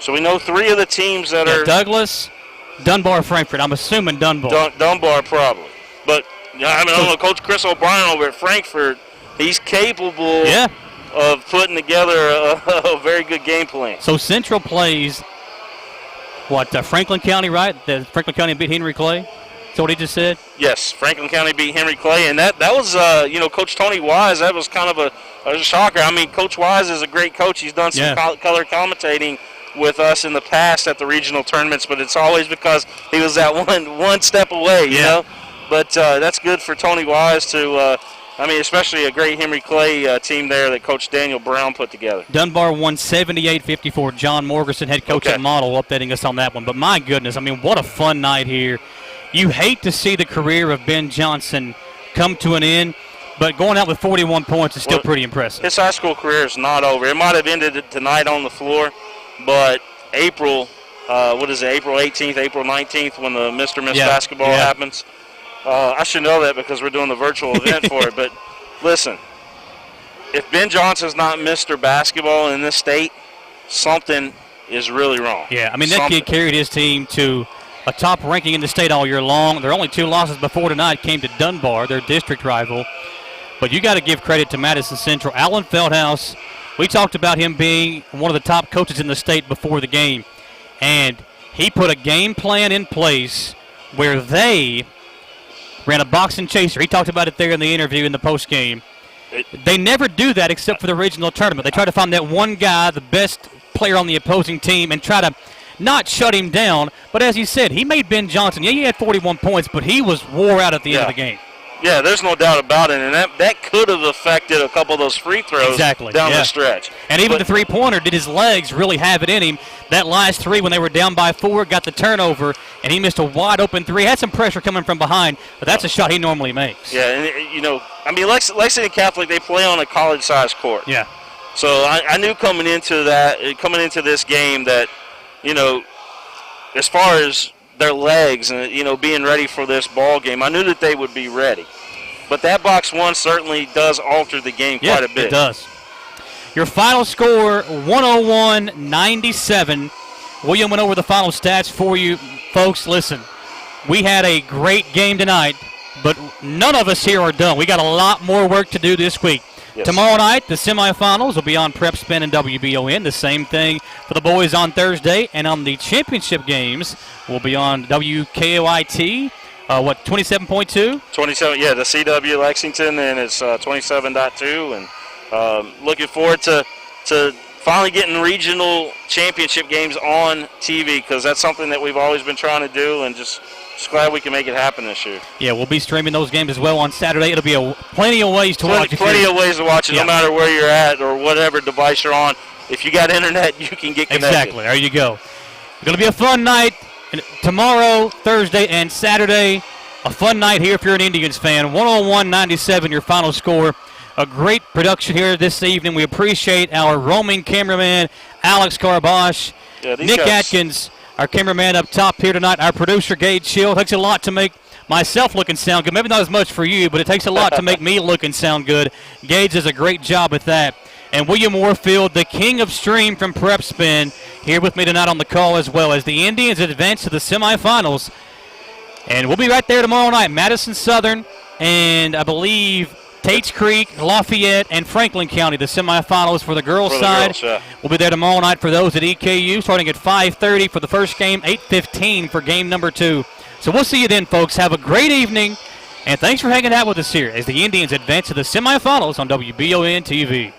So we know 3 of the teams that are... Douglas, Dunbar, Frankfort. I'm assuming Dunbar. Dunbar probably. But, I don't know, Coach Chris O'Brien over at Frankfort, he's capable of putting together a very good game plan. So Central plays, Franklin County, right? Franklin County beat Henry Clay? Is that what he just said? Yes, Franklin County beat Henry Clay, and that was, Coach Tony Wise, that was kind of a shocker. I mean, Coach Wise is a great coach. He's done some color commentating with us in the past at the regional tournaments, but it's always because he was that one step away, you know. But that's good for Tony Wise to, especially a great Henry Clay team there that Coach Daniel Brown put together. Dunbar won 78-54. John Morgerson, head coach at Model, updating us on that one. But my goodness, what a fun night here. You hate to see the career of Ben Johnson come to an end, but going out with 41 points is still pretty impressive. His high school career is not over. It might have ended tonight on the floor, but April 18th, April 19th, when the Mr. Miss basketball happens. I should know that because we're doing the virtual event for it. But listen, if Ben Johnson's not Mr. Basketball in this state, something is really wrong. Yeah, that kid carried his team to a top ranking in the state all year long. Their only 2 losses before tonight came to Dunbar, their district rival. But you got to give credit to Madison Central. Alan Feldhouse, we talked about him being one of the top coaches in the state before the game. And he put a game plan in place where they ran a boxing chaser. He talked about it there in the interview in the postgame. They never do that except for the regional tournament. They try to find that one guy, the best player on the opposing team, and try to not shut him down. But as you said, he made Ben Johnson. Yeah, he had 41 points, but he was wore out at the end of the game. Yeah, there's no doubt about it, and that could have affected a couple of those free throws down the stretch. And even the three-pointer, did his legs really have it in him? That last 3 when they were down by 4, got the turnover, and he missed a wide-open 3. Had some pressure coming from behind, but that's a shot he normally makes. Yeah, and Lexington Catholic, they play on a college-sized court. Yeah. So I knew coming into this game that, as far as their legs and being ready for this ball game, I knew that they would be ready. But that box one certainly does alter the game quite a bit. It does. Your final score, 101-97. William went over the final stats for you. Folks, listen, we had a great game tonight, but none of us here are done. We got a lot more work to do this week. Yes. Tomorrow night, the semifinals will be on Prep Spin and WBON. The same thing for the boys on Thursday. And on the championship games, will be on WKOIT. 27.2? 27, yeah, the CW Lexington, and it's 27.2. And looking forward to finally getting regional championship games on TV, because that's something that we've always been trying to do, and just glad we can make it happen this year. Yeah, we'll be streaming those games as well on Saturday. It'll be plenty of ways to watch. Plenty of ways to watch it, no matter where you're at or whatever device you're on. If you got internet, you can get connected. Exactly. There you go. It's going to be a fun night tomorrow, Thursday, and Saturday. A fun night here if you're an Indians fan. 101-97 your final score. A great production here this evening. We appreciate our roaming cameraman, Alex Carbosh. Yeah, Nick Atkins, our cameraman up top here tonight. Our producer, Gage Chill. It takes a lot to make myself look and sound good. Maybe not as much for you, but it takes a lot to make me look and sound good. Gage does a great job at that. And William Warfield, the king of stream from Prep Spin, here with me tonight on the call as well, as the Indians advance to the semifinals. And we'll be right there tomorrow night. Madison Southern and I believe Tates Creek, Lafayette, and Franklin County, the semifinals for the girls' side. We'll be there tomorrow night for those at EKU, starting at 5:30 for the first game, 8:15 for game number 2. So we'll see you then, folks. Have a great evening, and thanks for hanging out with us here as the Indians advance to the semifinals on WBON TV.